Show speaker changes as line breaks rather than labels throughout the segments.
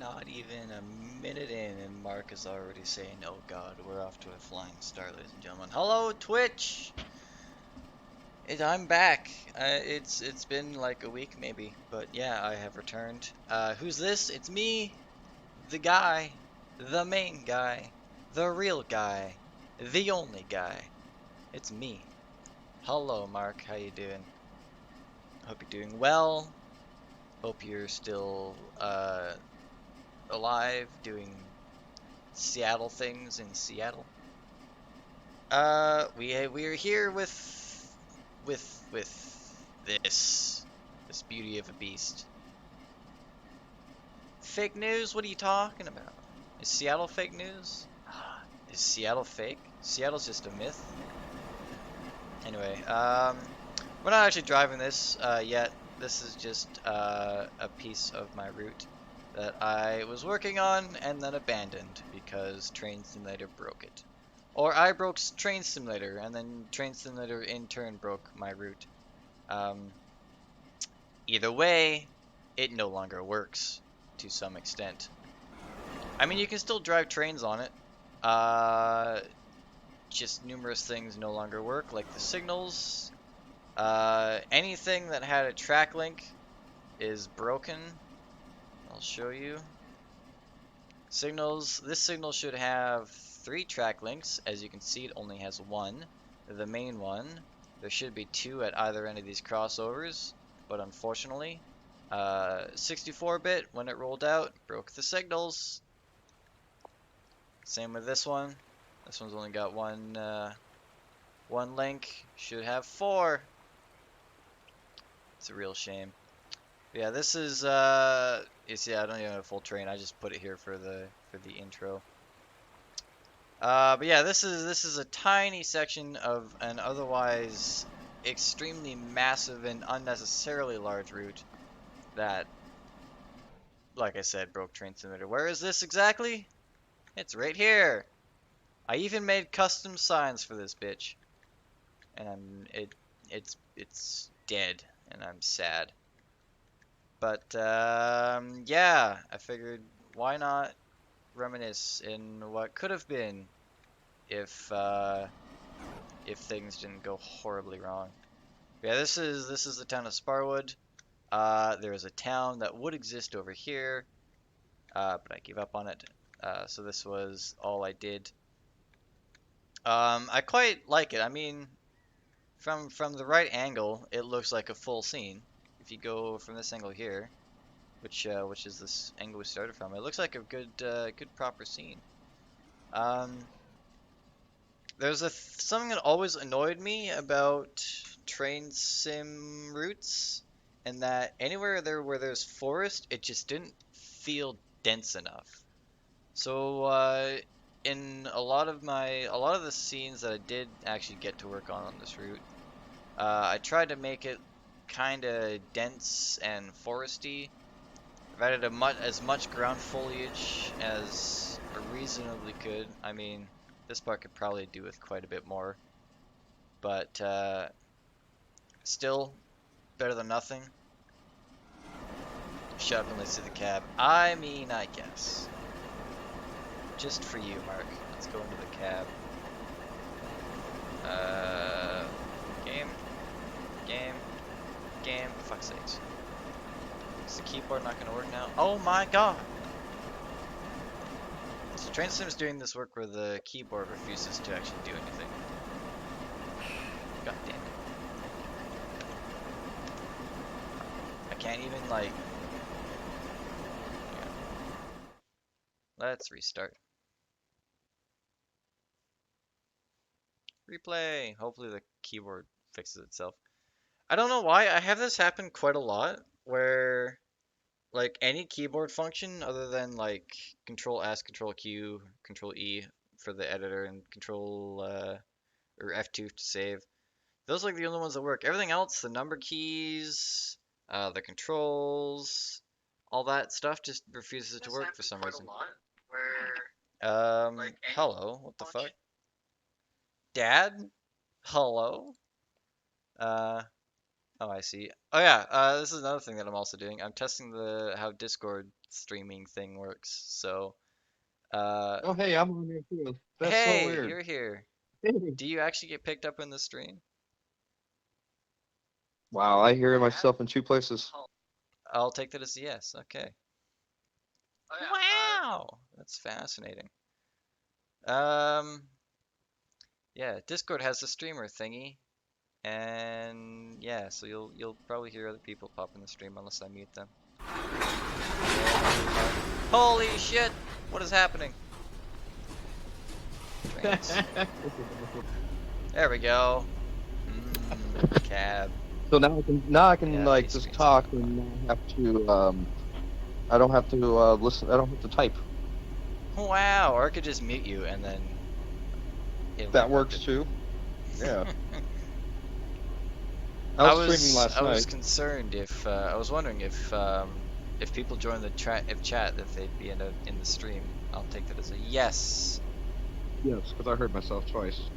Not even a minute in, and Mark is already saying, "Oh God, we're off to a flying start, ladies and gentlemen." Hello, Twitch. I'm back. It's been like a week maybe, but yeah, I have returned. Who's this? It's me, the guy, the main guy, the real guy, the only guy. It's me. Hello, Mark. How you doing? Hope you're doing well. Hope you're still alive, doing Seattle things in Seattle. We're here with this beauty of a beast. Fake news? What are you talking about? Is Seattle fake news? Is Seattle fake? Seattle's just a myth. Anyway, we're not actually driving this yet. This is just a piece of my route that I was working on and then abandoned because Train Simulator broke it. Or I broke Train Simulator, and then Train Simulator in turn broke my route. Um, Either way, it no longer works to some extent. I mean, you can still drive trains on it. Uh, just numerous things no longer work, like the signals. Anything that had a track link is broken. I'll show you. Signals. This signal should have 3 track links. As you can see, it only has 1. The main one. There should be 2 at either end of these crossovers, but unfortunately, 64-bit, when it rolled out, broke the signals. Same with this one. This one's only got one link. Should have 4. It's a real shame. Yeah, this is you see, I don't even have a full train. I just put it here for the intro. But yeah, this is a tiny section of an otherwise extremely massive and unnecessarily large route that, like I said, broke Train Simulator. Where is this exactly? It's right here. I even made custom signs for this bitch, and it's dead, and I'm sad. But yeah, I figured why not reminisce in what could have been if things didn't go horribly wrong. Yeah, this is the town of Sparwood. There is a town that would exist over here, but I gave up on it. So this was all I did. I quite like it. I mean, from the right angle, it looks like a full scene. If you go from this angle here, which is this angle we started from, it looks like a good proper scene. Um, there's something that always annoyed me about train sim routes, and that anywhere there where there's forest, it just didn't feel dense enough. So in a lot of the scenes that I did actually get to work on this route, I tried to make it kind of dense and foresty. I've added as much ground foliage as I reasonably could. I mean, this part could probably do with quite a bit more, but still better than nothing. Shut up and let's see the cab. I mean, I guess. Just for you, Mark. Let's go into the cab. Uh, game, game, game. For fuck's sakes. Is the keyboard not gonna work now? Oh my god! So Train Sim's doing this work where the keyboard refuses to actually do anything. God damn it. I can't even, like... Yeah. Let's restart. Replay! Hopefully the keyboard fixes itself. I don't know why, I have this happen quite a lot, where, like, any keyboard function other than, like, Control S, Control Q, Control E for the editor, and Control, or F2 to save, those are like the only ones that work. Everything else, the number keys, the controls, all that stuff just refuses to work for some reason. Hello, what the fuck? Dad? Hello? Uh, Oh, I see. Oh yeah, this is another thing that I'm also doing. I'm testing the how Discord streaming thing works. So, uh,
Oh, hey, I'm on here too. That's so
hey,
weird.
you're here. Do you actually get picked up in the stream?
Wow, I hear myself in two places.
I'll take that as a yes. Okay. Wow, that's fascinating. Um, yeah, Discord has the streamer thingy, and yeah, so you'll probably hear other people pop in the stream unless I mute them. Holy shit! What is happening? Trains. There we go. Cab.
So now I can
Yeah,
like
these
just
screens are
talk
kind of
and
fun.
not have to I don't have to listen. I don't have to type.
Wow, or I could just mute you and then it'll be
That works
perfect.
too. Yeah. I was streaming
I
last
was
night.
concerned if I was wondering if people join the chat if they'd be in the stream. I'll take that as a yes.
Yes, because I heard myself twice.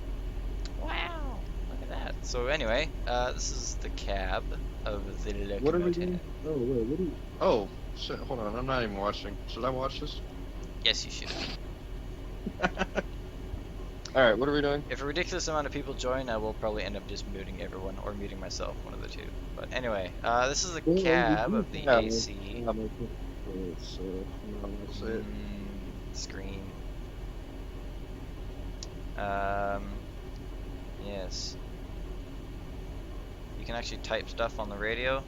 Wow, look at that. So anyway, this is the cab of the
What are we
locomotive.
doing? Oh wait, what are you? Oh, shit, hold on. I'm not even watching. Should I watch this?
Yes, you should.
All right, what are we doing?
If a ridiculous amount of people join, I will probably end up just muting everyone or muting myself, one of the two. But anyway, this is the
Well, we
cab
do
of the
have
AC
my picture, so that's it.
screen. Um, yes. You can actually type stuff on the radio.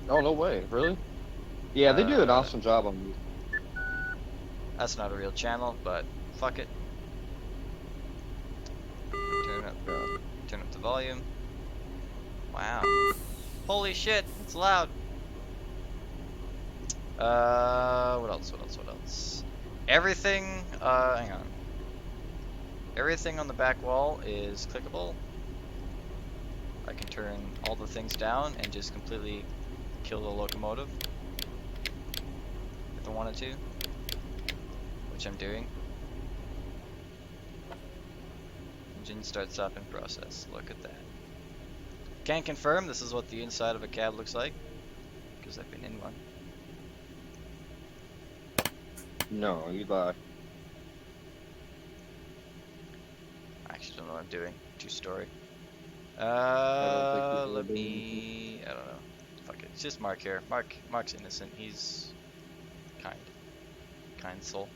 Oh no way, really? Yeah, they do an
Uh,
awesome job on these.
that's not a real channel, but fuck it. Turn up,
Yeah.
turn up the volume. Wow. Holy shit, it's loud. What else? What else? What else? Everything. Hang on. Everything on the back wall is clickable. I can turn all the things down and just completely kill the locomotive if I wanted to, which I'm doing. Engine starts up in process. Look at that. Can confirm this is what the inside of a cab looks like, because I've been in one.
No, you lie.
I actually don't know what I'm doing. Two-story.
I don't think you've ever
Let
been anything.
me. I don't know. Fuck it. It's just Mark here. Mark's innocent. He's kind, kind soul.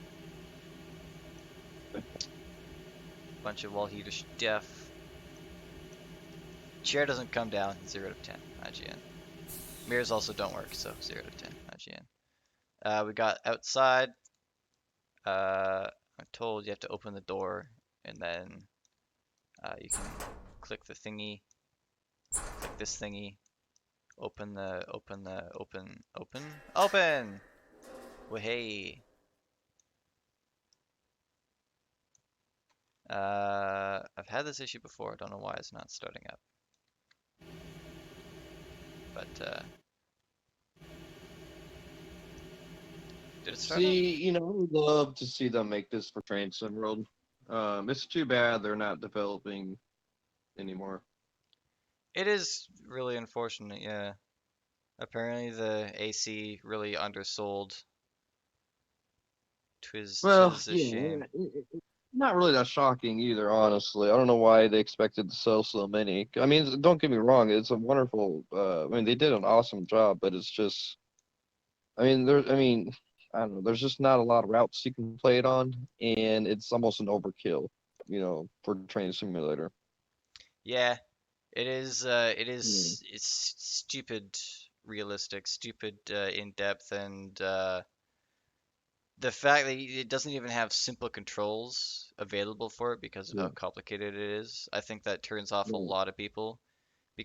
Bunch of wall heater stuff. Chair doesn't come down. 0 to 10. IGN. Mirrors also don't work, so 0 to 10. IGN. We got outside. I'm told you have to open the door, and then you can click the thingy, click this thingy, open. Well, hey. I've had this issue before. I don't know why it's not starting up, but did it start up?
See, I would love to see them make this for Train Sim World. It's too bad they're not developing anymore.
It is really unfortunate, yeah. Apparently the AC really undersold.
Well,
Twiz a
yeah,
shame.
not really that shocking either, honestly. I don't know why they expected to sell so many. I mean, don't get me wrong, it's a wonderful, I mean, they did an awesome job, but it's just, I mean, I don't know, there's just not a lot of routes you can play it on, and it's almost an overkill, for Train Simulator.
Yeah, it is.
Hmm.
It's stupid, realistic, stupid, in depth, and the fact that it doesn't even have simple controls available for it because of how
Yeah.
complicated it is. I think that turns off a
Right.
lot of people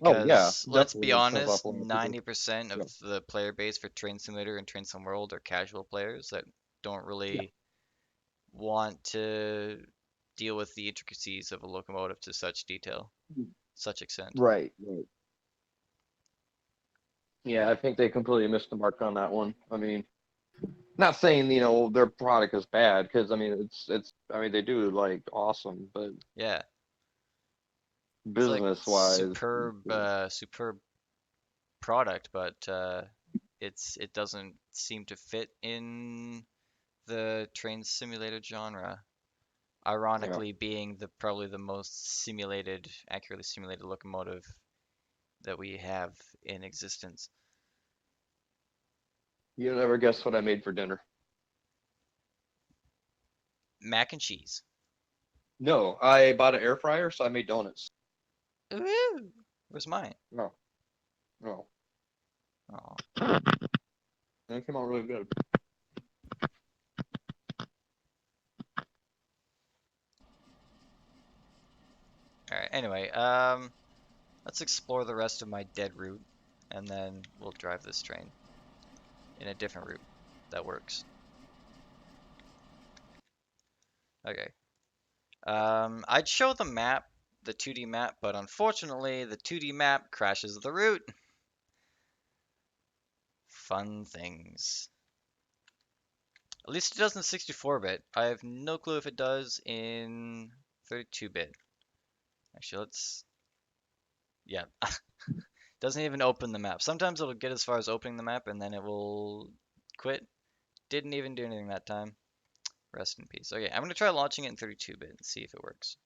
Oh, yeah,
because let's be
definitely turns off
honest,
a lot of people.
90% of
Yeah.
the player base for Train Simulator and Train Sim World are casual players that don't
Yeah.
really want to deal with the intricacies of a locomotive to such detail, such extent.
Right, right. Yeah, I think they completely missed the mark on that one. I mean, not saying, their product is bad, because I mean, I mean, they do like awesome, but
Yeah. It's like
business wise.
superb, superb product, but it doesn't seem to fit in the train simulator genre.
Yeah,
Ironically, being the probably the most simulated, accurately simulated locomotive that we have in existence.
you never guess what I made for dinner.
Mac and cheese.
No, I bought an air fryer, so I made donuts.
Ooh, where's mine?
No, no,
Oh,
and it came out really good.
all right. Anyway, let's explore the rest of my dead route, and then we'll drive this train in a different route that works. Okay. I'd show the map, the 2D map, but unfortunately, the 2D map crashes the route. Fun things. At least it does in 64-bit. I have no clue if it does in 32-bit. Actually, let's. Yeah, doesn't even open the map. Sometimes it'll get as far as opening the map and then it will quit. Didn't even do anything that time. Rest in peace. Okay, I'm gonna try launching it in 32-bit and see if it works.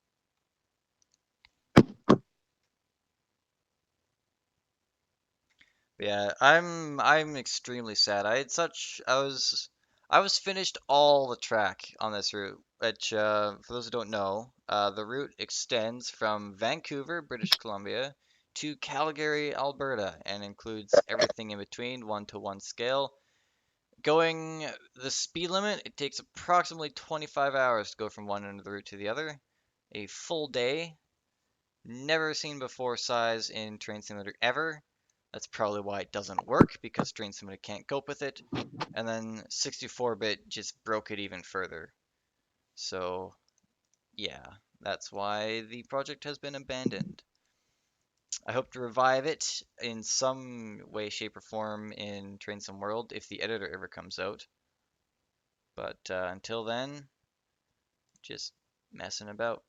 Yeah, I'm extremely sad. I was finished all the track on this route, which for those who don't know, the route extends from Vancouver, British Columbia, to Calgary, Alberta, and includes everything in between, 1-to-1 scale. Going the speed limit, it takes approximately 25 hours to go from one end of the route to the other. A full day, never seen before size in Train Simulator ever. That's probably why it doesn't work, because Train Simulator can't cope with it. And then 64-bit just broke it even further. So, yeah, that's why the project has been abandoned. I hope to revive it in some way, shape, or form in Train Sim World if the editor ever comes out. But until then, just messing about.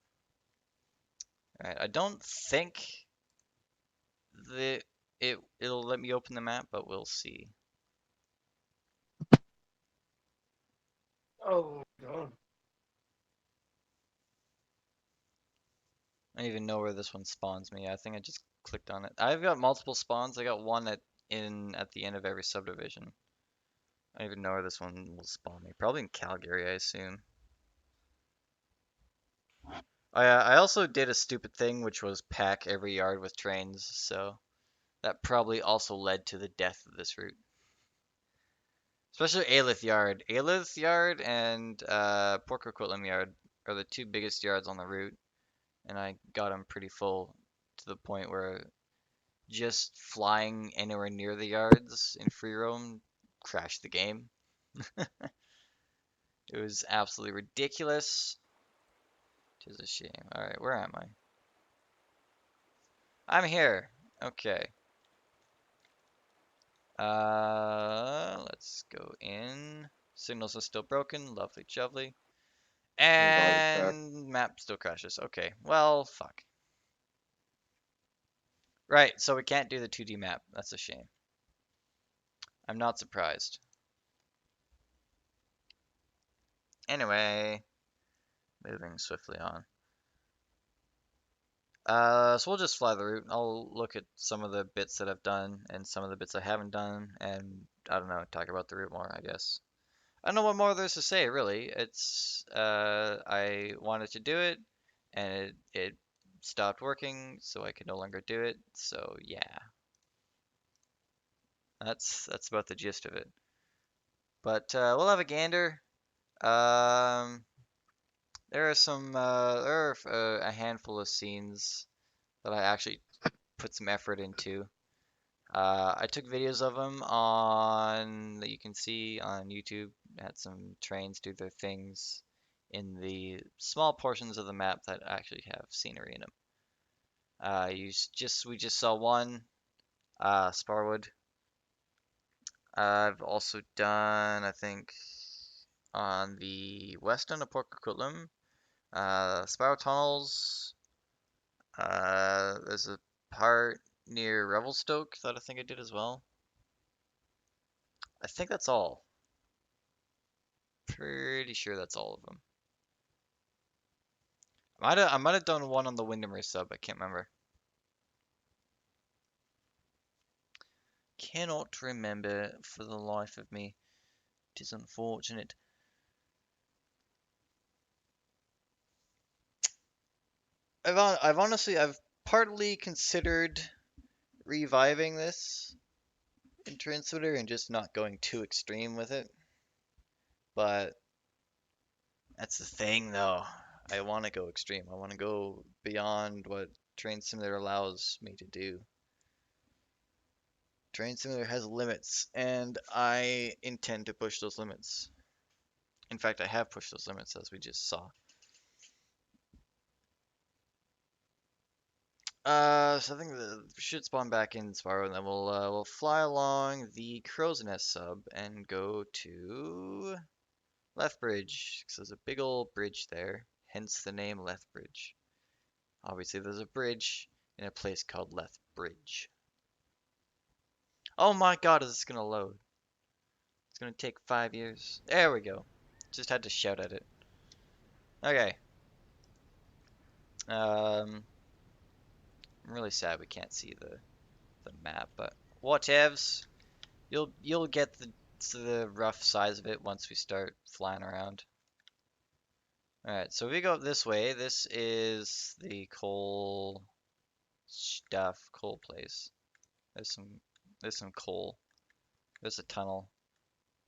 All right, I don't think the it'll let me open the map, but we'll see.
Oh God.
I don't even know where this one spawns me. I think I just clicked on it. I've got multiple spawns. I got one at the end of every subdivision. I don't even know where this one will spawn me. Probably in Calgary, I assume. I also did a stupid thing, which was pack every yard with trains, so that probably also led to the death of this route. Especially Aelith Yard. Aelith Yard and Port Coquitlam Yard are the two biggest yards on the route, and I got them pretty full to the point where just flying anywhere near the yards in free roam crashed the game. It was absolutely ridiculous. Tis a shame. All right, where am I? I'm here. Okay. Let's go in. Signals are still broken. Lovely jubbly.
My dog is back.
And map still crashes. Okay, well, fuck. Right, so we can't do the 2D map. That's a shame. I'm not surprised. Anyway, moving swiftly on. So we'll just fly the route. I'll look at some of the bits that I've done and some of the bits I haven't done, and I don't know, talk about the route more, I guess. I don't know what more there's to say, really. It's I wanted to do it, and it stopped working, so I could no longer do it. So yeah, that's about the gist of it. But we'll have a gander. Um, there are a handful of scenes that I actually put some effort into. I took videos of them on that you can see on YouTube. Had some trains do their things in the small portions of the map that actually have scenery in them. We just saw one, Sparwood. I've also done, I think, on the west end of Port Coquitlam, Sparrow Tunnels, There's a part near Revelstoke that I think I did as well. I think that's all. Pretty sure that's all of them. I might have done one on the Windermere sub. I can't remember. Cannot remember for the life of me. It is unfortunate. I've honestly I've partly considered reviving this in Transmitter and just not going too extreme with it. But that's the thing though. I want to go extreme. I want to go beyond what Train Simulator allows me to do. Train Simulator has limits, and I intend to push those limits. In fact, I have pushed those limits as we just saw. So I think we should spawn back in Spyro, and then we'll fly along the Crow's Nest sub and go to Lethbridge, because there's a big old bridge there, hence the name Lethbridge. Obviously, there's a bridge in a place called Lethbridge. Oh my God, is this gonna load? It's gonna take 5 years. There we go. Just had to shout at it. Okay. I'm really sad we can't see the map, but whatevs. You'll get the rough size of it once we start flying around. Alright, so if we go up this way, this is the coal stuff, coal place. There's some coal. There's a tunnel.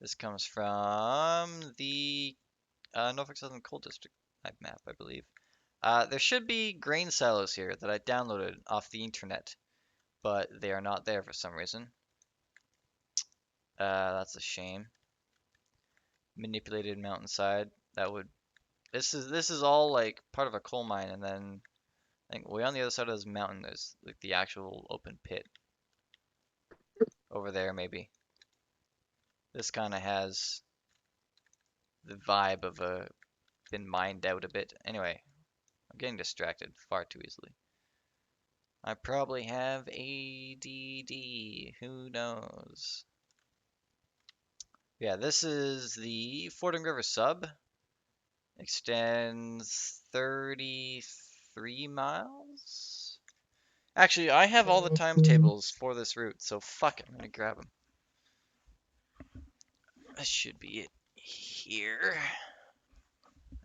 This comes from the Norfolk Southern Coal District map, I believe. There should be grain silos here that I downloaded off the internet, but they are not there for some reason. That's a shame. Manipulated mountainside. That would. This is all like part of a coal mine, and then I think way on the other side of this mountain there's like the actual open pit over there maybe. This kind of has the vibe of a been mined out a bit. Anyway, I'm getting distracted far too easily. I probably have ADD. Who knows? Yeah, this is the Fordham River sub. Extends 33 miles. Actually, I have all the timetables for this route, so fuck it, I'm gonna grab them. That should be it here,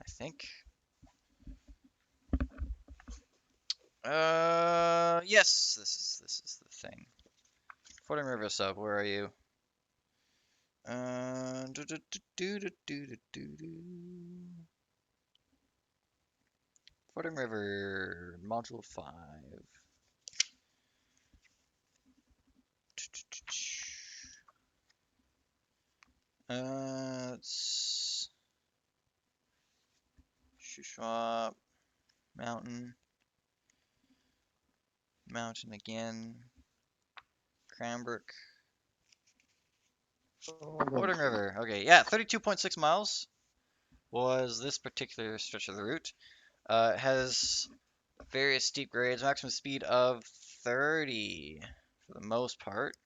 I think. Yes, this is the thing. Fordham River sub, where are you? Do, do, do, do, do, do, do, do. Fordham River, Module 5. It's Shuswap, Mountain, Mountain again, Cranbrook, Fordham River. Okay, yeah, 32.6 miles was this particular stretch of the route. It has various steep grades, maximum speed of 30 for the most part.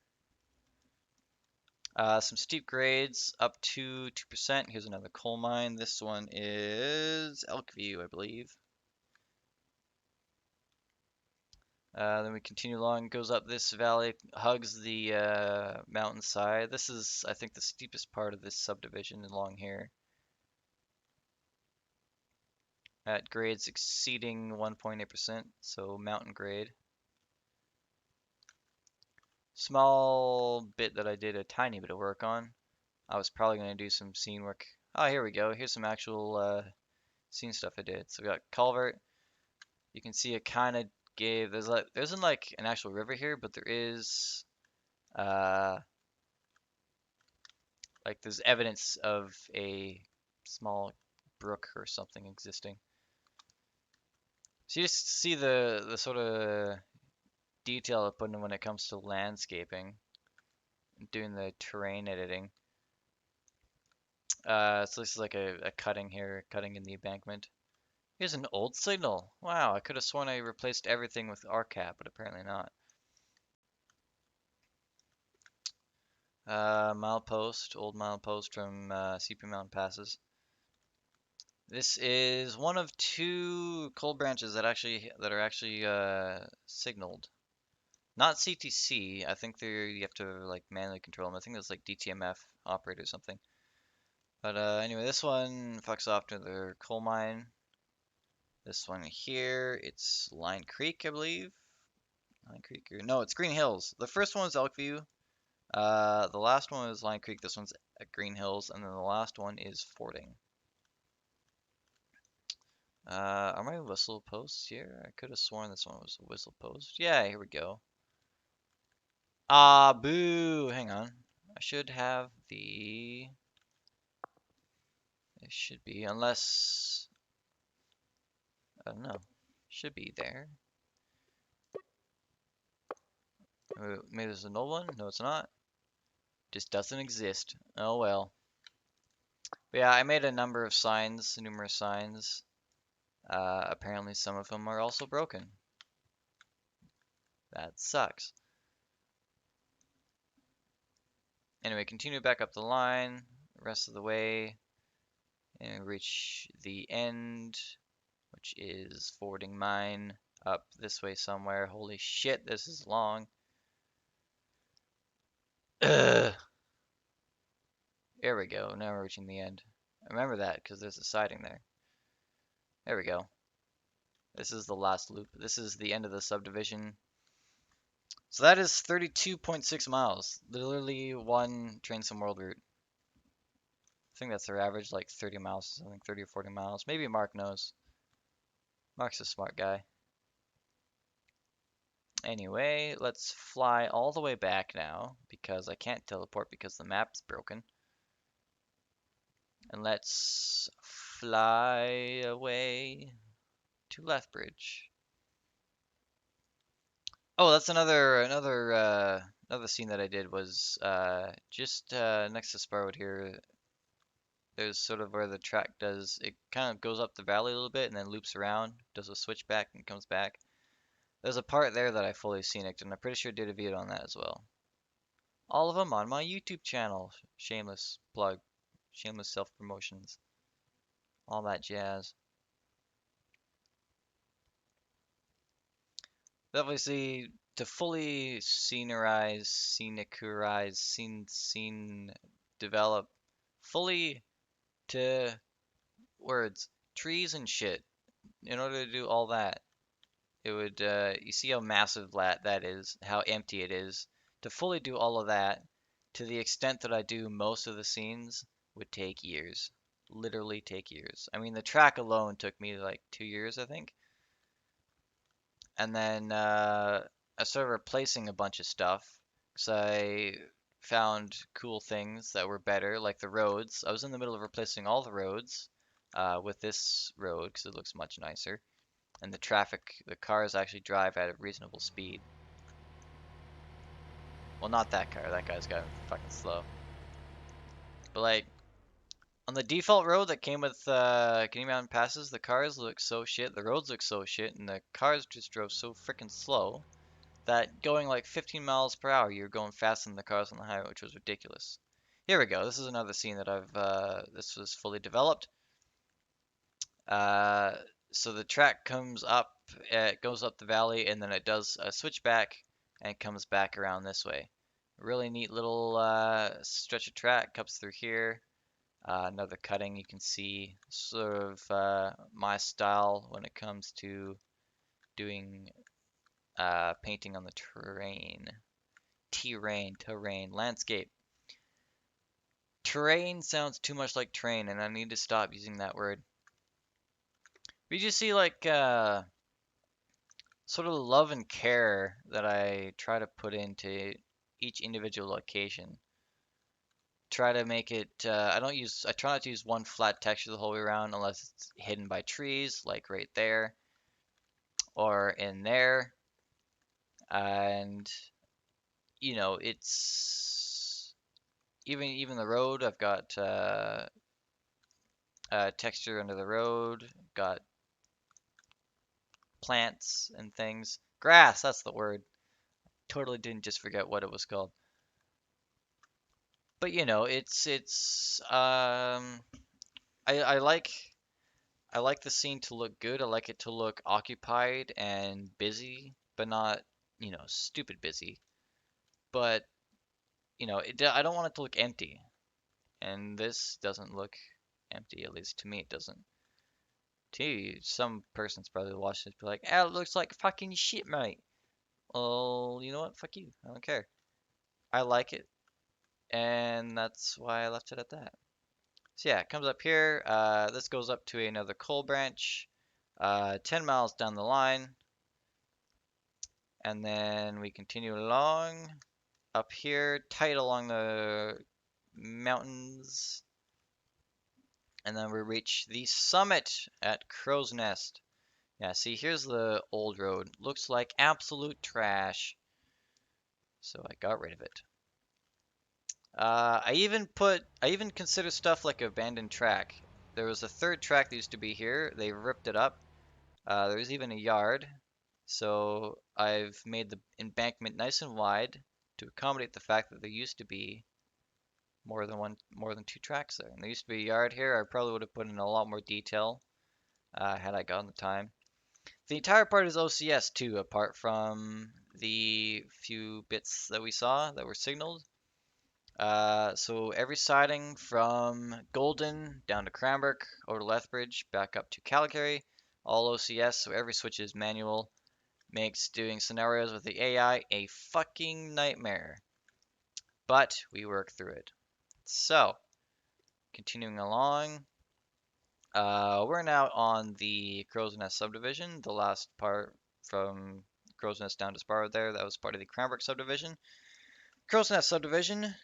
Some steep grades up to 2%. Here's another coal mine. This one is Elkview, I believe. Then we continue along, goes up this valley, hugs the mountainside. This is, I think, the steepest part of this subdivision along here. At grades exceeding 1.8%, so mountain grade. Small bit that I did a tiny bit of work on. I was probably going to do some scene work. Oh, here we go. Here's some actual scene stuff I did. So we got culvert. You can see it kind of gave, there isn't like an actual river here, but there is uh, like there's evidence of a small brook or something existing. So you just see the sort of detail I put in when it comes to landscaping, doing the terrain editing. So this is like a cutting here, cutting in the embankment. Here's an old signal. Wow, I could have sworn I replaced everything with RCAP, but apparently not. Milepost, old milepost from CP Mountain Passes. This is one of two coal branches that are actually signaled. Not CTC. I think you have to like manually control them. I think that's like DTMF operator or something. But anyway, this one fucks off to the coal mine. This one here, it's Line Creek, I believe. Line Creek, or no, it's Green Hills. The first one was Elkview. The last one is Line Creek. This one's at Green Hills, and then the last one is Fording. Are my whistle posts here? I could have sworn this one was a whistle post. Yeah, here we go. Ah, boo! Hang on. I should have the. It should be, unless. I don't know. Should be there. Maybe there's an old one? No, it's not. Just doesn't exist. Oh well. But yeah, I made a number of signs, numerous signs. Apparently some of them are also broken. That sucks. Anyway, continue back up the line, the rest of the way, and reach the end, which is Fording Mine, up this way somewhere. Holy shit, this is long. Ugh. There we go, now we're reaching the end. I remember that, because there's a siding there. There we go. This is the last loop. This is the end of the subdivision. So that is 32.6 miles. Literally one train sim world route. I think that's their average, like 30 miles or something, 30 or 40 miles. Maybe Mark knows. Mark's a smart guy. Anyway, let's fly all the way back now because I can't teleport because the map's broken. And let's fly away to Lethbridge. Oh, that's another scene that I did was just next to Sparwood here. There's sort of where the track does, it kind of goes up the valley a little bit and then loops around, does a switchback and comes back. There's a part there that I fully scenicked, and I'm pretty sure I did a video on that as well. All of them on my YouTube channel. Shameless plug, shameless self-promotions, all that jazz. Obviously, to fully develop, fully to words, trees and shit. In order to do all that, it would, you see how massive that is, how empty it is. To fully do all of that, to the extent that I do most of the scenes, would take years. Literally take years. I mean, the track alone took me like 2 years, I think. And then I started replacing a bunch of stuff because I found cool things that were better, like the roads. I was in the middle of replacing all the roads with this road because it looks much nicer. And the cars actually drive at a reasonable speed. Well, not that car. That guy's got fucking slow. But like on the default road that came with Canadian Mountain Passes, the cars look so shit, the roads look so shit, and the cars just drove so freaking slow that going like 15 miles per hour, you're going faster than the cars on the highway, which was ridiculous. Here we go. This is another scene that this was fully developed. Uh, so the track comes up, it goes up the valley, and then it does a switchback and comes back around this way. Really neat little stretch of track comes through here. Another cutting, you can see sort of my style when it comes to doing painting on the terrain. Terrain, landscape. Terrain sounds too much like train, and I need to stop using that word. We just see like sort of love and care that I try to put into each individual location. Try to make it, I try not to use one flat texture the whole way around unless it's hidden by trees, like right there or in there. And, it's even the road, I've got texture under the road, got plants and things. Grass, that's the word. Totally didn't just forget what it was called. But you know, it's I like the scene to look good. I like it to look occupied and busy, but not, stupid busy. But, I don't want it to look empty. And this doesn't look empty, at least to me it doesn't. To you, some person's probably watching this be like, "Oh, it looks like fucking shit, mate." Well, you know what? Fuck you. I don't care. I like it, and that's why I left it at that. So yeah, it comes up here. This goes up to another coal branch, 10 miles down the line, and then we continue along up here, tight along the mountains, and then we reach the summit at Crow's Nest. Yeah, see, here's the old road. Looks like absolute trash, so I got rid of it. I even consider stuff like abandoned track. There was a third track that used to be here. They ripped it up. There's even a yard. So I've made the embankment nice and wide to accommodate the fact that there used to be more than two tracks there. And there used to be a yard here. I probably would have put in a lot more detail had I gotten the time. The entire part is OCS too, apart from the few bits that we saw that were signaled. So every siding from Golden down to Cranbrook, over to Lethbridge, back up to Calgary, all OCS, so every switch is manual, makes doing scenarios with the AI a fucking nightmare. But we work through it. So, continuing along, we're now on the Crow's Nest subdivision, the last part from Crow's Nest down to Sparrow there, that was part of the Cranbrook subdivision. Crow's Nest subdivision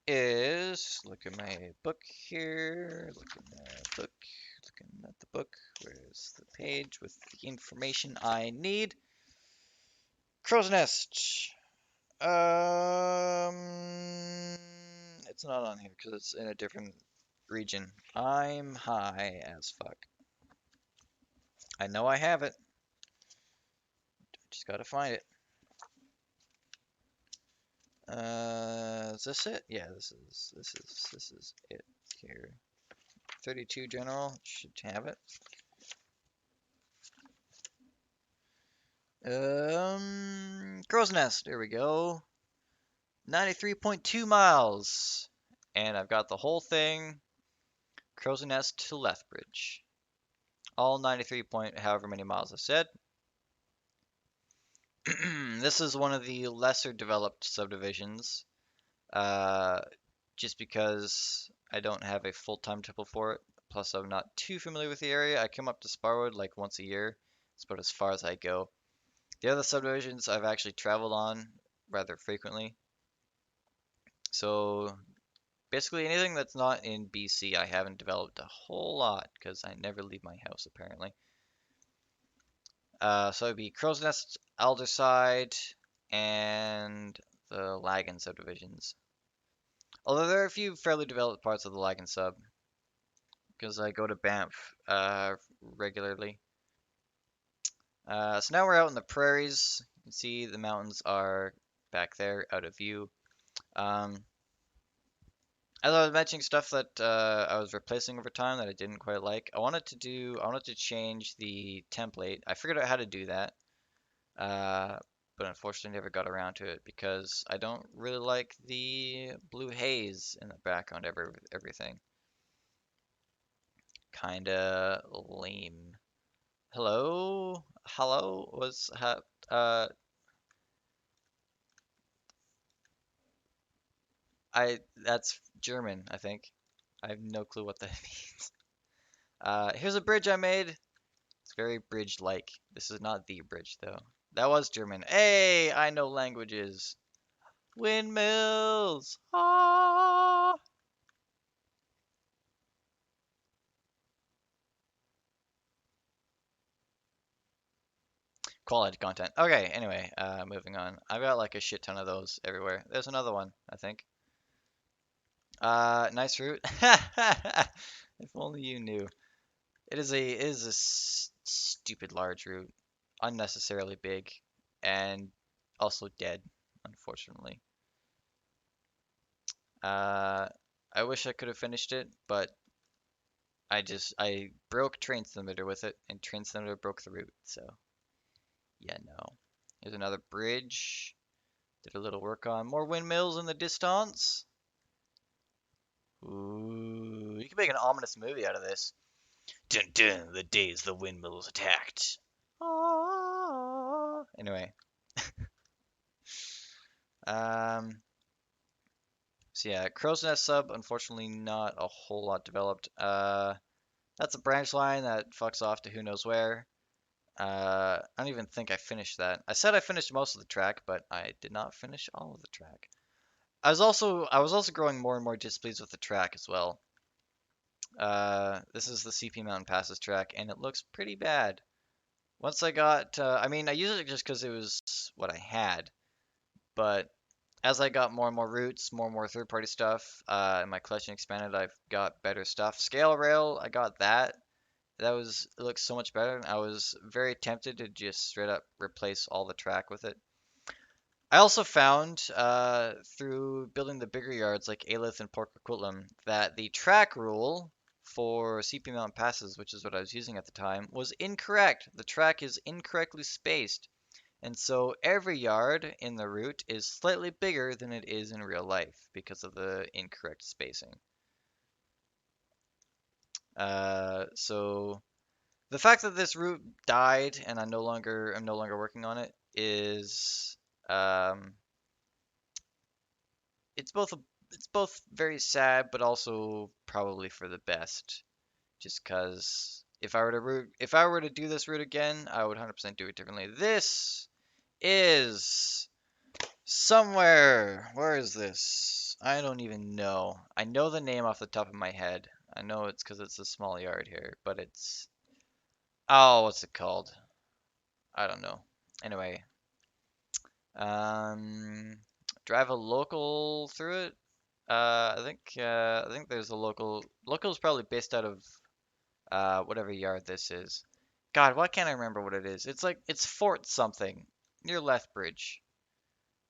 is look at my book here. Looking at the book. Where's the page with the information I need? Crow's Nest. It's not on here because it's in a different region. I'm high as fuck. I know I have it. Just gotta find it. Is this it? Yeah, this is it here. 32 general should have it. Crow's Nest. There we go. 93.2 miles. And I've got the whole thing. Crow's Nest to Lethbridge. All 93 point however many miles I said. This is one of the lesser developed subdivisions. Uh, just because I don't have a full timetable for it. Plus, I'm not too familiar with the area. I come up to Sparwood like once a year. It's about as far as I go. The other subdivisions I've actually traveled on rather frequently. So basically anything that's not in BC I haven't developed a whole lot because I never leave my house apparently. So it'd be Crow's Nest, Alderside, and the Lagan subdivisions. Although there are a few fairly developed parts of the Lagan sub because I go to Banff regularly. So now we're out in the prairies. You can see the mountains are back there out of view. Um, as I was mentioning stuff that I was replacing over time that I didn't quite like, I wanted to change the template. I figured out how to do that, uh, but unfortunately never got around to it because I don't really like the blue haze in the background of everything. Kinda lame. Hello? Hello? Uh, that's German, I think. I have no clue what that means. Here's a bridge I made. It's very bridge-like. This is not the bridge, though. That was German. Hey, I know languages. Windmills. Ah. Quality content. Okay, anyway, moving on. I've got like a shit ton of those everywhere. There's another one, I think. Nice route. If only you knew. It is a stupid large route. unnecessarily big and also dead, unfortunately. Uh, I wish I could have finished it, but I broke Train Simulator with it, and Train Simulator broke the route. So yeah, no. Here's another bridge. Did a little work on more windmills in the distance. Ooh, you could make an ominous movie out of this. Dun dun, the days the windmills attacked. Ah. Anyway, um, so yeah, Crow's Nest sub, unfortunately not a whole lot developed. That's a branch line that fucks off to who knows where. I don't even think I finished that. I said I finished most of the track, but I did not finish all of the track. I was also growing more and more displeased with the track as well. This is the CP Mountain Passes track, and it looks pretty bad. Once I got, I mean, I used it just because it was what I had, but as I got more and more routes, more and more third-party stuff, and my collection expanded, I've got better stuff. Scale rail, I got that. It looks so much better. I was very tempted to just straight up replace all the track with it. I also found through building the bigger yards like Aelith and Port Coquitlam that the track rule for CP Mountain Passes, which is what I was using at the time, was incorrect. The track is incorrectly spaced, and so every yard in the route is slightly bigger than it is in real life because of the incorrect spacing. So the fact that this route died and I'm no longer working on it is um, it's both a, it's both very sad, but also probably for the best. Just because if I were to do this route again, I would 100% do it differently. This is somewhere. Where is this? I don't even know. I know the name off the top of my head. I know it's because it's a small yard here, but it's what's it called? I don't know. Anyway, um, drive a local through it. I think there's a local. Local is probably based out of whatever yard this is. God, why can't I remember what it is? It's Fort something near Lethbridge.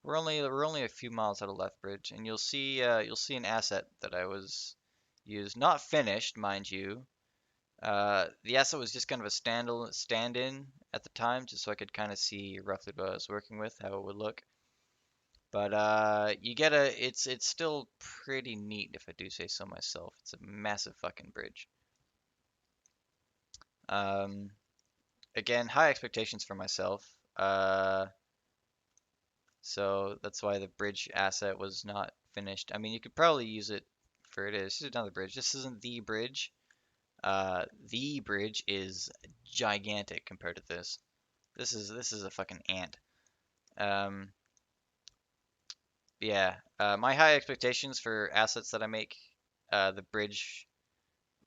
We're only a few miles out of Lethbridge, and you'll see an asset that I was used, not finished, mind you. The asset was just kind of a stand-in at the time, just so I could kind of see roughly what I was working with, how it would look. But it's still pretty neat if I do say so myself. It's a massive fucking bridge. Um, Again, high expectations for myself. So that's why the bridge asset was not finished. I mean, you could probably use it for it is. This is another bridge. This isn't the bridge. The bridge is gigantic compared to this. This is a fucking ant. Um, yeah. My high expectations for assets that I make, the bridge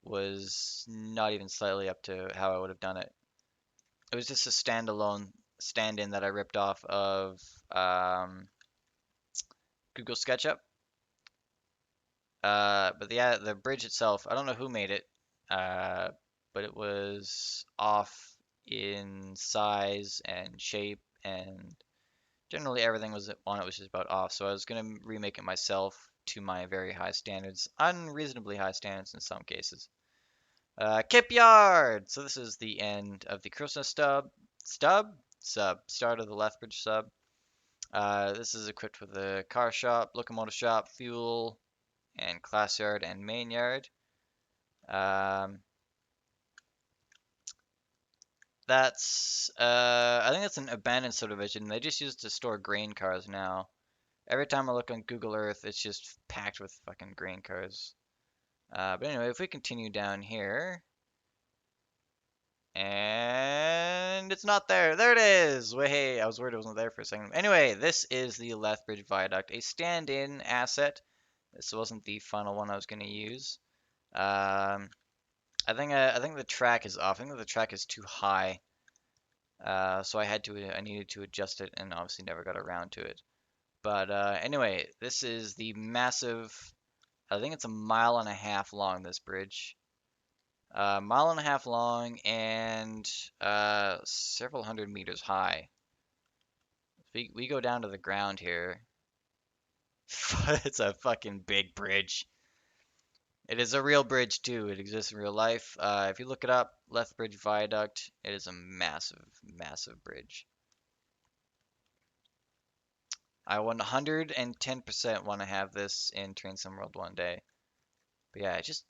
was not even slightly up to how I would have done it. It was just a standalone stand-in that I ripped off of um, Google SketchUp. But yeah, the bridge itself, I don't know who made it, uh, but it was off in size and shape, and generally everything was on it was just about off. So I was gonna remake it myself to my very high standards, unreasonably high standards in some cases. Kip Yard! So this is the end of the Christmas start of the Lethbridge sub. This is equipped with a car shop, locomotive shop, fuel, and class yard and main yard. Um, I think that's an abandoned subdivision. They just use it to store grain cars now. Every time I look on Google Earth, it's just packed with fucking grain cars. But anyway, if we continue down here, and it's not there. There it is. Wait, I was worried it wasn't there for a second. Anyway, this is the Lethbridge Viaduct, a stand-in asset. This wasn't the final one I was going to use. Um, I think the track is off. I think the track is too high. So I needed to adjust it, and obviously never got around to it. But anyway, this is the massive. I think it's a mile and a half long. This bridge. Mile and a half long and several hundred meters high. We go down to the ground here. It's a fucking big bridge. It is a real bridge too. It exists in real life. If you look it up, Lethbridge Viaduct, it is a massive, massive bridge. I 110% want to have this in Train Sim World one day. But yeah, just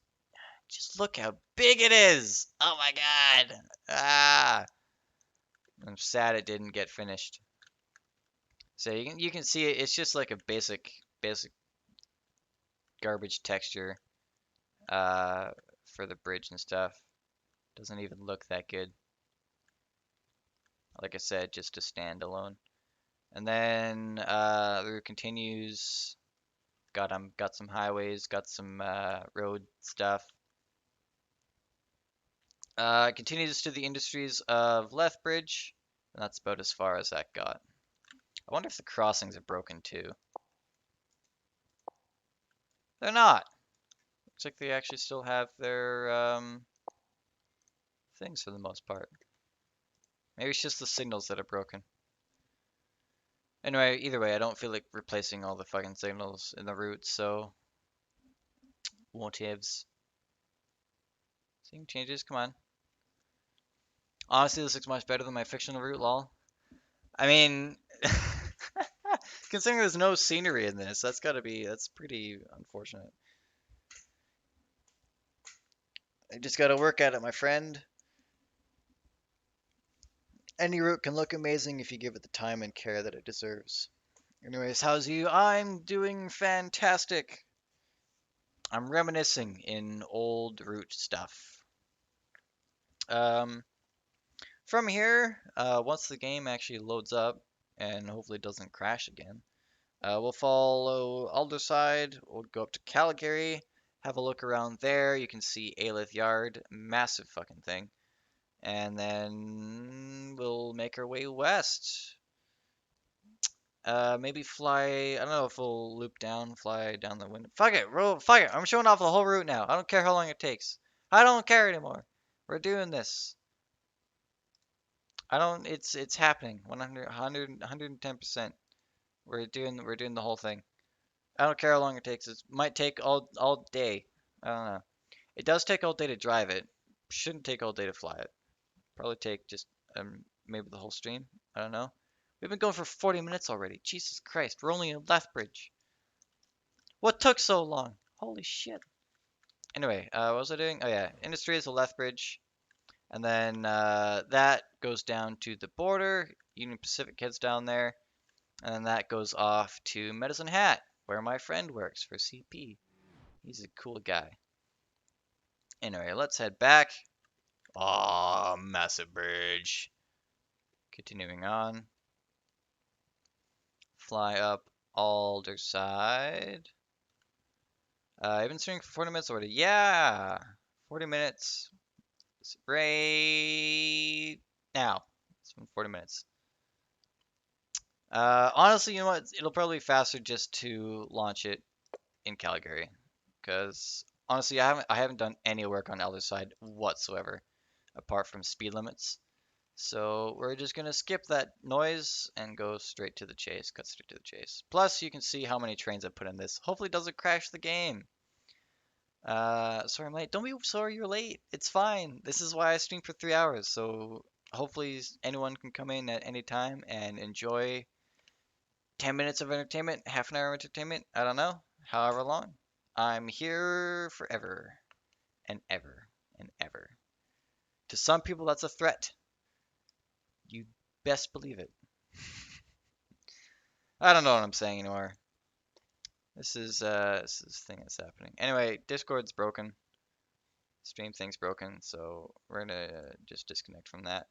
look how big it is. Oh my god. Ah, I'm sad it didn't get finished. So you can see it. It's just like a basic garbage texture uh for the bridge and stuff. Doesn't even look that good. Like I said, just a standalone. And then the route continues. Got some highways, got some road stuff. Continues to the industries of Lethbridge, and that's about as far as that got. I wonder if the crossings are broken too. They're not. Looks like they actually still have their things for the most part. Maybe it's just the signals that are broken. Anyway, either way, I don't feel like replacing all the fucking signals in the route, so won't haves. Seeing changes, come on. Honestly, this looks much better than my fictional route, lol. I mean, considering there's no scenery in this, that's pretty unfortunate. I just gotta work at it, my friend. Any route can look amazing if you give it the time and care that it deserves. Anyways, how's you? I'm doing fantastic. I'm reminiscing in old route stuff. Um, from here, once the game actually loads up and hopefully doesn't crash again, we'll follow Alderside. We'll go up to Calgary, have a look around there. You can see Aelith Yard, massive fucking thing. And then we'll make our way west. Maybe fly. I don't know if we'll loop down, fly down the window. Fuck it, roll. Fuck it. I'm showing off the whole route now. I don't care how long it takes. I don't care anymore. We're doing this. I don't. It's happening. 100, 110%. We're doing the whole thing. I don't care how long it takes. It might take all day. I don't know. It does take all day to drive it. Shouldn't take all day to fly it. Probably take just maybe the whole stream. I don't know. We've been going for 40 minutes already. Jesus Christ, we're only in Lethbridge. What took so long? Holy shit. Anyway, what was I doing? Oh yeah, Industry is a Lethbridge. And then that goes down to the border. Union Pacific heads down there. And then that goes off to Medicine Hat, where my friend works for CP. He's a cool guy. Anyway, let's head back. Aw, massive bridge. Continuing on. Fly up Alderside. I've been streaming for 40 minutes already. Yeah! 40 minutes. Right now. It's been 40 minutes. Honestly, you know what? It'll probably be faster just to launch it in Calgary. Because honestly, I haven't done any work on the other side whatsoever, apart from speed limits. So we're just gonna skip that noise and go straight to the chase. Cut straight to the chase. Plus, you can see how many trains I put in this. Hopefully, it doesn't crash the game. Sorry I'm late. Don't be sorry you're late. It's fine. This is why I stream for 3 hours. So hopefully anyone can come in at any time and enjoy 10 minutes of entertainment, half an hour of entertainment. I don't know, however long. I'm here forever and ever and ever. To some people, that's a threat. You best believe it. I don't know what I'm saying anymore. This is thing that's happening. Anyway, Discord's broken. Stream thing's broken, so we're gonna just disconnect from that.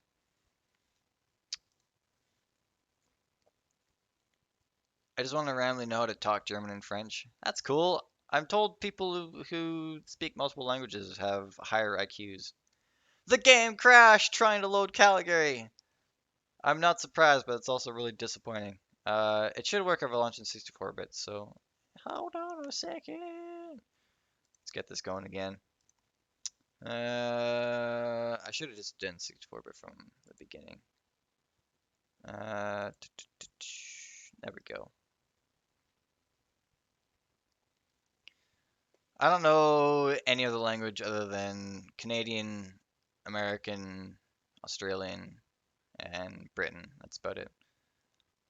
I just want to randomly know how to talk German and French. That's cool. I'm told people who speak multiple languages have higher IQs. The game crashed trying to load Calgary. I'm not surprised, but it's also really disappointing. It should work over launch in 64 bits, so hold on a second. Let's get this going again. I should have just done 64-bit from the beginning. Uh, there we go. I don't know any other language other than Canadian, American, Australian, and Britain. That's about it.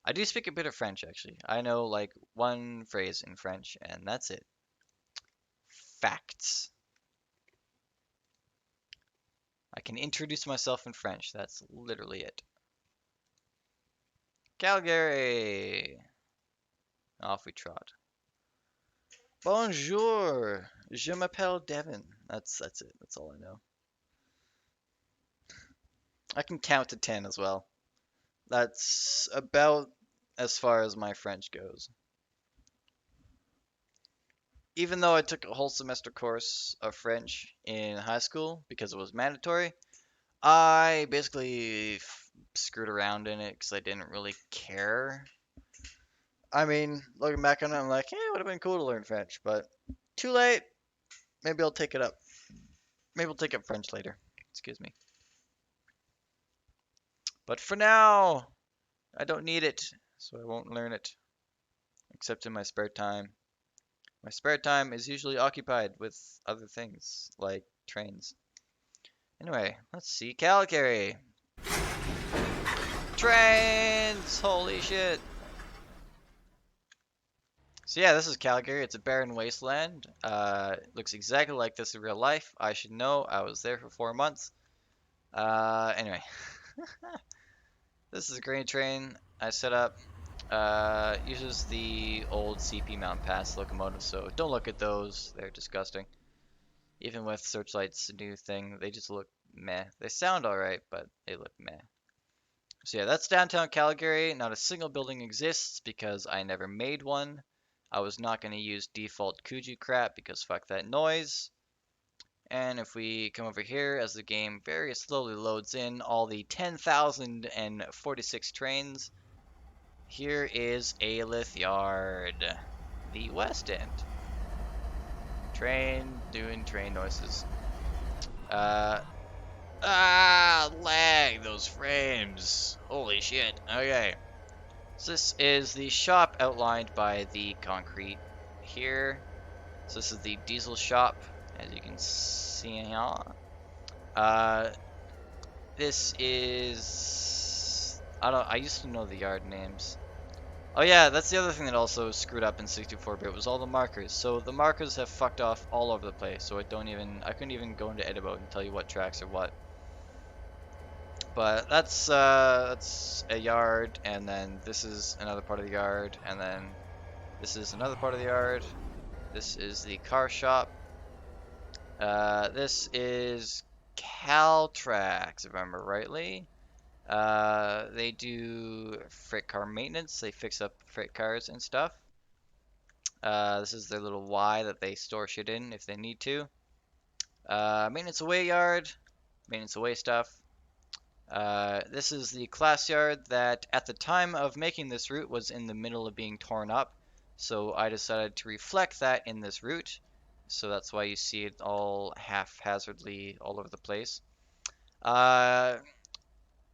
I do speak a bit of French, actually. I know like one phrase in French, and that's it. Facts. I can introduce myself in French. That's literally it. Calgary. Off we trot. Bonjour. Je m'appelle Devin. That's it. That's all I know. I can count to 10 as well. That's about as far as my French goes. Even though I took a whole semester course of French in high school because it was mandatory, I basically screwed around in it because I didn't really care. I mean, looking back on it, I'm like, it would have been cool to learn French, but too late. Maybe I'll take it up. Maybe I'll take up French later. Excuse me. But for now, I don't need it, so I won't learn it, except in my spare time. My spare time is usually occupied with other things, like trains. Anyway, let's see. Calgary. Trains! Holy shit. So yeah, this is Calgary. It's a barren wasteland. It looks exactly like this in real life. I should know. I was there for 4 months. Anyway, this is a grain train I set up. Uses the old CP Mountain Pass locomotive, so don't look at those. They're disgusting. Even with Searchlight's new thing, they just look meh. They sound alright, but they look meh. So yeah, that's downtown Calgary. Not a single building exists because I never made one. I was not going to use default Kuju crap because fuck that noise. And if we come over here as the game very slowly loads in all the 10,046 trains, here is Aelith Yard, the West End. Train doing train noises. Uh, lag, those frames. Holy shit. Okay. So this is the shop outlined by the concrete here. So this is the diesel shop, as you can see here. Uh, this is I used to know the yard names. Oh yeah, that's the other thing that also screwed up in 64-bit was all the markers. So the markers have fucked off all over the place. So I couldn't even go into edit mode and tell you what tracks are what. But that's a yard, and then this is another part of the yard, and then this is another part of the yard. This is the car shop. This is Caltrax, if I remember rightly. They do freight car maintenance. They fix up freight cars and stuff. This is their little Y that they store shit in if they need to. Maintenance away yard. Maintenance away stuff. This is the class yard that at the time of making this route was in the middle of being torn up. So I decided to reflect that in this route. So that's why you see it all haphazardly all over the place. Uh,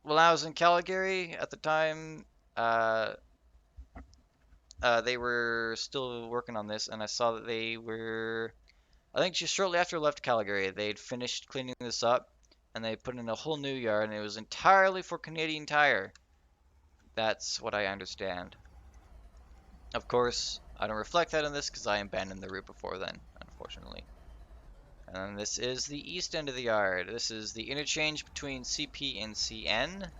when I was in Calgary at the time, uh, they were still working on this, and I saw that they were, I think just shortly after I left Calgary, they'd finished cleaning this up, and they put in a whole new yard, and it was entirely for Canadian Tire. That's what I understand. Of course, I don't reflect that in this because I abandoned the route before then, unfortunately. And this is the east end of the yard. This is the interchange between CP and CN.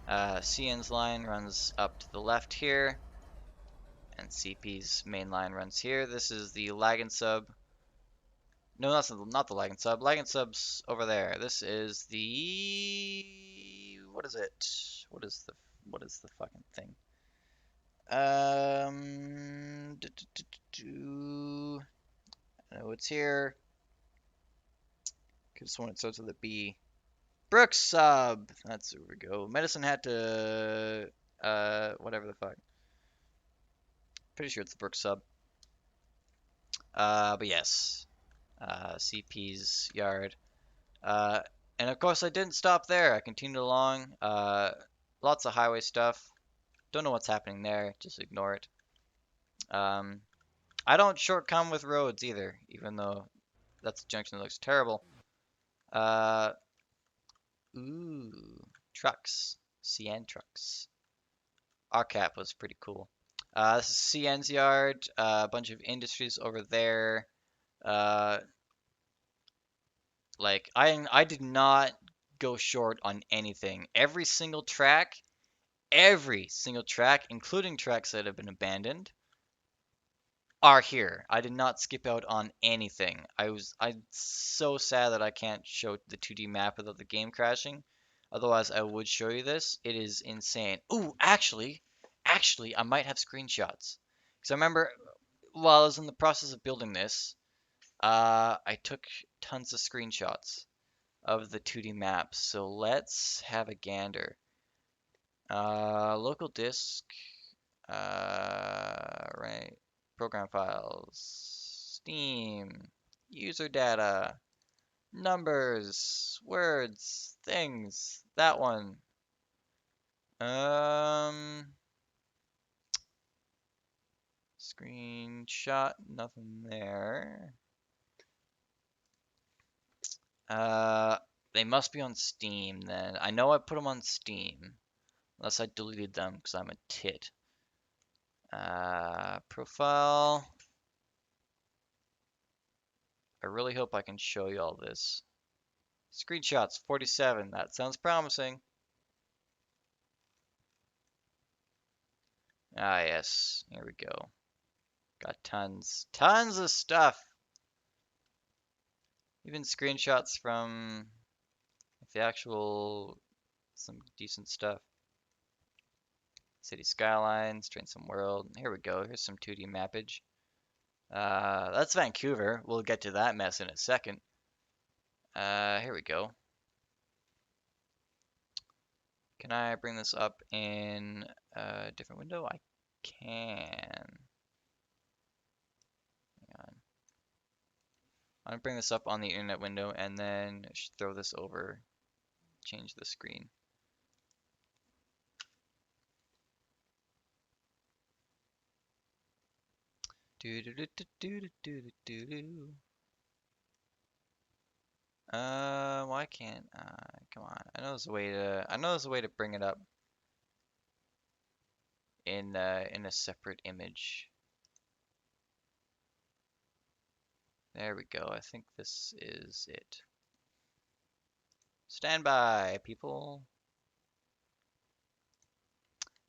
CN's line runs up to the left here, and CP's main line runs here. This is the lag and sub. No, that's not the lag and sub. Lag and sub's over there. This is the what is it? What is the fucking thing? I know it's here. Could have sworn it starts with a B. Brooks sub. That's where we go. Medicine Hat to whatever the fuck. Pretty sure it's the Brooks sub. But yes. CP's yard. Uh, and of course, I didn't stop there. I continued along. Lots of highway stuff. Don't know what's happening there. Just ignore it. Um, I don't shortcome with roads either, even though that's a junction that looks terrible. Uh, ooh, trucks. CN trucks. RCAP was pretty cool. This is CN's yard. A bunch of industries over there. Uh, like I did not go short on anything. Every single track, including tracks that have been abandoned, are here. I did not skip out on anything. I'm so sad that I can't show the 2D map without the game crashing. Otherwise, I would show you this. It is insane. Ooh, actually, I might have screenshots. Because I remember while I was in the process of building this, I took tons of screenshots of the 2D maps. So let's have a gander. Local disk. Right. Program files. Steam. User data. Numbers. Words. Things. That one. Um. Screenshot. Nothing there. Uh. They must be on Steam then. I know I put them on Steam. Unless I deleted them because I'm a tit. Profile. I really hope I can show you all this. Screenshots 47. That sounds promising. Ah, yes. Here we go. Got tons of stuff. Even screenshots from the actual, some decent stuff. City skylines, train some world. Here we go. Here's some 2D mappage. That's Vancouver. We'll get to that mess in a second. Here we go. Can I bring this up in a different window? I can. Hang on. I'm gonna bring this up on the internet window and then throw this over, change the screen. Do do do do do do do do do. Why can't I? Come on. I know there's a way to bring it up in a separate image. There we go. I think this is it. Stand by, people.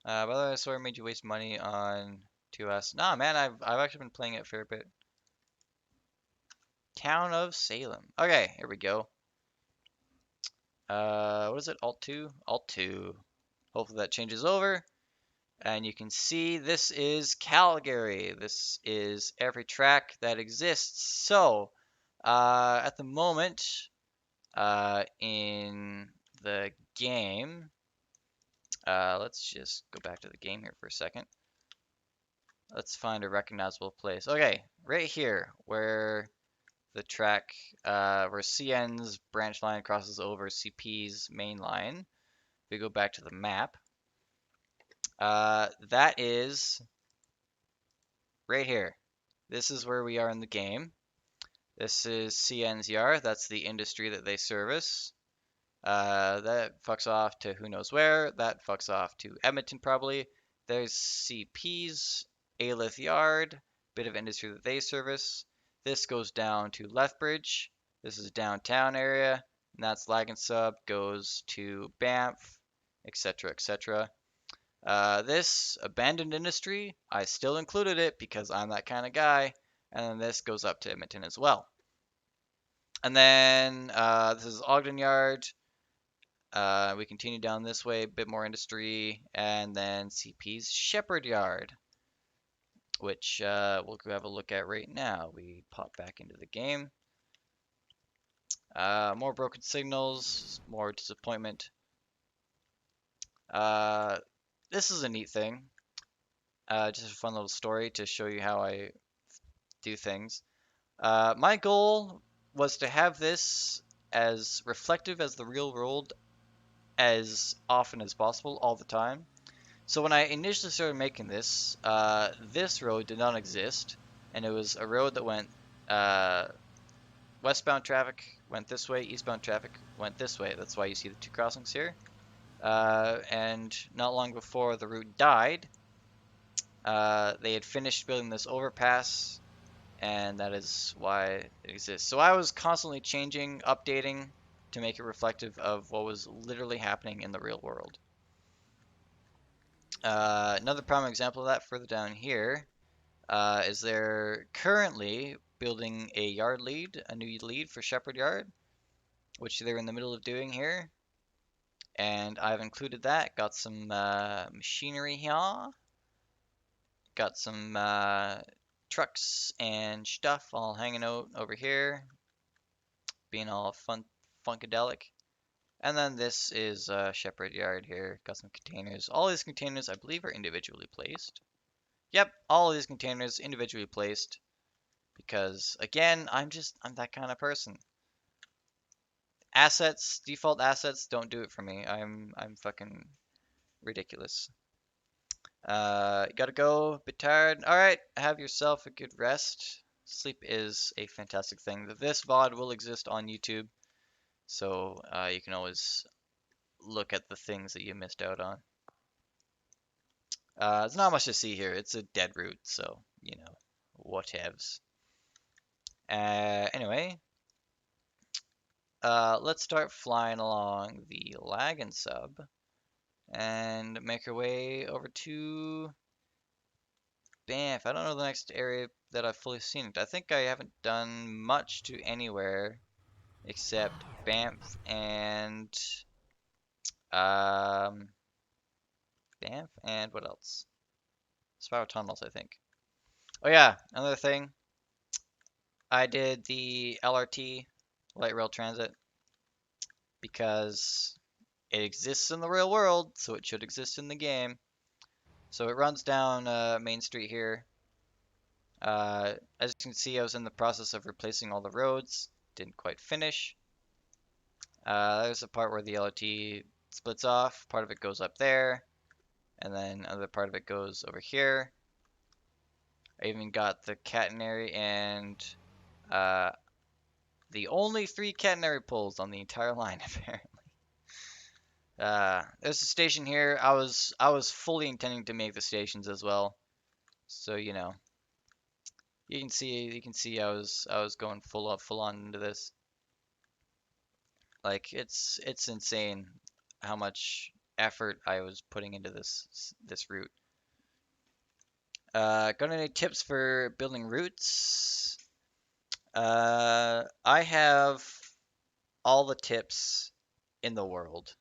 By the way, sorry I made you waste money on 2S. Nah, man, I've actually been playing it a fair bit. Town of Salem. Okay, here we go. What is it? Alt 2? Alt 2. Hopefully that changes over. And you can see this is Calgary. This is every track that exists. So, at the moment, in the game, let's just go back to the game here for a second. Let's find a recognizable place. Okay, right here, where the track, where CN's branch line crosses over CP's main line. If we go back to the map, that is right here. This is where we are in the game. This is CN's yard. That's the industry that they service. That fucks off to who knows where. That fucks off to Edmonton probably. There's CP's Alith Yard, bit of industry that they service. This goes down to Lethbridge. This is downtown area. And that's Lag and Sub goes to Banff, etc., etc. This abandoned industry, I still included it because I'm that kind of guy. And then this goes up to Edmonton as well. And then this is Ogden Yard. We continue down this way, a bit more industry, and then CP's Shepherd Yard, which we'll go have a look at right now. We pop back into the game. More broken signals, more disappointment. This is a neat thing. Just a fun little story to show you how I do things. My goal was to have this as reflective as the real world as often as possible, all the time. So when I initially started making this, this road did not exist, and it was a road that went uh, westbound traffic went this way, eastbound traffic went this way. That's why you see the two crossings here. And not long before the route died, they had finished building this overpass, and that is why it exists. So I was constantly changing, updating to make it reflective of what was literally happening in the real world. Another prime example of that further down here is they're currently building a yard lead, a new lead for Shepherd Yard, which they're in the middle of doing here. And I've included that. Got some machinery here. Got some trucks and stuff all hanging out over here, being all funkadelic. And then this is Shepherd Yard here. Got some containers. All these containers, I believe, are individually placed. Yep, all of these containers individually placed because, again, I'm that kind of person. Assets, default assets, don't do it for me. I'm fucking ridiculous. Gotta go, bit tired. All right, have yourself a good rest. Sleep is a fantastic thing. This VOD will exist on YouTube, so you can always look at the things that you missed out on. There's not much to see here. It's a dead route, so whatevs. Anyway, let's start flying along the Lagan sub and make our way over to Banff. I don't know the next area that I've fully seen. I think I haven't done much to anywhere except Banff and um, Banff and what else? Spiral Tunnels, I think. Oh yeah, another thing. I did the LRT, Light Rail Transit, because it exists in the real world, so it should exist in the game. So it runs down Main Street here. As you can see, I was in the process of replacing all the roads. Didn't quite finish. There's a part where the LRT splits off. Part of it goes up there, and then another part of it goes over here. I even got the catenary and uh, the only 3 catenary poles on the entire line, apparently. There's a station here. I was fully intending to make the stations as well, so you can see I was going full on into this. Like it's insane how much effort I was putting into this route. Got any tips for building routes? I have all the tips in the world.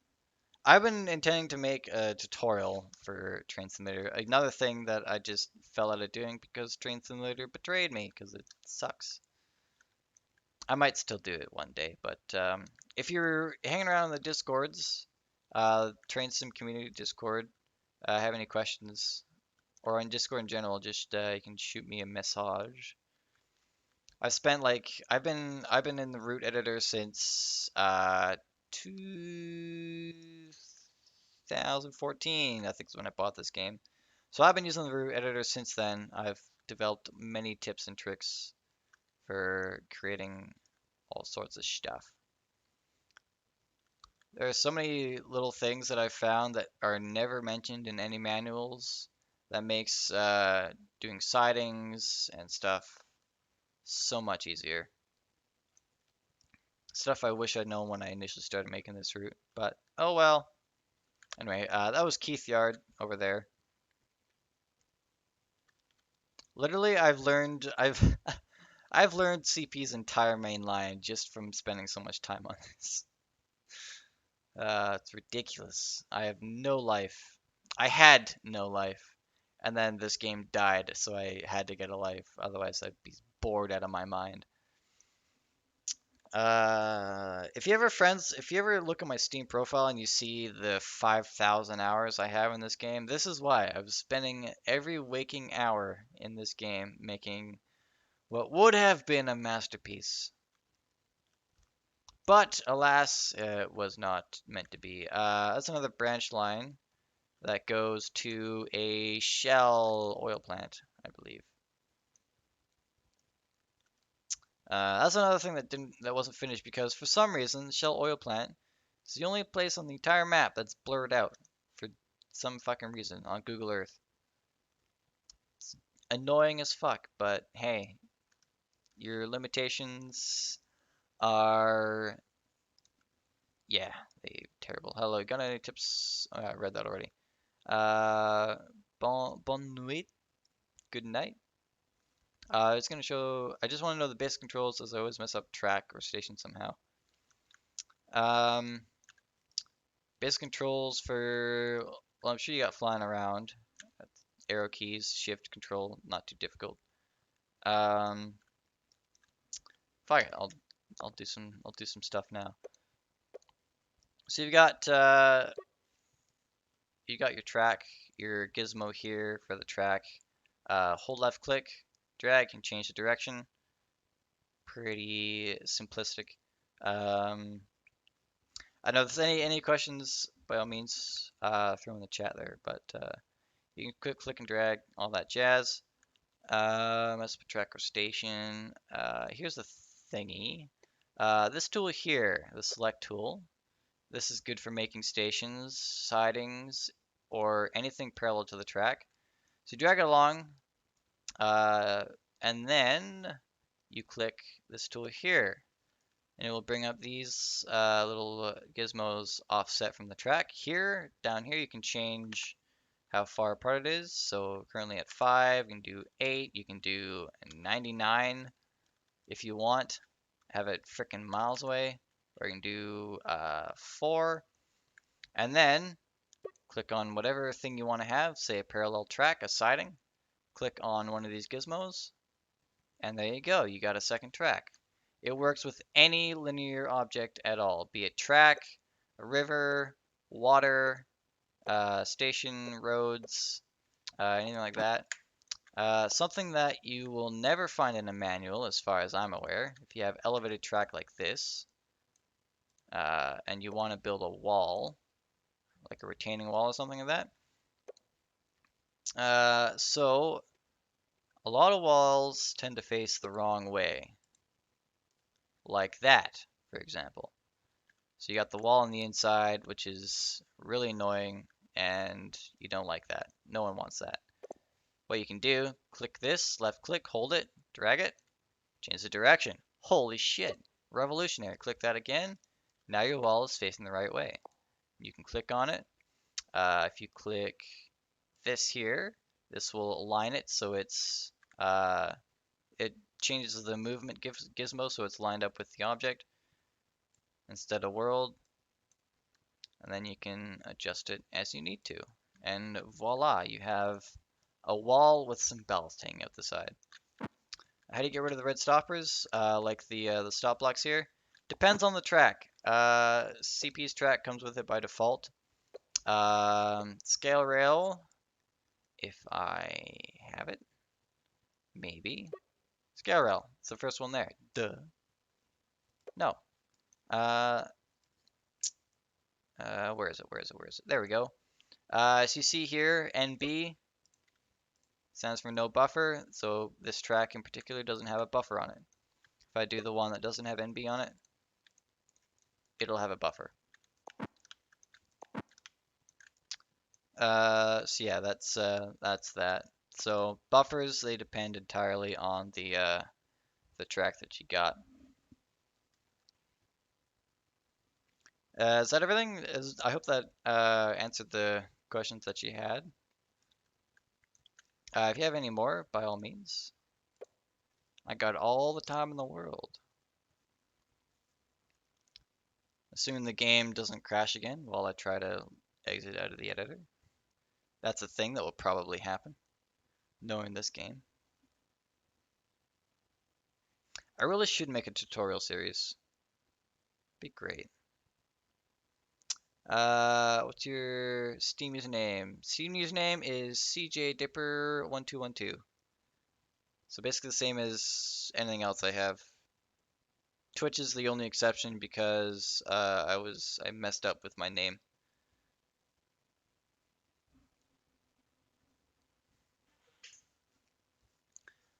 I've been intending to make a tutorial for Train Simulator. Another thing that I just fell out of doing because Train Simulator betrayed me because it sucks. I might still do it one day, but if you're hanging around in the Discords, Train Sim community Discord, have any questions, or on Discord in general, just you can shoot me a message. I've been in the route editor since 2014, I think is when I bought this game. So I've been using the route editor since then. I've developed many tips and tricks for creating all sorts of stuff. There are so many little things that I've found that are never mentioned in any manuals that makes doing sidings and stuff so much easier. Stuff I wish I'd known when I initially started making this route, but oh well. Anyway, that was Keith Yard over there. Literally, I've I've learned CP's entire main line just from spending so much time on this. It's ridiculous. I have no life. I had no life. And then this game died, so I had to get a life. Otherwise, I'd be bored out of my mind. If you ever look at my Steam profile and you see the 5,000 hours I have in this game, this is why. I was spending every waking hour in this game making what would have been a masterpiece. But alas, it was not meant to be. That's another branch line that goes to a Shell oil plant, I believe. That's another thing that wasn't finished because for some reason Shell oil plant is the only place on the entire map that's blurred out for some fucking reason on Google Earth. It's annoying as fuck, but hey, your limitations are, yeah, they terrible. Hello, got any tips? Oh, I read that already. Uh, bonne nuit, good night. It's gonna show. I just want to know the basic controls, as I always mess up track or station somehow. Um, Basic controls for. Well, I'm sure you got flying around. Arrow keys, shift, control, not too difficult. Um, Fuck it, I'll do some stuff now. So you got your track, your gizmo here for the track. Hold left click, drag, and change the direction. Pretty simplistic. Um, I know if there's any questions, by all means, throw in the chat there. But you can click and drag, all that jazz. Let's put track or station. Here's the thingy. This tool here, the select tool, this is good for making stations, sidings, or anything parallel to the track. So you drag it along, uh, and then you click this tool here, and it will bring up these little gizmos offset from the track. Here, down here, you can change how far apart it is. So currently at 5, you can do 8, you can do 99 if you want. Have it freaking miles away. Or you can do 4. And then click on whatever thing you want to have, say a parallel track, a siding. Click on one of these gizmos, and there you go. You got a second track. It works with any linear object at all, be it track, a river, water, station, roads, anything like that. Something that you will never find in a manual, as far as I'm aware. If you have elevated track like this, and you want to build a wall, like a retaining wall or something like that. So a lot of walls tend to face the wrong way, like that, for example. So you got the wall on the inside, which is really annoying, and you don't like that. No one wants that. What you can do, click this, left click, hold it, drag it, change the direction. Holy shit, revolutionary. Click that again. Now your wall is facing the right way. You can click on it. If you click this here, this will align it so it changes the movement gizmo so it's lined up with the object instead of world, and then you can adjust it as you need to. And voila, you have a wall with some bells hanging out the side. How do you get rid of the red stoppers? Like the stop blocks here? Depends on the track. CP's track comes with it by default. Scale rail, if I have it, maybe. Scale rail, it's the first one there. Duh. No. Uh, where is it? Where is it? Where is it? There we go. So you see here, NB stands for no buffer. So this track in particular doesn't have a buffer on it. If I do the one that doesn't have NB on it, it'll have a buffer. So yeah, that's that. So buffers, they depend entirely on the track that you got. Is that everything? I hope that answered the questions that you had. If you have any more, by all means. I got all the time in the world. Assuming the game doesn't crash again while I try to exit out of the editor. That's a thing that will probably happen, knowing this game. I really should make a tutorial series. Be great. What's your Steam username? Steam username is CJDipper1212. So basically the same as anything else I have. Twitch is the only exception because I messed up with my name.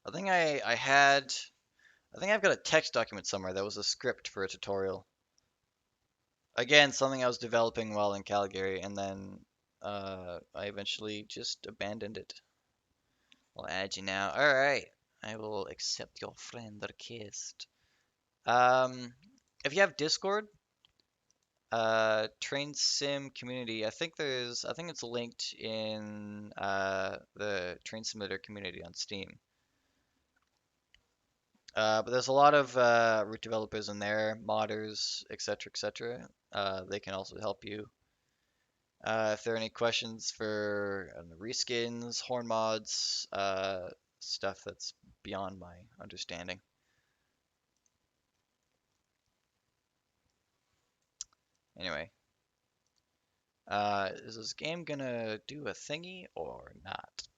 I think I think I've got a text document somewhere that was a script for a tutorial. Again, something I was developing while in Calgary, and then I eventually just abandoned it. I'll add you now. All right, I will accept your friend request. Um, if you have Discord, Train Sim community, I think it's linked in the Train Simulator community on Steam. But there's a lot of root developers in there, modders, etc., etc. They can also help you. If there are any questions for reskins, horn mods, stuff that's beyond my understanding. Anyway, is this game gonna do a thingy or not?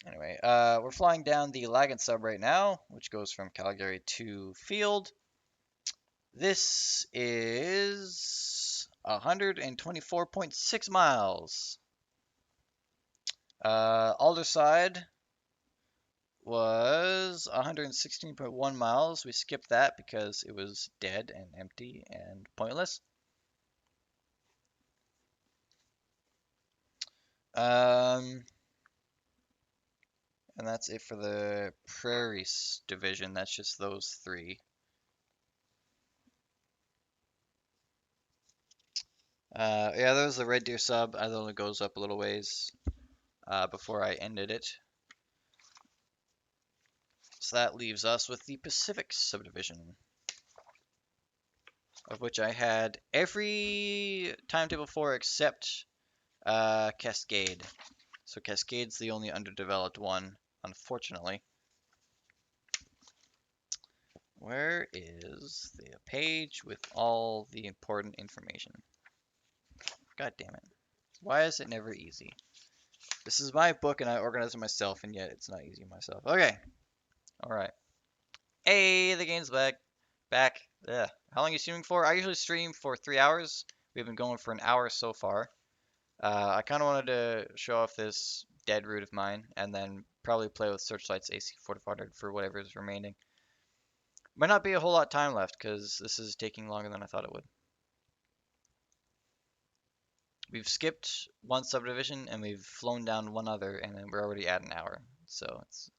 Anyway, we're flying down the Lagan sub right now, which goes from Calgary to Field. This is 124.6 miles. Alderside was 116.1 miles. We skipped that because it was dead and empty and pointless. Um, and that's it for the Prairie Division. That's just those three. Yeah, there was the Red Deer sub. I only goes up a little ways before I ended it. So that leaves us with the Pacific subdivision, of which I had every timetable for except Cascade. So Cascade's the only underdeveloped one, unfortunately. Where is the page with all the important information? God damn it. Why is it never easy? This is my book and I organize it myself, and yet it's not easy myself. Okay. Alright. Hey, the game's back. Back. Ugh. How long are you streaming for? I usually stream for 3 hours. We've been going for an hour so far. I kind of wanted to show off this dead route of mine, and then probably play with Searchlight's AC4500 for whatever is remaining. Might not be a whole lot of time left, because this is taking longer than I thought it would. We've skipped one subdivision, and we've flown down one other, and then we're already at an hour. So it's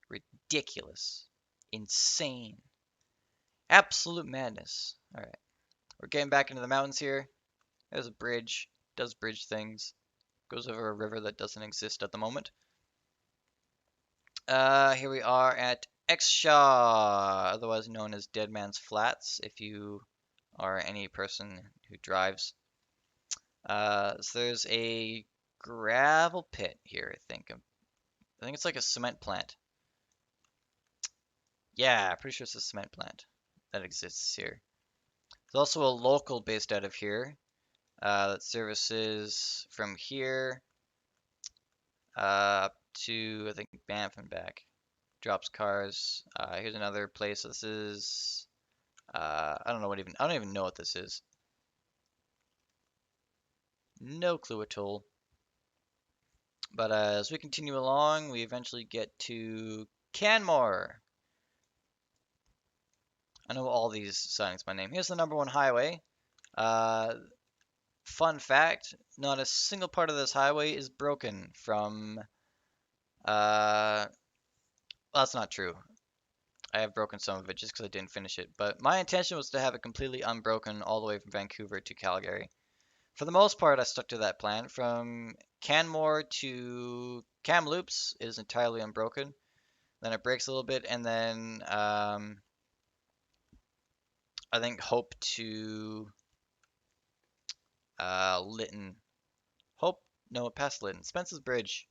ridiculous. Insane. Absolute madness. Alright. We're getting back into the mountains here. There's a bridge. Does bridge things. Goes over a river that doesn't exist at the moment. Here we are at Exshaw, otherwise known as Dead Man's Flats, if you are any person who drives. So there's a gravel pit here, I think. I think it's like a cement plant. Yeah, pretty sure it's a cement plant that exists here. There's also a local based out of here that services from here up to, I think, Banff and back. Drops cars. Here's another place. This is I don't even know what this is. No clue at all. But as we continue along, we eventually get to Canmore. I know all these signs by name. Here's the number one highway. Uh, Fun fact, not a single part of this highway is broken from, well, that's not true. I have broken some of it just because I didn't finish it. But my intention was to have it completely unbroken all the way from Vancouver to Calgary. For the most part, I stuck to that plan. From Canmore to Kamloops is entirely unbroken. Then it breaks a little bit, and then I think Hope to Lytton. Hope, no, past Lytton. Spence's Bridge.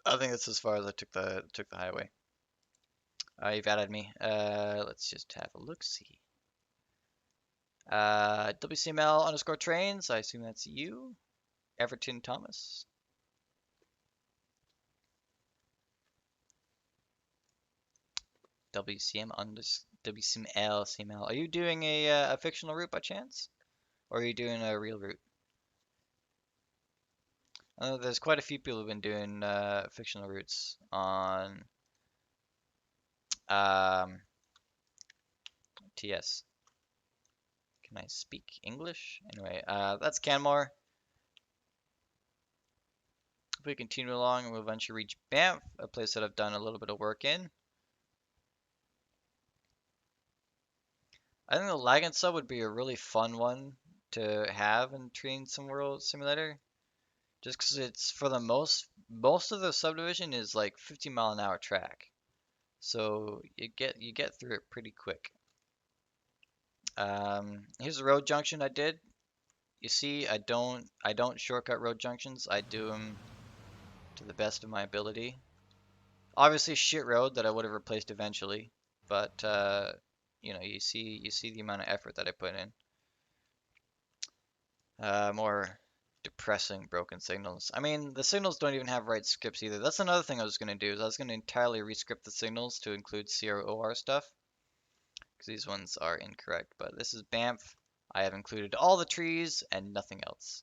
I think that's as far as I took the highway. You've added me. Let's just have a look. See. WCML underscore trains. I assume that's you, Everton Thomas. WCM under WCML CML. Are you doing a fictional route by chance, or are you doing a real route? I know there's quite a few people who've been doing fictional routes on um, TS. Can I speak English? Anyway, that's Canmore. If we continue along, we'll eventually reach Banff, a place that I've done a little bit of work in. I think the Lag and Sub would be a really fun one to have in Train Sim World Simulator, just because it's for the most of the subdivision is like 50-mile-an-hour track, so you get through it pretty quick. Here's a road junction I did. You see, I don't shortcut road junctions. I do them to the best of my ability. Obviously, shit road that I would have replaced eventually, but you see the amount of effort that I put in. More depressing broken signals. I mean, the signals don't even have right scripts either. That's another thing I was going to do, is I was going to entirely rescript the signals to include CROR stuff, because these ones are incorrect. But this is Banff. I have included all the trees and nothing else.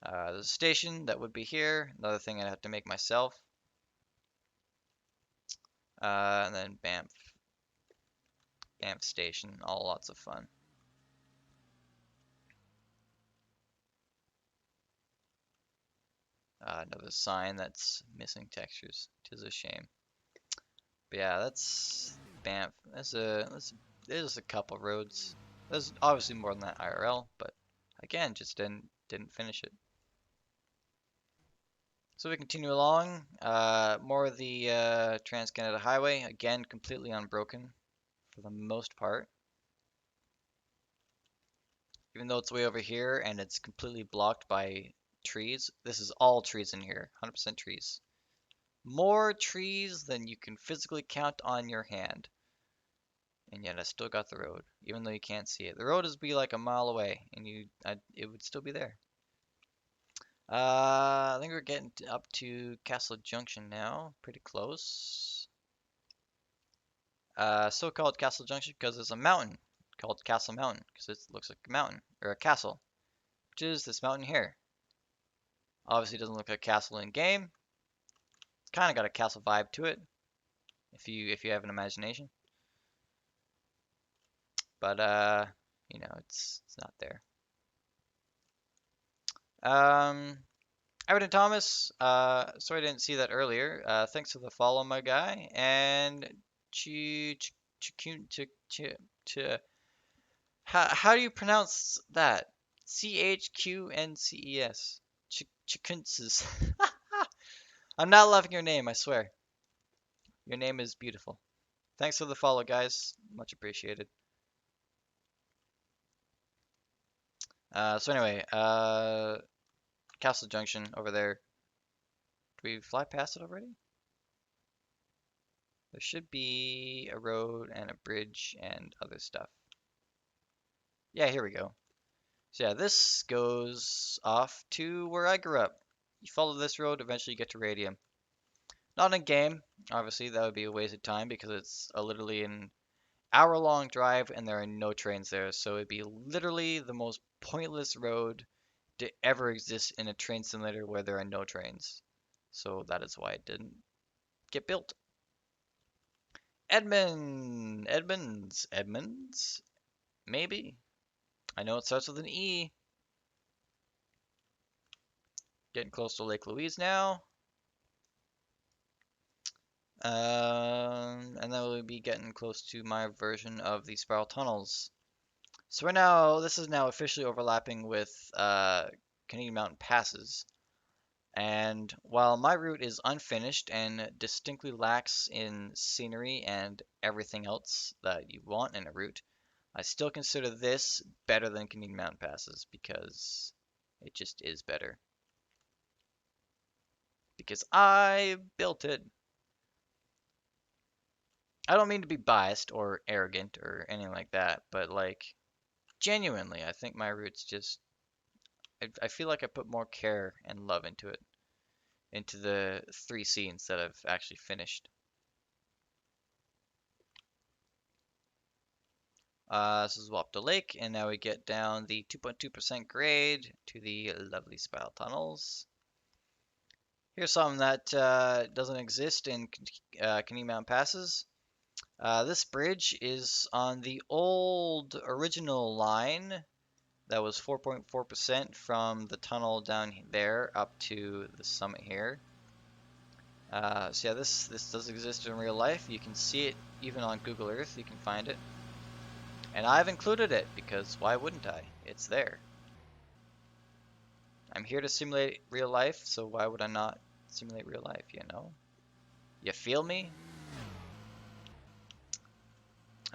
There's a station that would be here. Another thing I'd have to make myself. And then Banff Station. All lots of fun. Another sign that's missing textures. Tis a shame. But yeah, that's Banff. There's a couple roads. There's obviously more than that IRL, but again, just didn't finish it. So we continue along. More of the Trans-Canada Highway, again, completely unbroken for the most part. Even though it's way over here and it's completely blocked by trees, this is all trees in here, 100% trees. More trees than you can physically count on your hand. And yet I still got the road, even though you can't see it. The road is be like a mile away, and it would still be there. I think we're getting up to Castle Junction now, pretty close. So-called Castle Junction because there's a mountain called Castle Mountain, because it looks like a mountain, or a castle, which is this mountain here. Obviously doesn't look like a castle in game. It's kind of got a castle vibe to it, if you have an imagination. But it's not there. Um, Everton Thomas, sorry I didn't see that earlier. Thanks for the follow, my guy. And Chi how do you pronounce that? CHQNCES. Chikunces. I'm not loving your name, I swear. Your name is beautiful. Thanks for the follow, guys. Much appreciated. So anyway, Castle Junction over there. Did we fly past it already? There should be a road and a bridge and other stuff. Yeah, here we go. So yeah, this goes off to where I grew up. You follow this road, eventually you get to Radium. Not in game, obviously, that would be a waste of time because it's literally an hour-long drive and there are no trains there. So it'd be literally the most pointless road to ever exist in a train simulator where there are no trains. So that is why it didn't get built. Edmonds, maybe. I know it starts with an E. Getting close to Lake Louise now. And then we'll be getting close to my version of the spiral tunnels. So this is now officially overlapping with Canadian Mountain Passes. And while my route is unfinished and distinctly lacks in scenery and everything else that you want in a route, I still consider this better than Canadian Mountain Passes because it just is better. Because I built it. I don't mean to be biased or arrogant or anything like that, but like genuinely, I think my roots just I feel like I put more care and love into it, into the 3 scenes that I've actually finished. This is up the lake, and now we get down the 2.2% grade to the lovely spiral tunnels. Here's something that doesn't exist in Canadian Mountain Passes. This bridge is on the old original line that was 4.4% from the tunnel down there up to the summit here. So yeah, this does exist in real life. You can see it even on Google Earth. You can find it. And I've included it because why wouldn't I? It's there. I'm here to simulate real life, so why would I not simulate real life, you know? You feel me?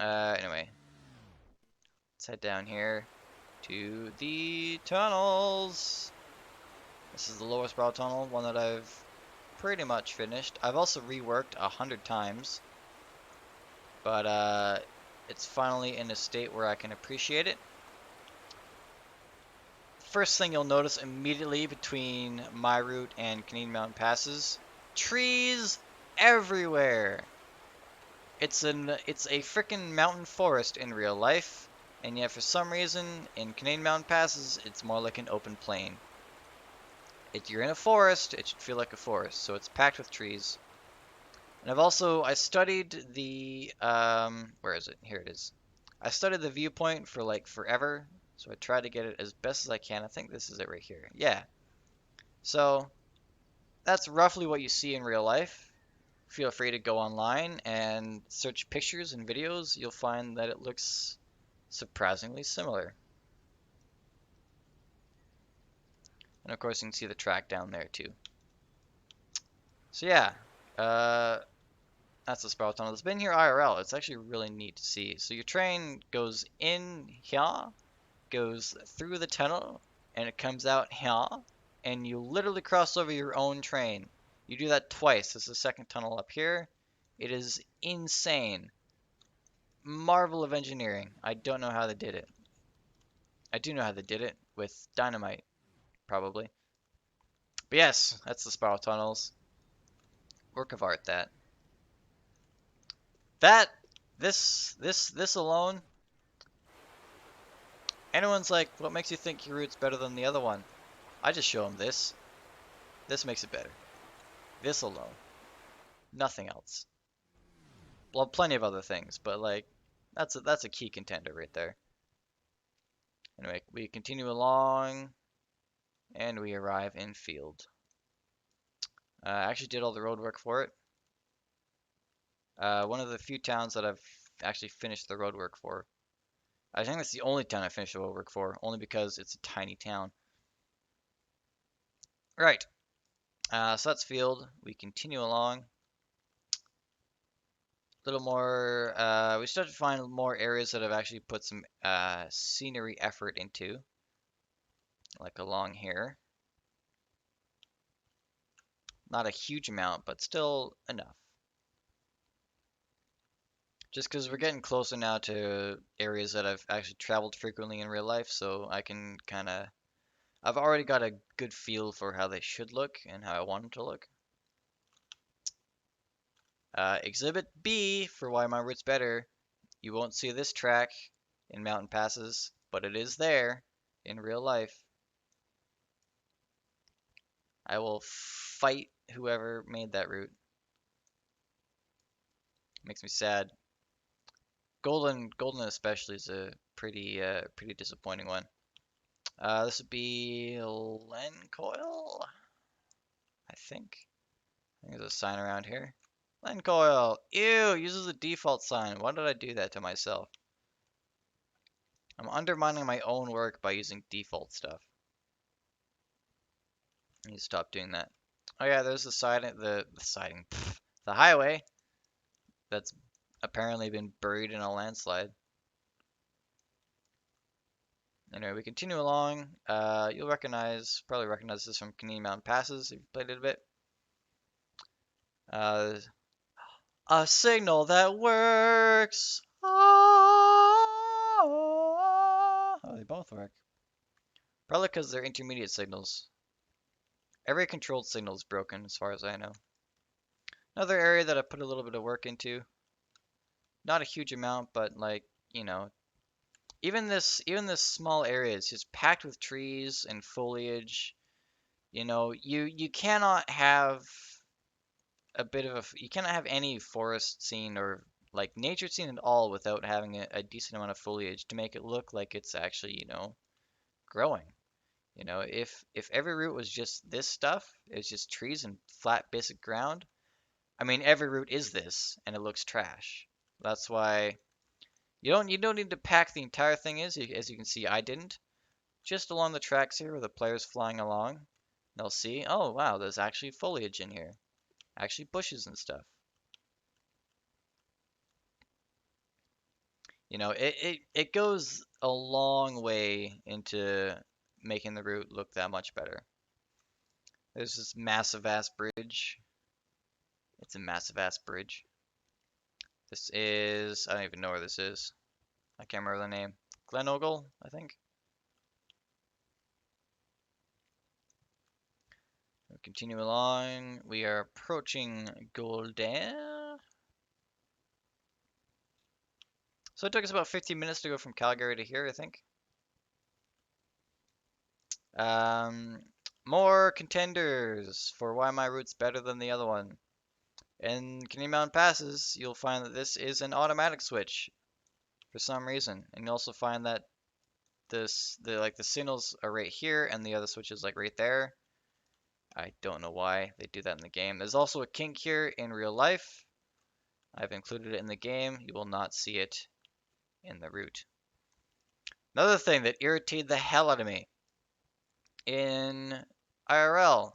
Anyway, let's head down here to the tunnels. This is the lower spiral tunnel, one that I've pretty much finished. I've also reworked 100 times, but it's finally in a state where I can appreciate it. First thing you'll notice immediately between my route and Canadian Mountain Passes, trees everywhere. It's a freaking mountain forest in real life, and yet for some reason in Canadian Mountain Passes it's more like an open plain. If you're in a forest, it should feel like a forest, so it's packed with trees. And I studied the where is it? Here it is. I studied the viewpoint for like forever, so I tried to get it as best as I can. I think this is it right here. Yeah. So that's roughly what you see in real life. Feel free to go online and search pictures and videos. You'll find that it looks surprisingly similar. And of course, you can see the track down there too. So yeah, uh, that's the spiral tunnel. It's been here IRL. It's actually really neat to see. So your train goes in here, goes through the tunnel, and it comes out here, and you literally cross over your own train. You do that twice. This is the second tunnel up here. It is insane. Marvel of engineering. I don't know how they did it. I do know how they did it with dynamite, probably. But yes, that's the spiral tunnels. Work of art. That this alone. Anyone's like, what makes you think your route's better than the other one? I just show them this. This makes it better. This alone. Nothing else. Well, plenty of other things, but like, that's a key contender right there. Anyway, we continue along, and we arrive in field. I actually did all the road work for it. One of the few towns that I've actually finished the road work for. I think that's the only town I finished the road work for, only because it's a tiny town. Right. So that's field. We continue along. A little more. We started to find more areas that have actually put some scenery effort into, like along here. Not a huge amount, but still enough. Just because we're getting closer now to areas that I've actually traveled frequently in real life, so I can kind of. I've already got a good feel for how they should look and how I want them to look. Exhibit B for why my route's better. You won't see this track in mountain passes, but it is there in real life. I will fight whoever made that route. Makes me sad. Golden especially is a pretty disappointing one. This would be Lencoil, I think. I think there's a sign around here. Lencoil, ew, uses a default sign. Why did I do that to myself? I'm undermining my own work by using default stuff. I need to stop doing that. Oh yeah, there's the siding, the siding, pff, the highway that's apparently been buried in a landslide. Anyway, we continue along. You'll probably recognize this from Canadian Mountain Passes if you've played it a bit. Uh, a signal that works. Oh, they both work. Probably because they're intermediate signals. Every controlled signal is broken, as far as I know. Another area that I put a little bit of work into. Not a huge amount, but like, you know, even this small area is just packed with trees and foliage. You know, you cannot have you cannot have any forest scene or like nature scene at all without having a decent amount of foliage to make it look like it's actually, growing. If every root was just this stuff, it's just trees and flat basic ground. I mean, every root is this, and it looks trash. That's why you don't need to pack the entire thing as you can see, I didn't. Just along the tracks here where the player's flying along, they'll see, oh wow, there's actually foliage in here, actually bushes and stuff. It goes a long way into making the route look that much better. There's this massive ass bridge. It's a massive ass bridge. This is, I don't even know where this is. I can't remember the name. Glenogle, I think. We'll continue along. We are approaching Golden. So it took us about 15 minutes to go from Calgary to here, I think. Um, More contenders for why my route's better than the other one. In Canadian Mountain Passes, you'll find that this is an automatic switch for some reason, and you'll also find that the signals are right here, and the other switch is like right there. I don't know why they do that in the game. There's also a kink here in real life. I've included it in the game. You will not see it in the route. Another thing that irritated the hell out of me in IRL.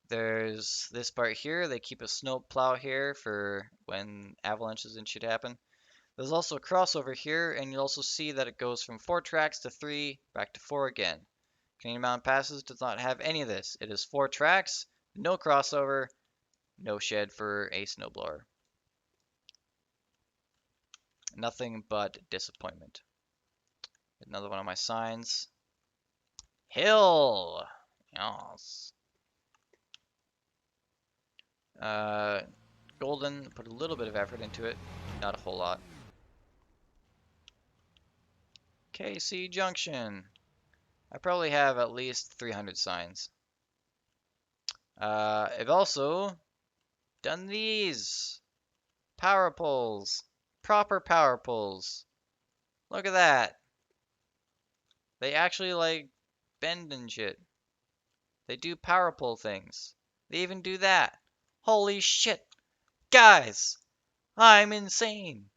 There's this part here. They keep a snow plow here for when avalanches and shit happen. There's also a crossover here, and you'll also see that it goes from 4 tracks to 3, back to 4 again. Canadian Mountain Passes does not have any of this. It is 4 tracks, no crossover, no shed for a snowblower. Nothing but disappointment. Another one of my signs. Hill! Yes. Golden, put a little bit of effort into it, not a whole lot. KC Junction. I probably have at least 300 signs. I've also done these power poles, proper power poles. Look at that. They actually like bend and shit. They do power pole things. They even do that. Holy shit. Guys, I'm insane.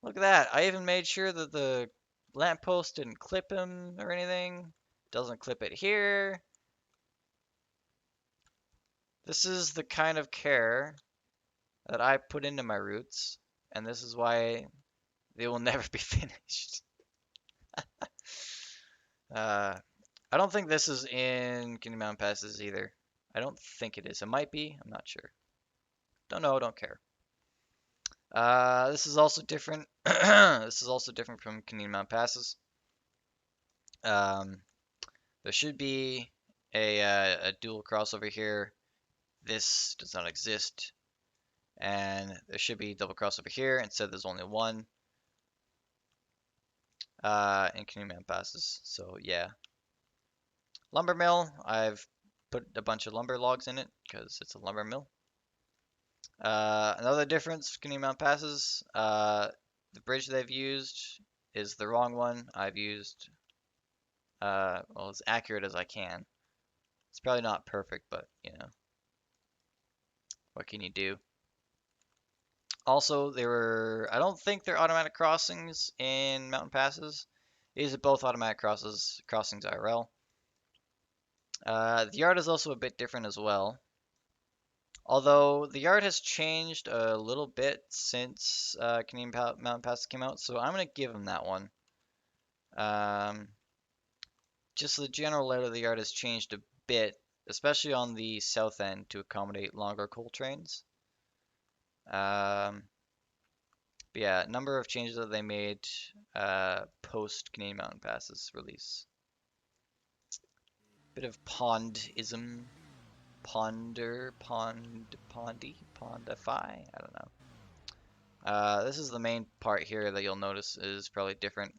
Look at that. I even made sure that the lamppost didn't clip him or anything. Doesn't clip it here. This is the kind of care that I put into my roots, and this is why they will never be finished. Uh, I don't think this is in Kingdom Mountain Passes either. I don't think it is. It might be. I'm not sure. Don't know. Don't care. This is also different. This is also different from Canadian Mountain Passes. Um, there should be a dual crossover here. This does not exist. And there should be double crossover here. Instead, there's only one in Canadian Mountain Passes. So, yeah. Lumber mill. I've put a bunch of lumber logs in it because it's a lumber mill. Another difference, Canadian Mountain Passes. The bridge they've used is the wrong one. I've used, well, as accurate as I can. It's probably not perfect, but, what can you do? Also, I don't think they're automatic crossings in Mountain Passes. These are both automatic crossings IRL. The yard is also a bit different as well. Although the yard has changed a little bit since Canadian Mountain Passes came out, so I'm going to give them that one. Just the general layout of the yard has changed a bit, especially on the south end to accommodate longer coal trains. But yeah, number of changes that they made post Canadian Mountain Passes release. Bit of pondism. Pondify? I don't know. This is the main part here that you'll notice is probably different.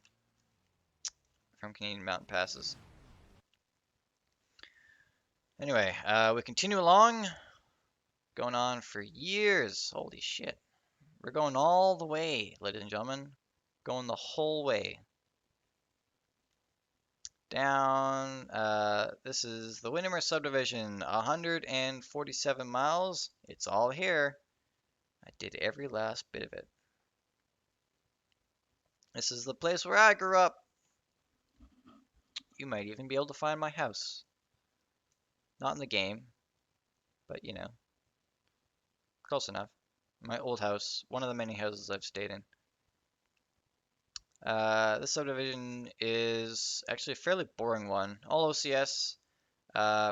from Canadian mountain passes. Anyway, we continue along, going on for years. Holy shit. We're going all the way, ladies and gentlemen. Going the whole way. Down, this is the Windermere subdivision, 147 miles. It's all here. I did every last bit of it. This is the place where I grew up. You might even be able to find my house. Not in the game, but you know, close enough. My old house, one of the many houses I've stayed in. This subdivision is actually a fairly boring one. All OCS,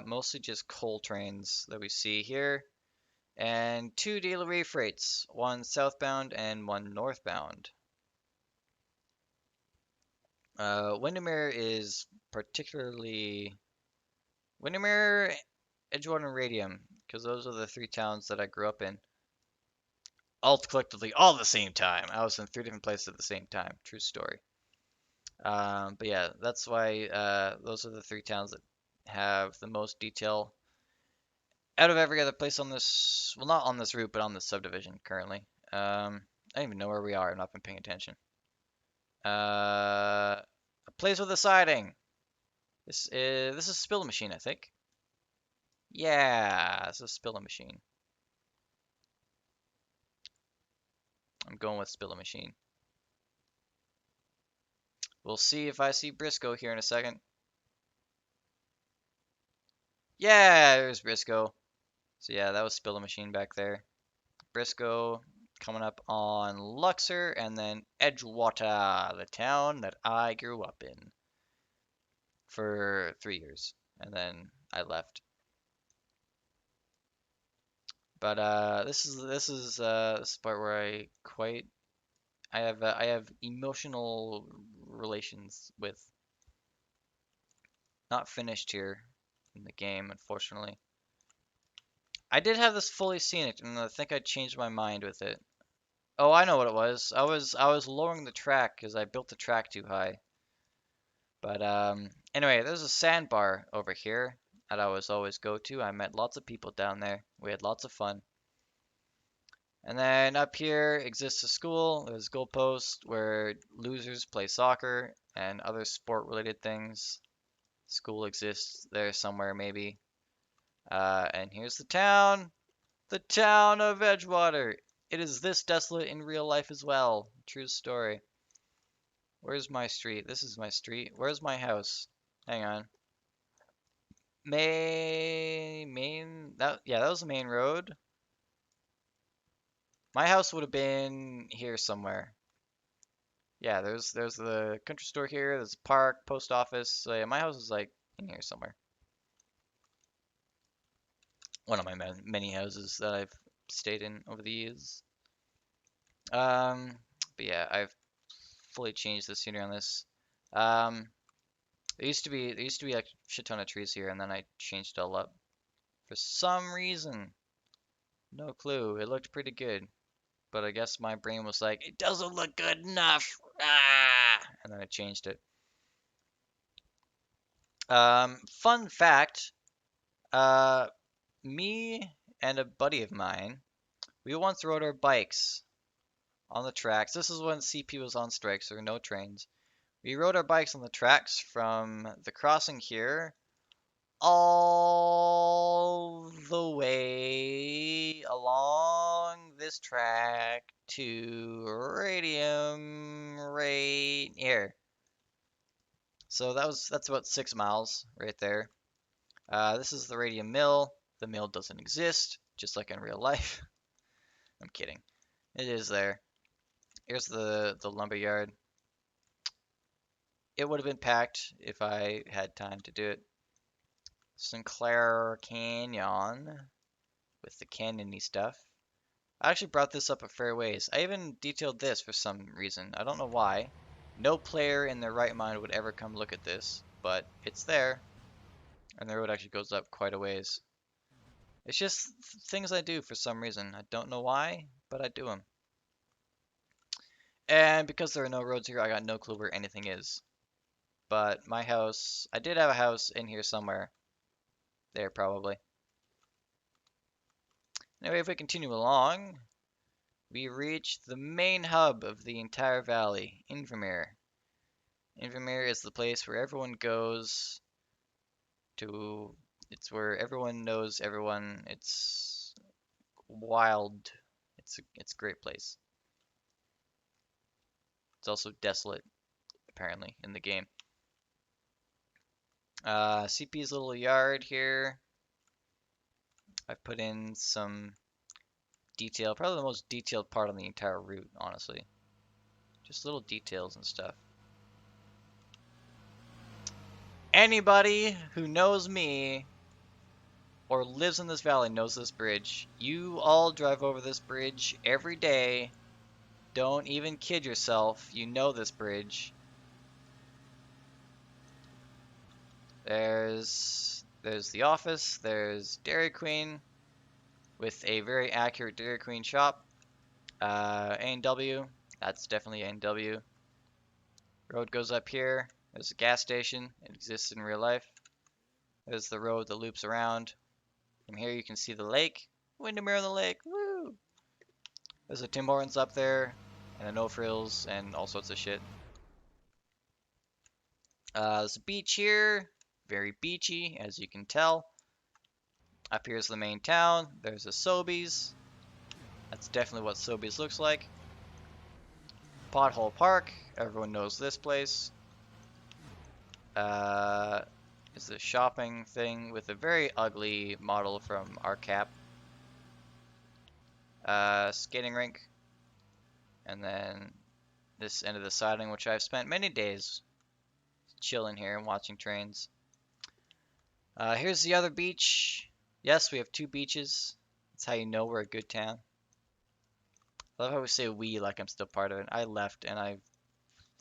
mostly just coal trains that we see here, and two daily wave freights, one southbound and one northbound. Windermere is particularly Windermere, Edgewater, and Radium, because those are the three towns that I grew up in. All collectively, all at the same time. I was in three different places at the same time. True story. But yeah, that's why those are the three towns that have the most detail out of every other place on this. Well, not on this route, but on this subdivision currently. I don't even know where we are. I've not been paying attention. A place with a siding. This is Spill Machine, I think. Yeah, this is Spill Machine. I'm going with Spill Machine. We'll see if I see Briscoe here in a second. Yeah, there's Briscoe. So yeah, that was Spill Machine back there. Briscoe coming up on Luxor, and then Edgewater, the town that I grew up in for 3 years, and then I left. But this is part where I have emotional relations with. Not finished here in the game, unfortunately. I did have this fully scenic, and I think I changed my mind with it. Oh, I know what it was. I was lowering the track because I built the track too high. But anyway, there's a sandbar over here that I was always go to. I met lots of people down there. We had lots of fun. And then up here exists a school. There's a goalpost where losers play soccer and other sport-related things. School exists there somewhere, maybe. And here's the town of Edgewater. It is this desolate in real life as well. True story. Where's my street? This is my street. Where's my house? Hang on. Yeah, that was the main road. My house would have been here somewhere. Yeah, there's the country store here. There's a park, post office. So yeah, my house is like in here somewhere. One of my many houses that I've stayed in over the years. Um, but yeah, I've fully changed the scenery on this. Um, there used to be like a shit ton of trees here, and then I changed it all up for some reason. No clue. It looked pretty good, but I guess my brain was like, it doesn't look good enough. Ah, and then I changed it. Fun fact. Uh, Me and a buddy of mine, we once rode our bikes on the tracks. This is when CP was on strike, so there were no trains. We rode our bikes on the tracks from the crossing here all the way along this track to Radium right here. So that's about 6 miles right there. This is the Radium Mill. The mill doesn't exist, just like in real life. I'm kidding. It is there. Here's the lumber yard. It would have been packed if I had time to do it. Sinclair Canyon with the canyony stuff. I actually brought this up a fair ways. I even detailed this for some reason. I don't know why. No player in their right mind would ever come look at this, but it's there. And the road actually goes up quite a ways. It's just things I do for some reason. I don't know why, but I do them. And because there are no roads here, I got no clue where anything is. but my house, I did have a house in here somewhere. There, probably. Anyway, if we continue along, we reach the main hub of the entire valley, Invermere. Invermere is the place where everyone goes to. It's where everyone knows everyone. It's wild. It's a great place. It's also desolate, apparently, in the game. CP's little yard here. I've put in some detail, probably the most detailed part on the entire route, honestly. Just little details and stuff. Anybody who knows me or lives in this valley knows this bridge. You all drive over this bridge every day. Don't even kid yourself. You know this bridge. There's the office. There's Dairy Queen with a very accurate Dairy Queen shop. A&W. That's definitely A&W. Road goes up here. There's a gas station. It exists in real life. There's the road that loops around. From here you can see the lake. Windermere on the lake. Woo! There's a Tim Hortons up there, and a No Frills, and all sorts of shit. There's a beach here. Very beachy, as you can tell. Up here's the main town. There's a Sobeys. That's definitely what Sobeys looks like. Pothole Park. Everyone knows this place. Is the shopping thing with a very ugly model from RCAP. Skating rink. And then this end of the siding, which I've spent many days chilling here and watching trains. Here's the other beach. Yes, we have two beaches. That's how you know we're a good town. I love how we say we like I'm still part of it. I left and I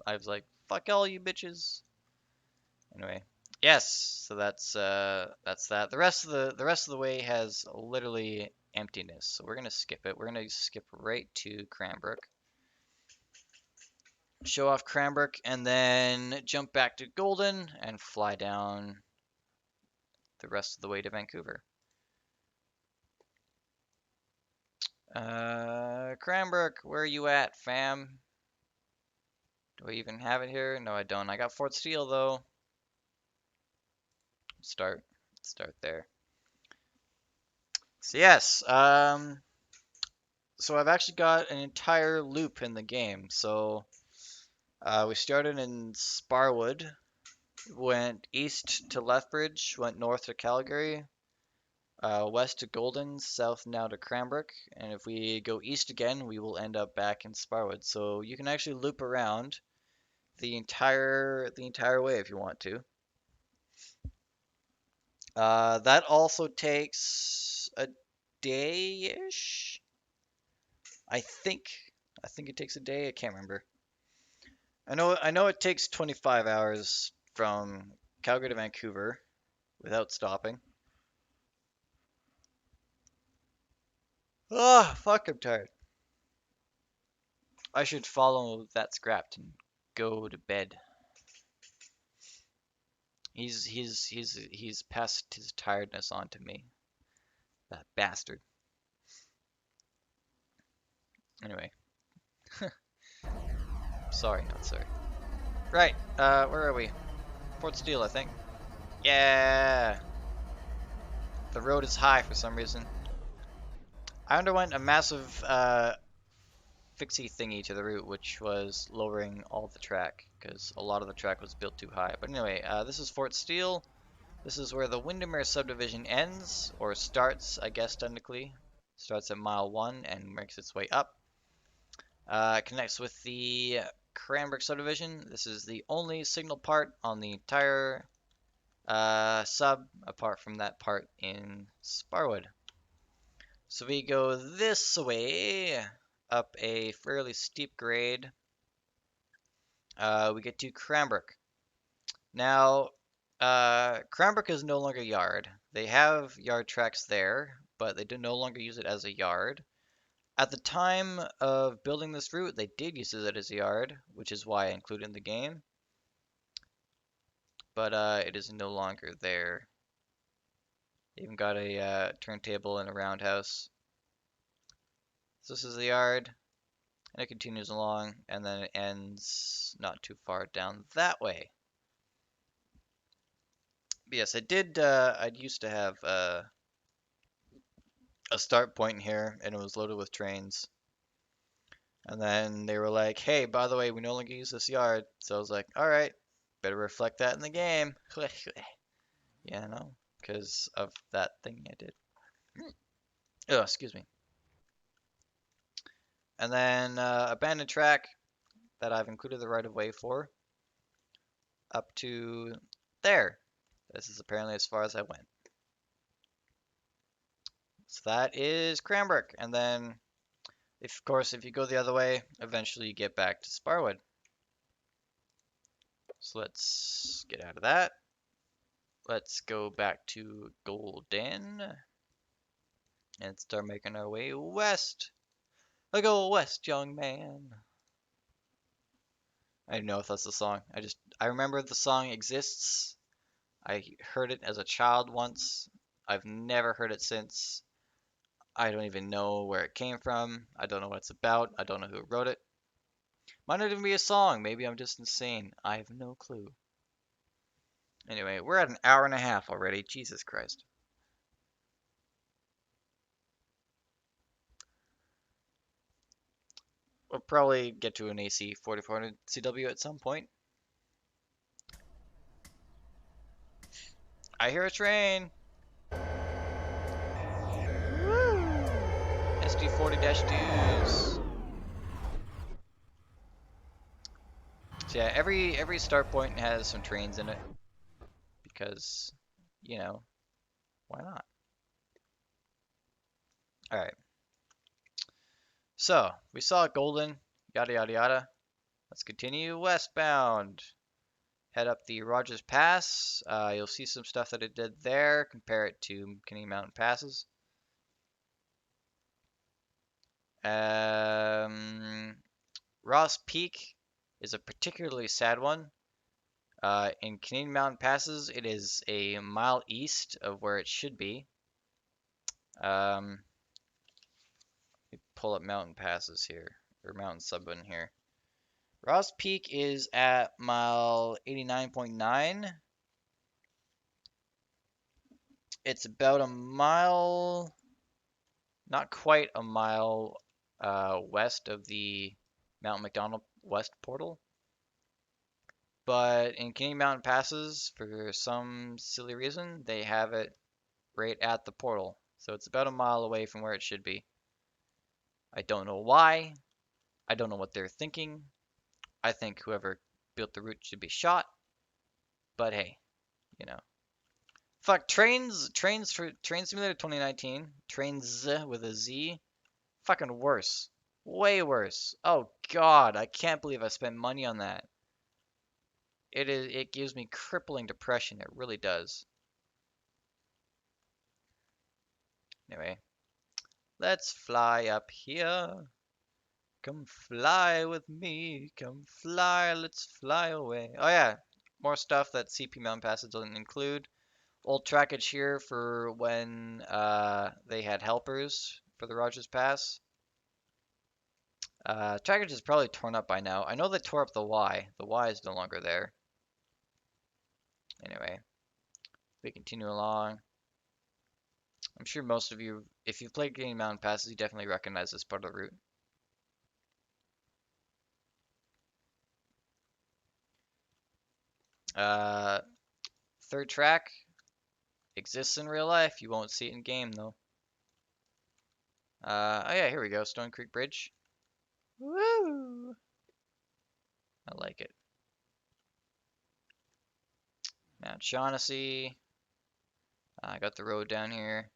was like, fuck all you bitches. Anyway, yes. So that's that. The rest of the way has literally emptiness. So we're gonna skip it. We're gonna skip right to Cranbrook. Show off Cranbrook and then jump back to Golden and fly down the rest of the way to Vancouver. Cranbrook, where are you at, fam? Do I even have it here? No, I don't. I got Fort Steele though. Start there. So yes, so I've actually got an entire loop in the game. So we started in Sparwood, went east to Lethbridge, went north to Calgary, west to Golden, south now to Cranbrook, and if we go east again, we will end up back in Sparwood. So you can actually loop around the entire way if you want to. That also takes a day-ish. I think I think it takes a day. I can't remember. I know it takes 25 hours from Calgary to Vancouver without stopping. Ah, fuck, I'm tired. I should follow that script and go to bed. He's passed his tiredness on to me. That bastard. Anyway, sorry, not sorry. Right, where are we? Fort Steele, I think. Yeah! The road is high for some reason. I underwent a massive, fixie thingy to the route, which was lowering all the track, because a lot of the track was built too high. But anyway, this is Fort Steele. This is where the Windermere subdivision ends, or starts, I guess, technically. Starts at mile 1 and makes its way up. Connects with the Cranbrook subdivision. This is the only signal part on the entire sub, apart from that part in Sparwood. So we go this way, up a fairly steep grade. We get to Cranbrook. Now, Cranbrook is no longer yard. They have yard tracks there, but they do no longer use it as a yard. At the time of building this route, they did use it as a yard, which is why I included it in the game. but it is no longer there. Even got a turntable and a roundhouse. So this is the yard, and it continues along, and then it ends not too far down that way. But yes, I did. I used to have a start point here, and it was loaded with trains. And then they were like, "Hey, by the way, we no longer use this yard." So I was like, "All right, better reflect that in the game." Yeah, no, because of that thing I did. Oh, excuse me. And then abandoned track that I've included the right of way for up to there. This is apparently as far as I went. So that is Cranbrook. And then, if, of course, if you go the other way, eventually you get back to Sparwood. So let's get out of that. Let's go back to Golden and start making our way west. I go west, young man. I don't know if that's the song. I remember the song exists. I heard it as a child once. I've never heard it since. I don't even know where it came from. I don't know what it's about. I don't know who wrote it. Might not even be a song. Maybe I'm just insane. I have no clue. Anyway, we're at an hour and a half already. Jesus Christ. We'll probably get to an AC 4400 CW at some point. I hear a train. Woo! SD40-2s. So yeah, every start point has some trains in it because, you know, why not? All right. So we saw Golden, yada yada yada. Let's continue westbound. Head up the Rogers Pass. You'll see some stuff that it did there. Compare it to Canadian Mountain Passes. Um, Ross Peak is a particularly sad one. In Canadian Mountain Passes, it is a mile east of where it should be. Let me pull up Mountain Passes here, or Mountain Subbun here. Ross Peak is at mile 89.9. It's about a mile, not quite a mile west of the Mount McDonald West portal. But in Canadian Mountain Passes, for some silly reason, they have it right at the portal. So it's about a mile away from where it should be. I don't know why. I don't know what they're thinking. I think whoever built the route should be shot. But hey, you know. Fuck trains for Train Simulator 2019. Trains with a Z. Fucking worse. Way worse. Oh god, I can't believe I spent money on that. It gives me crippling depression. It really does. Anyway, let's fly up here. Come fly with me. Come fly, let's fly away. Oh yeah, more stuff that CP Mountain Passes doesn't include. Old trackage here for when they had helpers for the Rogers Pass. Trackage is probably torn up by now. I know they tore up the Y. The Y is no longer there. Anyway, we continue along. I'm sure most of you, if you've played Canadian Mountain Passes, you definitely recognize this part of the route. Uh, Third track exists in real life. You won't see it in game though. Oh yeah, here we go. Stone Creek Bridge. Woo! I like it. Mount Shaughnessy. I got the road down here.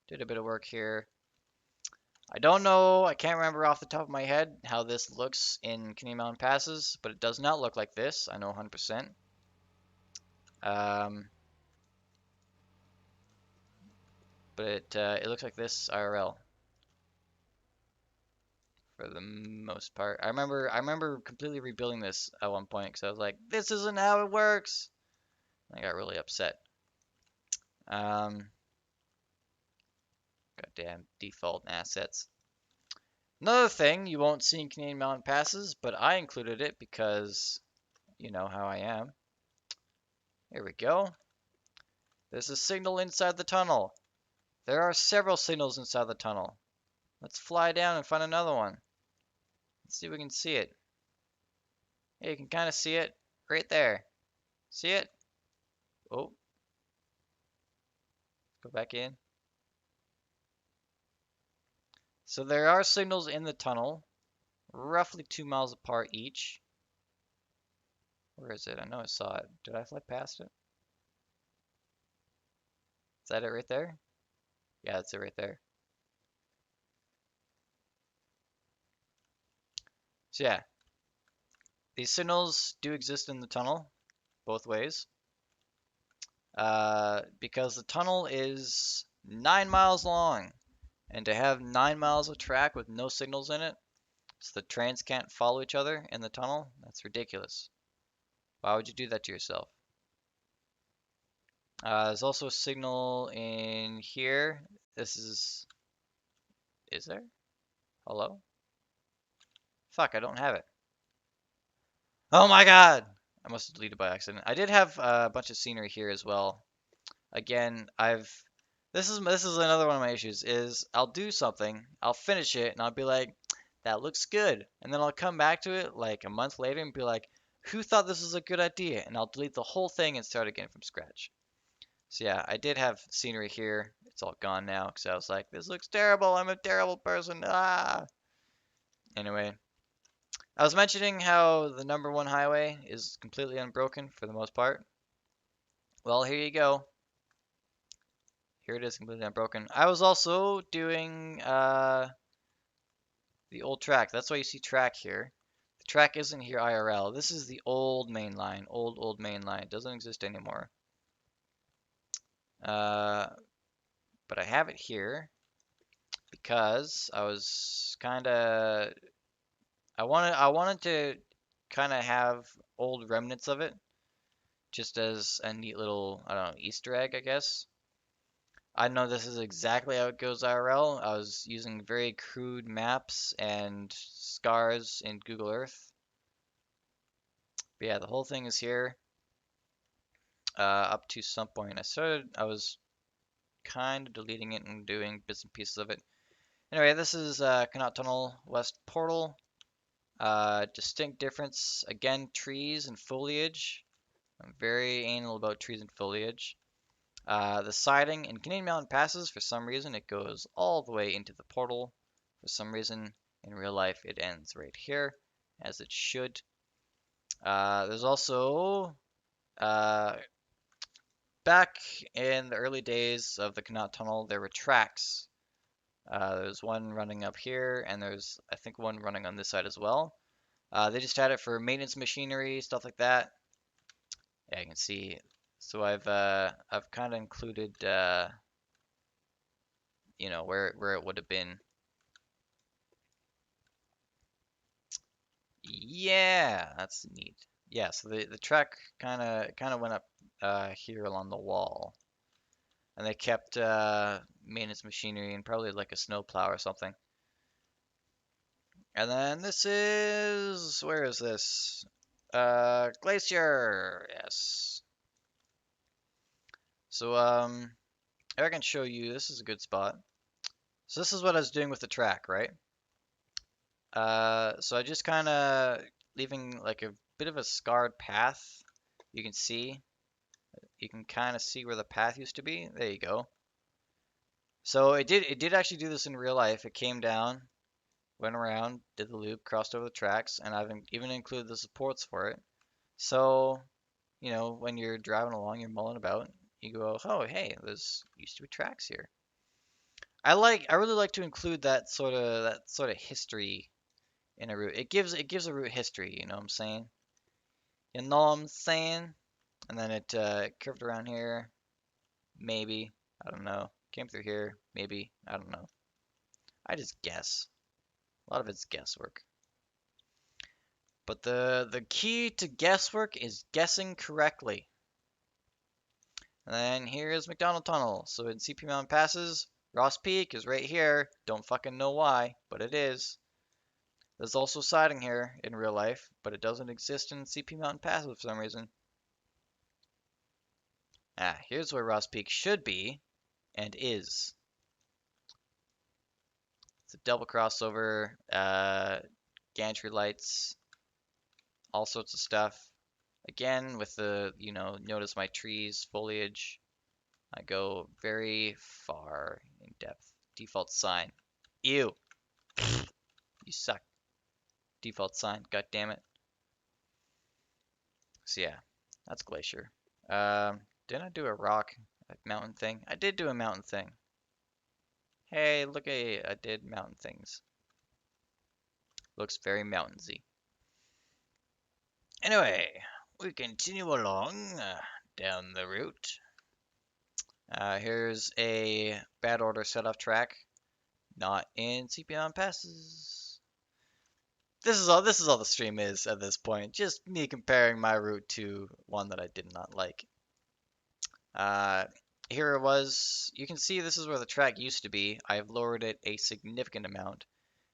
Did a bit of work here. I don't know, I can't remember off the top of my head how this looks in Canadian Mountain Passes, but it does not look like this. I know 100%. But it looks like this IRL for the most part. I remember completely rebuilding this at one point because I was like, this isn't how it works. I got really upset. Um, Goddamn default assets. Another thing you won't see in Canadian Mountain Passes, but I included it because you know how I am. Here we go. There's a signal inside the tunnel. There are several signals inside the tunnel. Let's fly down and find another one. Let's see if we can see it. Yeah, you can kind of see it right there. See it? Oh, go back in. So there are signals in the tunnel, roughly 2 miles apart each. Where is it? I know I saw it. Did I fly past it? Is that it right there? Yeah, that's it right there. So yeah, these signals do exist in the tunnel, both ways. Because the tunnel is 9 miles long, and to have 9 miles of track with no signals in it, so the trains can't follow each other in the tunnel, that's ridiculous. Why would you do that to yourself? There's also a signal in here. This is there? Hello? Fuck, I don't have it. Oh my god! I must have deleted by accident. I did have a bunch of scenery here as well. Again, this is another one of my issues is I'll do something, I'll finish it, and I'll be like, that looks good. And then I'll come back to it like a month later and be like, who thought this was a good idea? And I'll delete the whole thing and start again from scratch. So yeah, I did have scenery here. It's all gone now because I was like, this looks terrible. I'm a terrible person. Ah. Anyway, I was mentioning how the number one highway is completely unbroken for the most part. Well, here you go. Here it is, completely unbroken. I was also doing the old track. That's why you see track here. The track isn't here IRL. This is the old main line. Old main line. It doesn't exist anymore. Uh, but I have it here because I was kind of I wanted to kind of have old remnants of it just as a neat little, I don't know, Easter egg, I guess. I know this is exactly how it goes IRL. I was using very crude maps and scars in Google Earth. But yeah, the whole thing is here up to some point. I was kind of deleting it and doing bits and pieces of it. Anyway, this is Connaught Tunnel West Portal. Distinct difference, again, trees and foliage. I'm very anal about trees and foliage. The siding in Canadian Mountain Passes, for some reason, it goes all the way into the portal. For some reason, in real life, it ends right here, as it should. There's also, uh, back in the early days of the Connaught Tunnel, there were tracks. There's one running up here, and there's, I think, one running on this side as well. They just had it for maintenance machinery, stuff like that. Yeah, you can see. So I've kind of included where it would have been. Yeah, that's neat. Yeah, so the track kind of went up here along the wall, and they kept maintenance machinery and probably like a snowplow or something. And then this is where is this? Glacier. Yes. So I can show you. This is a good spot. So this is what I was doing with the track, right? So I just kind of leaving like a bit of a scarred path. You can see, you can kind of see where the path used to be. There you go. So it did actually do this in real life. It came down, went around, did the loop, crossed over the tracks, and I've even included the supports for it. So, when you're driving along, you're mulling about, you go, oh, hey, there's used to be tracks here. I really like to include that sort of history in a route. It gives a route history, you know what I'm saying? You know what I'm saying? And then it curved around here, maybe. I don't know. Came through here, maybe. I don't know. I just guess. A lot of it's guesswork. But the key to guesswork is guessing correctly. And then here's McDonald Tunnel. So in CP Mountain Passes, Ross Peak is right here. Don't fucking know why, but it is. There's also siding here in real life, but it doesn't exist in CP Mountain Passes for some reason. Here's where Ross Peak should be, and is. It's a double crossover, gantry lights, all sorts of stuff. Again, with the, notice my trees, foliage. I go very far in depth. Default sign. Ew. You suck. Default sign. God damn it. So yeah, that's Glacier. Didn't I do a rock, a mountain thing? I did do a mountain thing. Hey, look, I did mountain things. Looks very mountainsy. Anyway, we continue along down the route. Here's a bad order set-off track, not in CPM passes. This is all the stream is at this point. Just me comparing my route to one that I did not like. Uh, Here it was. You can see this is where the track used to be. I've lowered it a significant amount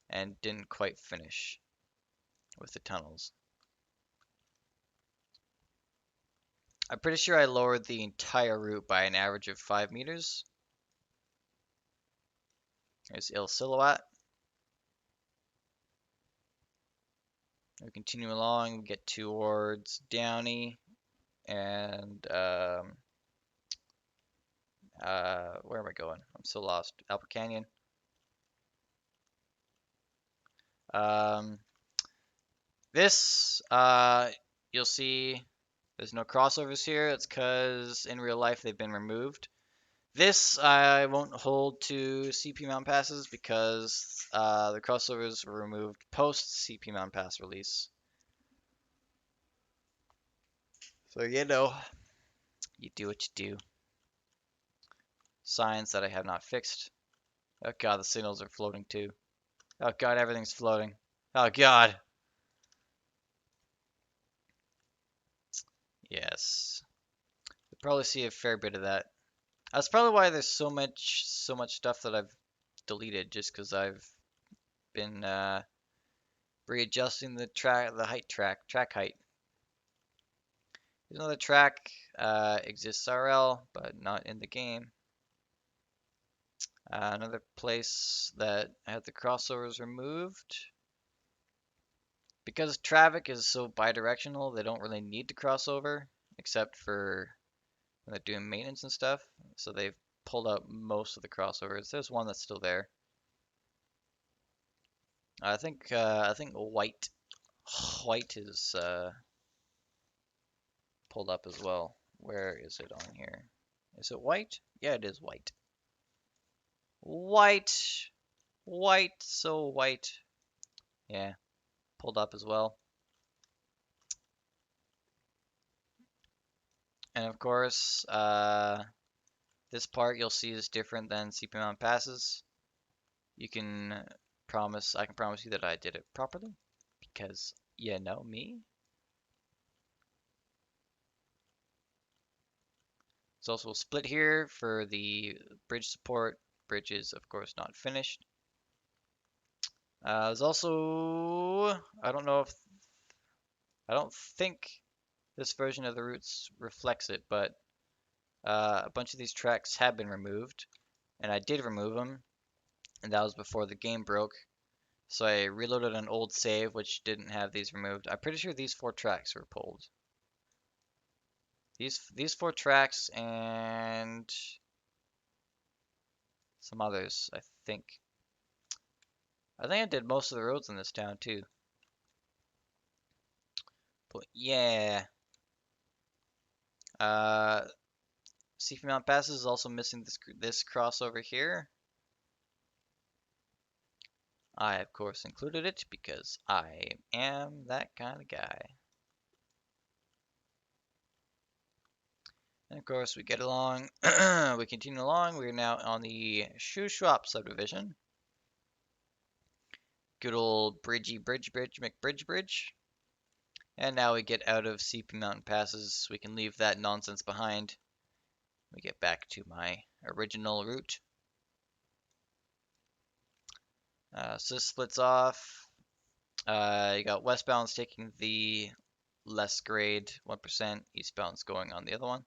and didn't quite finish with the tunnels. I'm pretty sure I lowered the entire route by an average of 5 meters. There's Il Silhouette. We continue along, we get towards Downey and where am I going? I'm so lost. Albert Canyon. Um, this you'll see there's no crossovers here. It's because in real life they've been removed. This I won't hold to CP Mountain Passes because the crossovers were removed post CP Mountain Pass release. So you do what you do. Signs that I have not fixed. Oh god, the signals are floating too. Oh god, everything's floating. Oh god. Yes. You'll probably see a fair bit of that. That's probably why there's so much stuff that I've deleted, just because I've been readjusting the track height. There's another track exists RL, but not in the game. Another place that had the crossovers removed. Because traffic is so bidirectional, they don't really need to cross over, except for when they're doing maintenance and stuff. So they've pulled out most of the crossovers. There's one that's still there. I think white is pulled up as well. Where is it on here? Is it white? Yeah, it is white. White, so white. Yeah, pulled up as well. And of course, this part you'll see is different than CP Mountain Passes. I can promise you that I did it properly because you know me. There's also a split here for the bridge support. Bridge is of course not finished. There's also, I don't think this version of the routes reflects it, but a bunch of these tracks have been removed, and I did remove them, and that was before the game broke. So I reloaded an old save which didn't have these removed. I'm pretty sure these 4 tracks were pulled. These 4 tracks and some others, I think. I think I did most of the roads in this town too. But yeah. Seafood Mount Passes is also missing this crossover here. I of course included it because I am that kind of guy. And of course we get along, we continue along. We're now on the Shuswap subdivision. Good old McBridge. And now we get out of CP Mountain Passes. We can leave that nonsense behind. Let me get back to my original route. So this splits off. You got westbound's taking the less grade 1%, eastbound's going on the other one.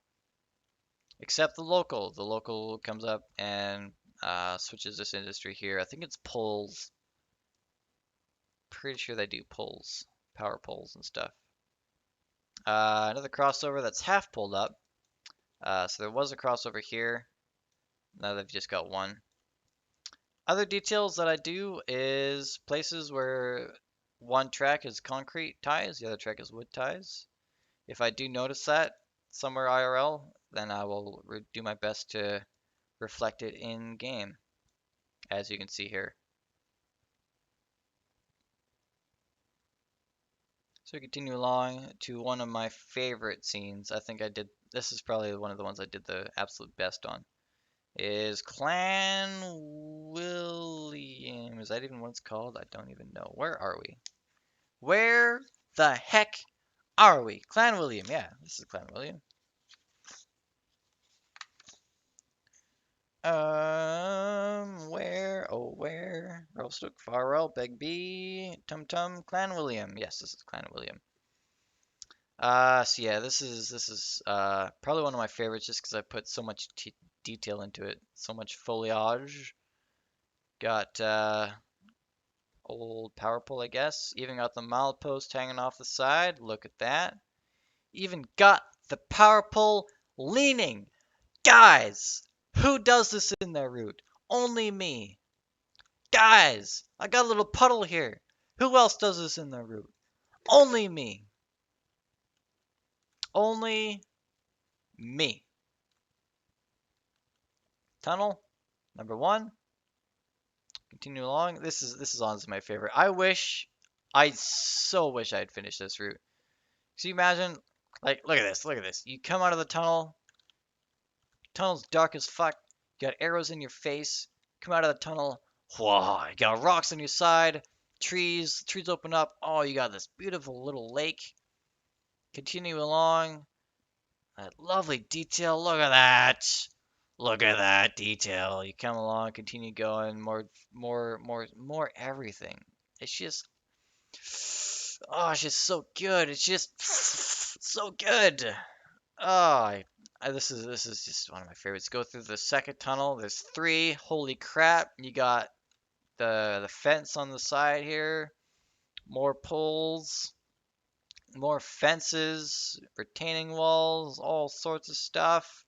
Except the local. The local comes up and switches this industry here. I think it's pulls. Pretty sure they do pulls, power pulls and stuff. Another crossover that's half pulled up. So there was a crossover here. Now they've just got one. Other details that I do is places where one track is concrete ties, the other track is wood ties. If I do notice that somewhere IRL, then I will do my best to reflect it in game, as you can see here. So we continue along to one of my favorite scenes. I think this is probably one of the ones I did the absolute best on. Is Clan William. Is that even what it's called? I don't even know. Where are we? Where the heck are we? Clan William. Yeah, this is Clan William. Where? Oh, where? Rostock, Farrell, Begbie, Tum Tum, Clan William. Yes, this is Clan William. So yeah, this is probably one of my favorites just because I put so much detail into it, so much foliage. Got old power pole, I guess. Even got the milepost hanging off the side. Look at that. Even got the power pole leaning. Guys, who does this in their route? Only me. Guys, I got a little puddle here. Who else does this in their route? Only me. Only me. Tunnel number one. Continue along. This is honestly my favorite. I so wish I'd finished this route. So you imagine, like, look at this, look at this. You come out of the tunnel. Tunnel's dark as fuck. You got arrows in your face. Come out of the tunnel. Whoa, you got rocks on your side. Trees open up. Oh, you got this beautiful little lake. Continue along. That lovely detail. Look at that. Look at that detail. You come along, continue going. More everything. It's just, oh, it's just so good. It's just so good. Oh, this is just one of my favorites. Go through the second tunnel. There's three. Holy crap! You got the fence on the side here. More poles, more fences, retaining walls, all sorts of stuff.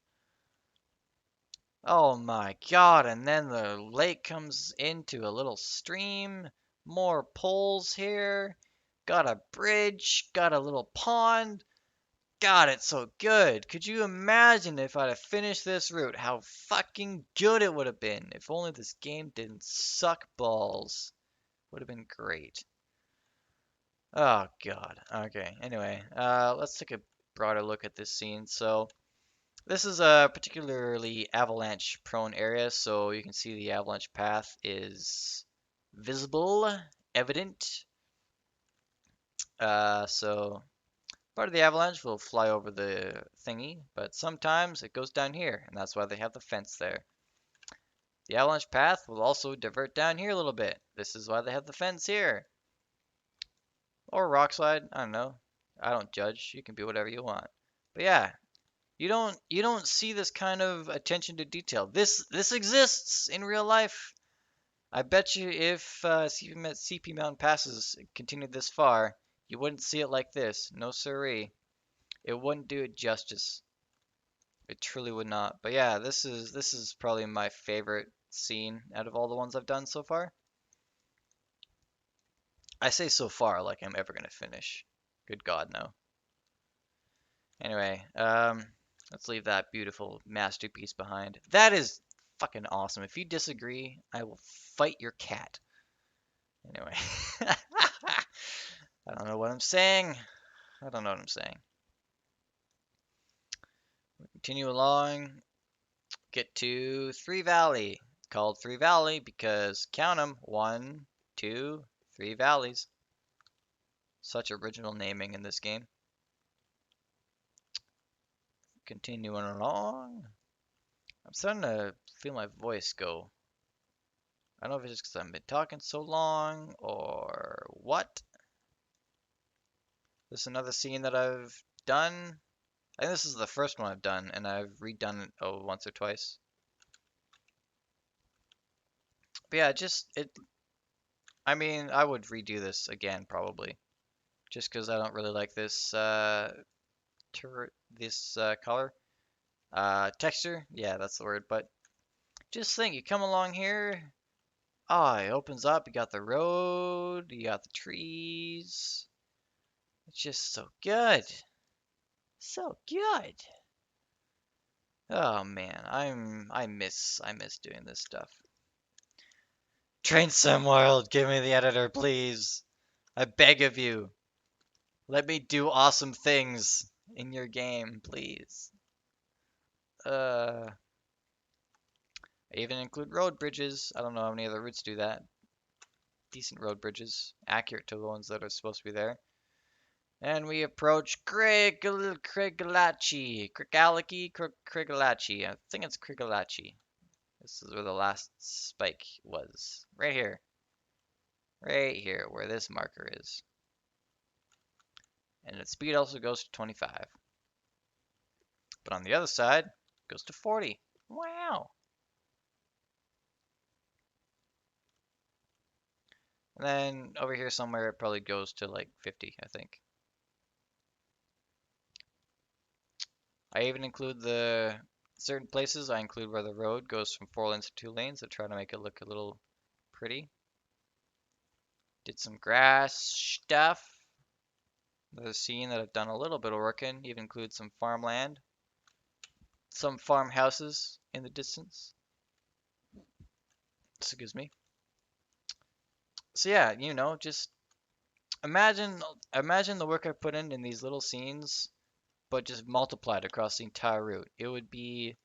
Oh my god! And then the lake comes into a little stream. More poles here. Got a bridge. Got a little pond. God, it's so good. Could you imagine if I'd have finished this route, how fucking good it would have been if only this game didn't suck balls. Would have been great. Oh god. Okay. Anyway, let's take a broader look at this scene. So this is a particularly avalanche prone area, so you can see the avalanche path is visible, evident. So part of the avalanche will fly over the thingy, but sometimes it goes down here, and that's why they have the fence there. The avalanche path will also divert down here a little bit. This is why they have the fence here. Or rock slide, I don't know. I don't judge. You can be whatever you want. But yeah, you don't see this kind of attention to detail. This exists in real life. I bet you if CP Mountain Passes continued this far, you wouldn't see it like this. No siree. It wouldn't do it justice. It truly would not. But yeah, this is probably my favorite scene out of all the ones I've done so far. I say so far like I'm ever gonna finish. Good God, no. Anyway, let's leave that beautiful masterpiece behind. That is fucking awesome. If you disagree, I will fight your cat. Anyway, I don't know what I'm saying. I don't know what I'm saying. Continue along. Get to Three Valley. Called Three Valley because count them. One, two, three valleys. Such original naming in this game. Continuing along. I'm starting to feel my voice go. I don't know if it's just because I've been talking so long or what. This is another scene that I've done. I think this is the first one I've done, and I've redone it once or twice. But yeah, just it. I mean, I would redo this again probably, just because I don't really like this color texture. Yeah, that's the word. But just think, you come along here. Ah, it opens up. You got the road. You got the trees. It's just so good. So good. Oh man, I miss doing this stuff. Train Sim World, give me the editor, please. I beg of you. Let me do awesome things in your game, please. I even include road bridges. I don't know how many other routes do that. Decent road bridges, accurate to the ones that are supposed to be there. And we approach Krigalachi. Krigalachi. I think it's Krigalachi. This is where the last spike was. Right here. Right here, where this marker is. And its speed also goes to 25. But on the other side, it goes to 40. Wow. And then over here somewhere, it probably goes to like 50, I think. I even include the certain places. I include where the road goes from 4 lanes to 2 lanes. I try to make it look a little pretty. Did some grass stuff. Another scene that I've done a little bit of work in. Even include some farmland. Some farmhouses in the distance. Excuse me. So yeah, just imagine the work I put in these little scenes, but just multiplied across the entire route. It would be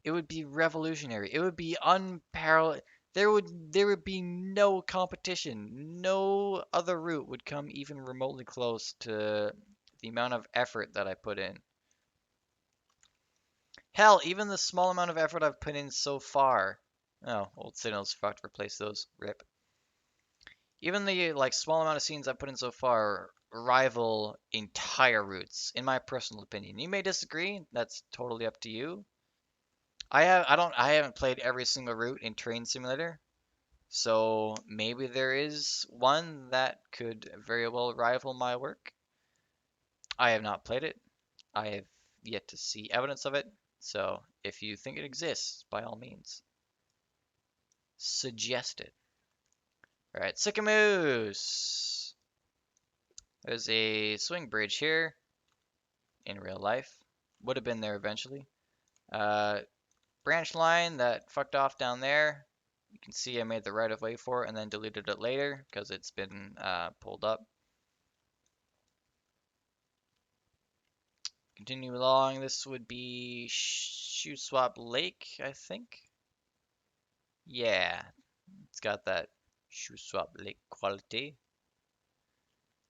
revolutionary. It would be unparalleled. There would be no competition. No other route would come even remotely close to the amount of effort that I put in. Hell, even the small amount of effort I've put in so far. Oh, old signals, forgot to replace those. Rip. Even the small amount of scenes I've put in so far rival entire routes, in my personal opinion. You may disagree. That's totally up to you. I haven't played every single route in Train Simulator, so maybe there is one that could very well rival my work. I have not played it. I have yet to see evidence of it. So if you think it exists, by all means, suggest it. All right, Sycamoose. There's a swing bridge here in real life. Would have been there eventually. Uh, Branch line that fucked off down there. You can see I made the right of way for it and then deleted it later because it's been pulled up. Continue along. This would be Shoe Swap Lake, I think. Yeah, it's got that Shoe Swap Lake quality.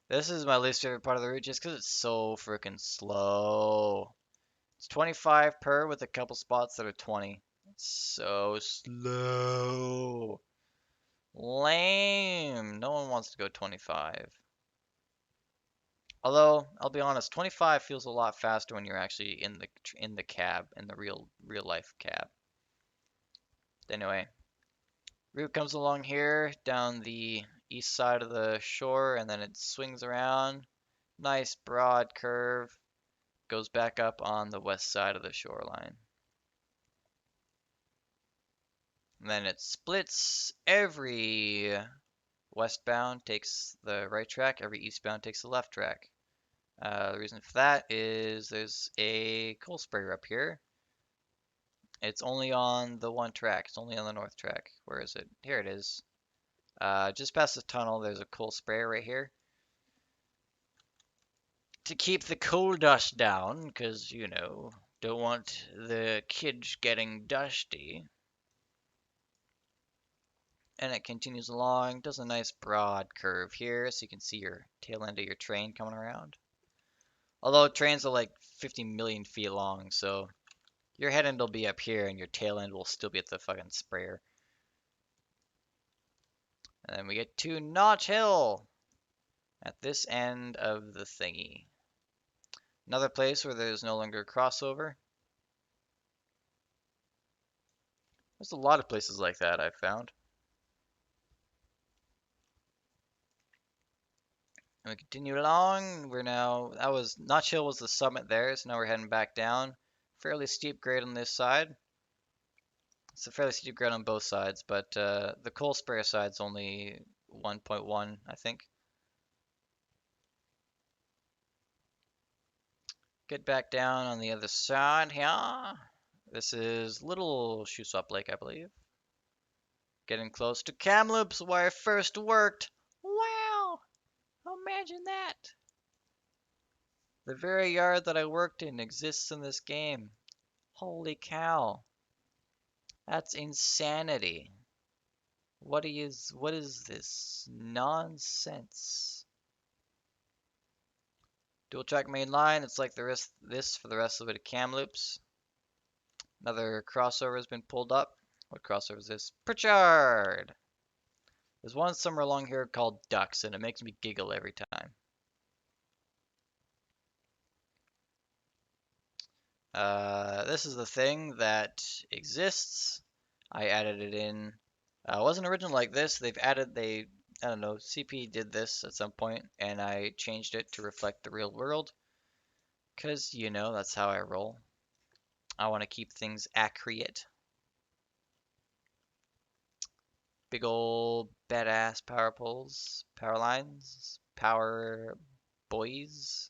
This is my least favorite part of the route just because it's so freaking slow. It's 25 per with a couple spots that are 20. It's so slow. Lame. No one wants to go 25. Although, I'll be honest, 25 feels a lot faster when you're actually in the cab, in the real life cab. Anyway, route comes along here down the east side of the shore and then it swings around. Nice broad curve. Goes back up on the west side of the shoreline. And then it splits. Every westbound takes the right track, every eastbound takes the left track. The reason for that is there's a coal sprayer up here. It's only on the one track. It's only on the north track. Where is it? Here it is. Just past the tunnel, there's a coal sprayer right here. To keep the coal dust down, because, don't want the kids getting dusty. And it continues along, does a nice broad curve here, so you can see your tail end of your train coming around. Although trains are like 50 million feet long, so Your head end will be up here, and your tail end will still be at the fucking sprayer. And then we get to Notch Hill at this end of the thingy. Another place where there's no longer crossover. There's a lot of places like that I've found. And we continue along. We're now, that was, Notch Hill was the summit there, so now we're heading back down. Fairly steep grade on this side. It's a fairly steep grade on both sides, but the coal sprayer side's only 1.1, I think. Get back down on the other side here. This is Little Shoeswap Lake, I believe. Getting close to Kamloops, where I first worked. Wow! Imagine that! The very yard that I worked in exists in this game. Holy cow. That's insanity. What is this nonsense? Dual track main line, it's like the rest this for the rest of the way to Kamloops. Another crossover has been pulled up. What crossover is this? Pritchard! There's one somewhere along here called Ducks, and it makes me giggle every time. This is the thing that exists. I added it in. It wasn't original like this. I don't know, CP did this at some point, and I changed it to reflect the real world. Because, you know, that's how I roll. I want to keep things accurate. Big old badass power poles, power lines, power boys.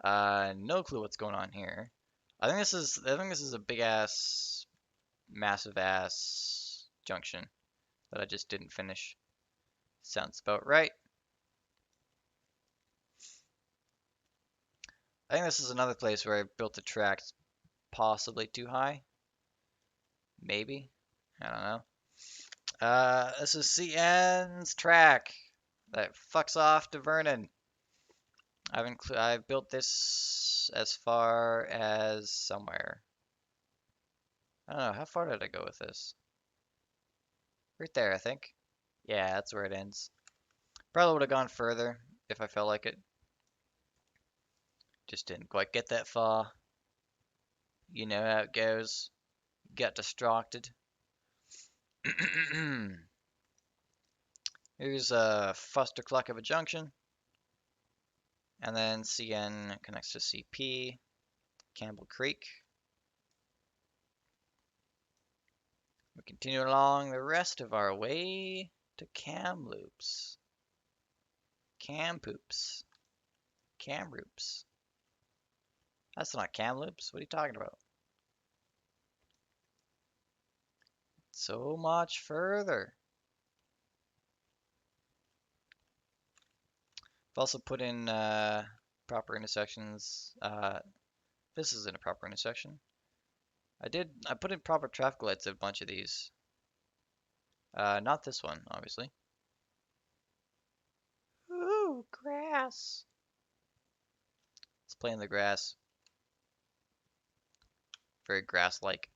No clue what's going on here. I think this is a big ass, massive ass junction that I just didn't finish. Sounds about right. I think this is another place where I built the tracks possibly too high. Maybe. I don't know. This is CN's track that fucks off to Vernon. I've built this as far as somewhere. I don't know, how far did I go with this? Right there, I think. Yeah, that's where it ends. Probably would have gone further if I felt like it. Just didn't quite get that far. You know how it goes. Got distracted. Here's a Fustercluck of a junction. And then CN connects to CP, Campbell Creek. We continue along the rest of our way to Kamloops. Campoops. Kamloops. That's not Kamloops. What are you talking about? So much further. I've also put in proper intersections. This isn't a proper intersection. I put in proper traffic lights at a bunch of these. Not this one, obviously. Ooh, grass. Let's play in the grass. Very grass-like.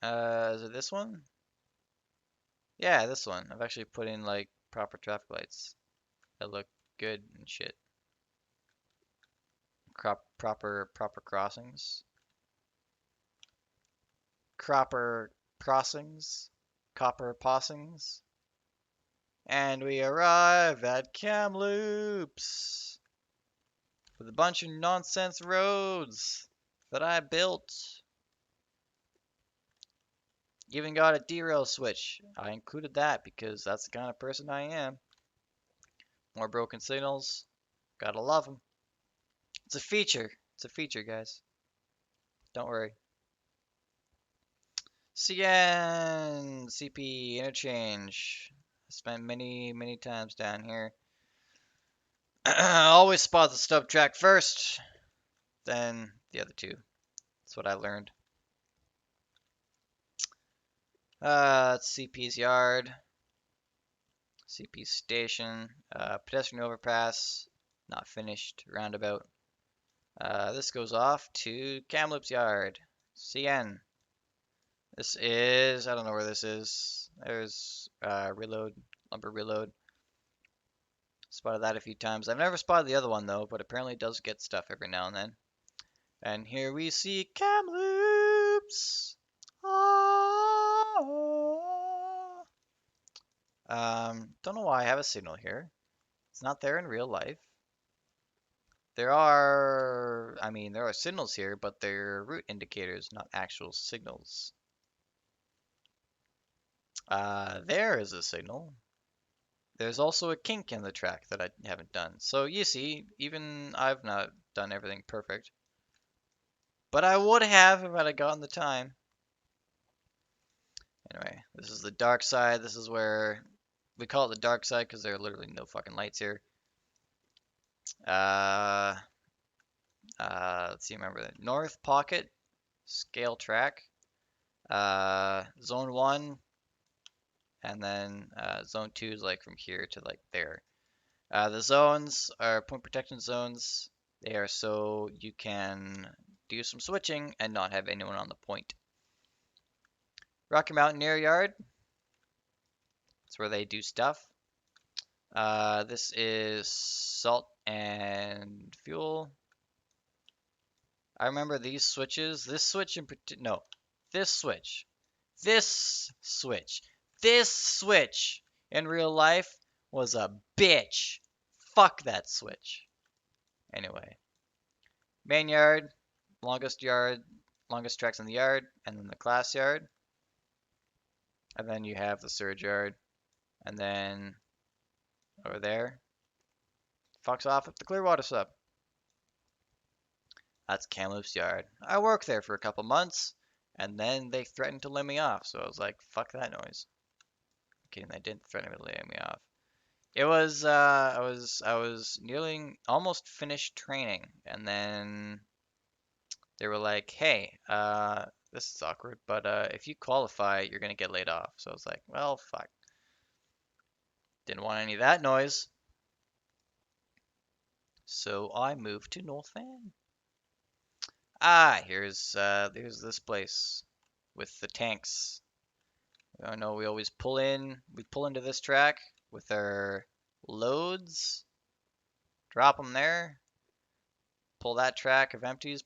Is it this one? Yeah, this one. I've actually put in like proper traffic lights that look good and shit. Proper crossings. Cropper crossings. Copper possings. And we arrive at Kamloops with a bunch of nonsense roads that I built. Even got a derail switch. I included that because that's the kind of person I am. More broken signals. Gotta love them. It's a feature. It's a feature, guys. Don't worry. CN CP interchange. I spent many times down here. Always spot the stub track first, then the other two. That's what I learned. It's CP's yard, CP's station, pedestrian overpass, not finished, roundabout. This goes off to Kamloops Yard. CN. This is, I don't know where this is. There's reload, lumber reload. Spotted that a few times. I've never spotted the other one though, but apparently it does get stuff every now and then. And here we see Kamloops. Oh. Don't know why I have a signal here. It's not there in real life. There are signals here, but they're route indicators, not actual signals. There is a signal. There's also a kink in the track that I haven't done. So you see, even I've not done everything perfect. But I would have if I'd gotten the time. Anyway, this is the dark side. This is where we call it the dark side because there are literally no fucking lights here. Uh, let's see, remember the North Pocket scale track, Zone 1, and then Zone 2 is like from here to like there. The zones are point protection zones. They are so you can do some switching and not have anyone on the point. Rocky Mountain Air Yard. That's where they do stuff. This is salt and fuel. I remember these switches. This switch in particular. No, this switch. This switch. This switch in real life was a bitch. Fuck that switch. Anyway, main yard, longest tracks in the yard, and then the class yard. And then you have the surge yard. And then over there, fucks off at the Clearwater sub. That's Kamloops Yard. I worked there for a couple months, and then they threatened to lay me off. So I was like, fuck that noise. I'm kidding, they didn't threaten to lay me off. It was I was nearly almost finished training, and then they were like, hey, this is awkward, but if you qualify, you're gonna get laid off. So I was like, well, fuck. Didn't want any of that noise. So I moved to North Van. Here's this place with the tanks. I know we always we pull into this track with our loads, drop them there, pull that track of empties,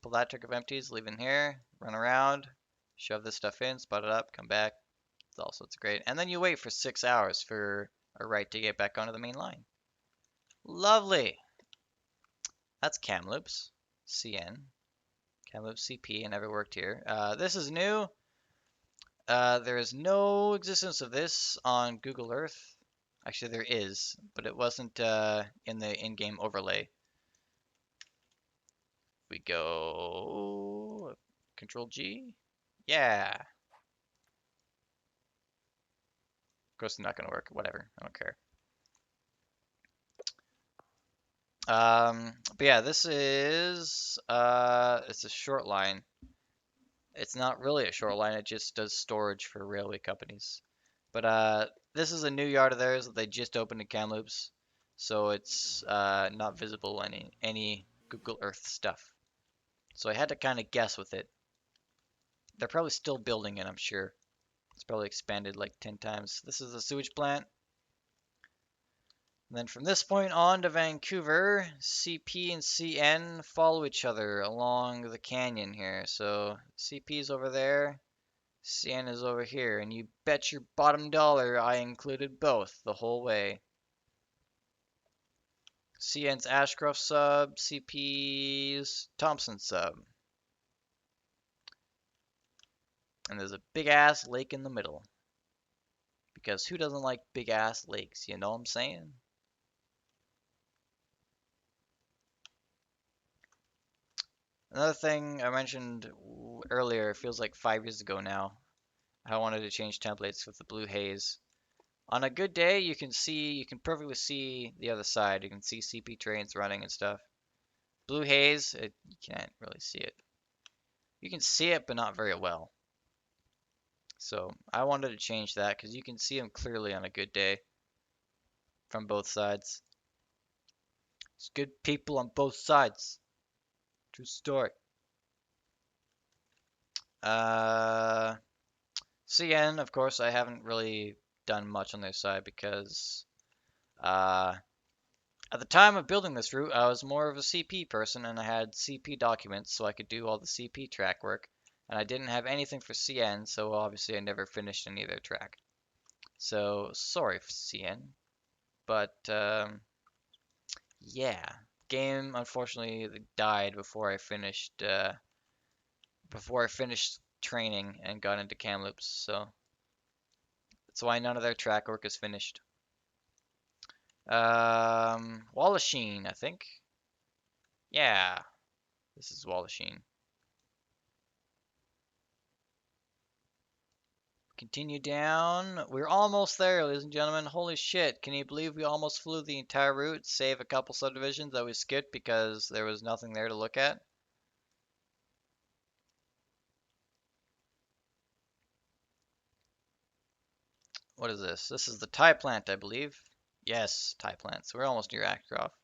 leave in here, run around, shove this stuff in, spot it up, come back. It's all sorts of great. And then you wait for 6 hours for a right to get back onto the main line. Lovely. That's Kamloops, CN. Kamloops CP, I never worked here. This is new. There is no existence of this on Google Earth. Actually, there is, but it wasn't in the in-game overlay. We go Control G. Yeah. Of course, it's not gonna work. Whatever. I don't care. But yeah, this is it's a short line. It's not really a short line. It just does storage for railway companies. But this is a new yard of theirs that they just opened in Kamloops, so it's not visible in any Google Earth stuff. So I had to kind of guess with it. They're probably still building it, I'm sure. It's probably expanded like 10 times. This is a sewage plant. And then from this point on to Vancouver, CP and CN follow each other along the canyon here. So CP is over there, CN is over here, and you bet your bottom dollar I included both the whole way. CN's Ashcroft sub, CP's Thompson sub. And there's a big ass lake in the middle. Because who doesn't like big ass lakes, you know what I'm saying? Another thing I mentioned earlier, it feels like 5 years ago now. I wanted to change templates with the blue haze. On a good day, you can perfectly see the other side. You can see CP trains running and stuff. Blue haze, you can't really see it. You can see it, but not very well. So I wanted to change that because you can see them clearly on a good day from both sides. It's good people on both sides. True story. Uh, CN, of course, I haven't really done much on their side because uh, at the time of building this route, I was more of a CP person and I had CP documents so I could do all the CP track work. And I didn't have anything for CN, so obviously I never finished any of their track. So sorry, CN. But yeah, game unfortunately died before I finished training and got into Kamloops. So that's why none of their track work is finished. Wallachine, I think. Yeah, this is Wallachine. Continue down. We're almost there, ladies and gentlemen. Holy shit. Can you believe we almost flew the entire route, save a couple subdivisions that we skipped because there was nothing there to look at? What is this? This is the Thai plant, I believe. Yes, Thai plants. We're almost near Ashcroft.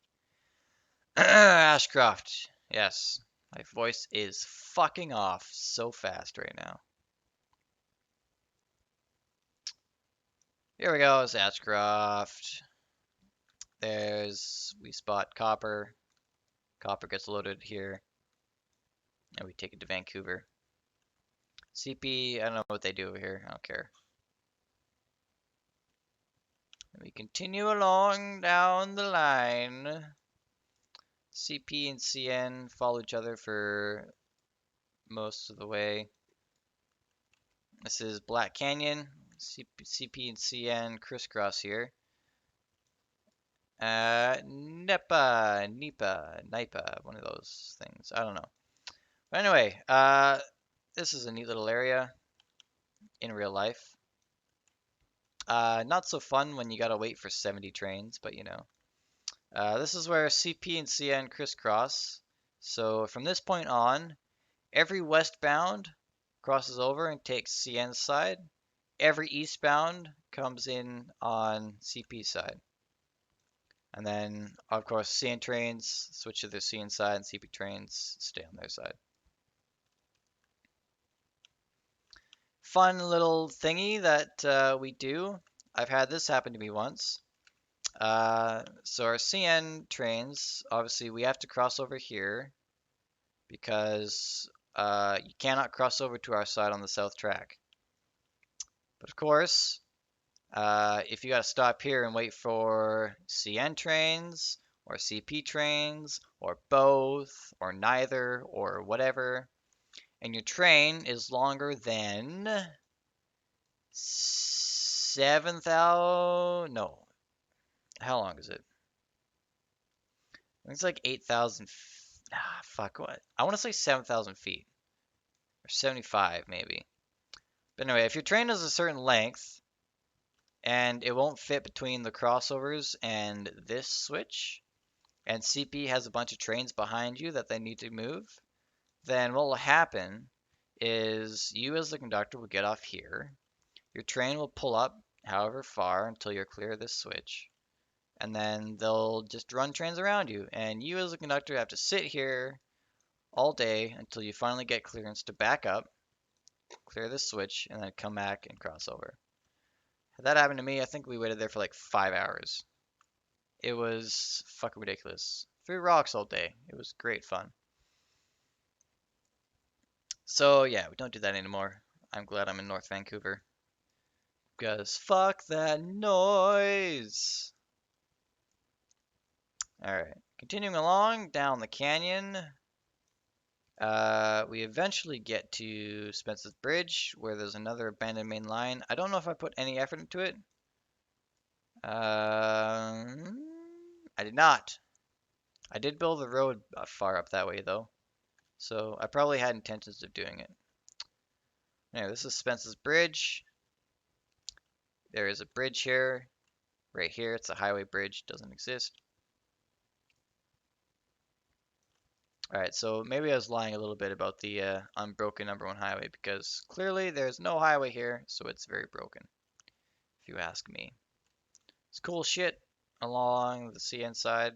Ashcroft. Yes. My voice is fucking off so fast right now. Here we go, it's Ashcroft. We spot copper. Copper gets loaded here, and we take it to Vancouver. CP, I don't know what they do over here. I don't care. And we continue along down the line. CP and CN follow each other for most of the way. This is Black Canyon. CP and CN crisscross here. Nipa, one of those things. I don't know. But anyway, this is a neat little area in real life. Not so fun when you gotta wait for 70 trains, but you know. This is where CP and CN crisscross. So from this point on, every westbound crosses over and takes CN's side. Every eastbound comes in on CP's side. And then, of course, CN trains switch to their CN side and CP trains stay on their side. Fun little thingy that we do. I've had this happen to me once. So our CN trains, obviously we have to cross over here because you cannot cross over to our side on the south track. But of course, if you got to stop here and wait for CN trains or CP trains or both or neither or whatever, and your train is longer than 7,000, no, how long is it? I think it's like 8,000. Fuck what? I want to say 7,000 feet or 75 maybe. But anyway, if your train is a certain length and it won't fit between the crossovers and this switch, and CP has a bunch of trains behind you that they need to move, then what will happen is you as the conductor will get off here. Your train will pull up however far until you're clear of this switch. And then they'll just run trains around you. And you as a conductor have to sit here all day until you finally get clearance to back up, clear this switch, and then come back and cross over. Had that happened to me, I think we waited there for like 5 hours. It was fucking ridiculous. Threw rocks all day. It was great fun. So yeah, we don't do that anymore. I'm glad I'm in North Vancouver. Because fuck that noise. Alright, continuing along down the canyon. We eventually get to Spence's Bridge, where there's another abandoned main line. I don't know if I put any effort into it. I did not. I did build the road far up that way, though. So I probably had intentions of doing it. Anyway, this is Spence's Bridge. There is a bridge here. Right here, it's a highway bridge. Doesn't exist. Alright, so maybe I was lying a little bit about the unbroken number 1 highway because clearly there's no highway here, so it's very broken, if you ask me. It's cool shit along the CN side.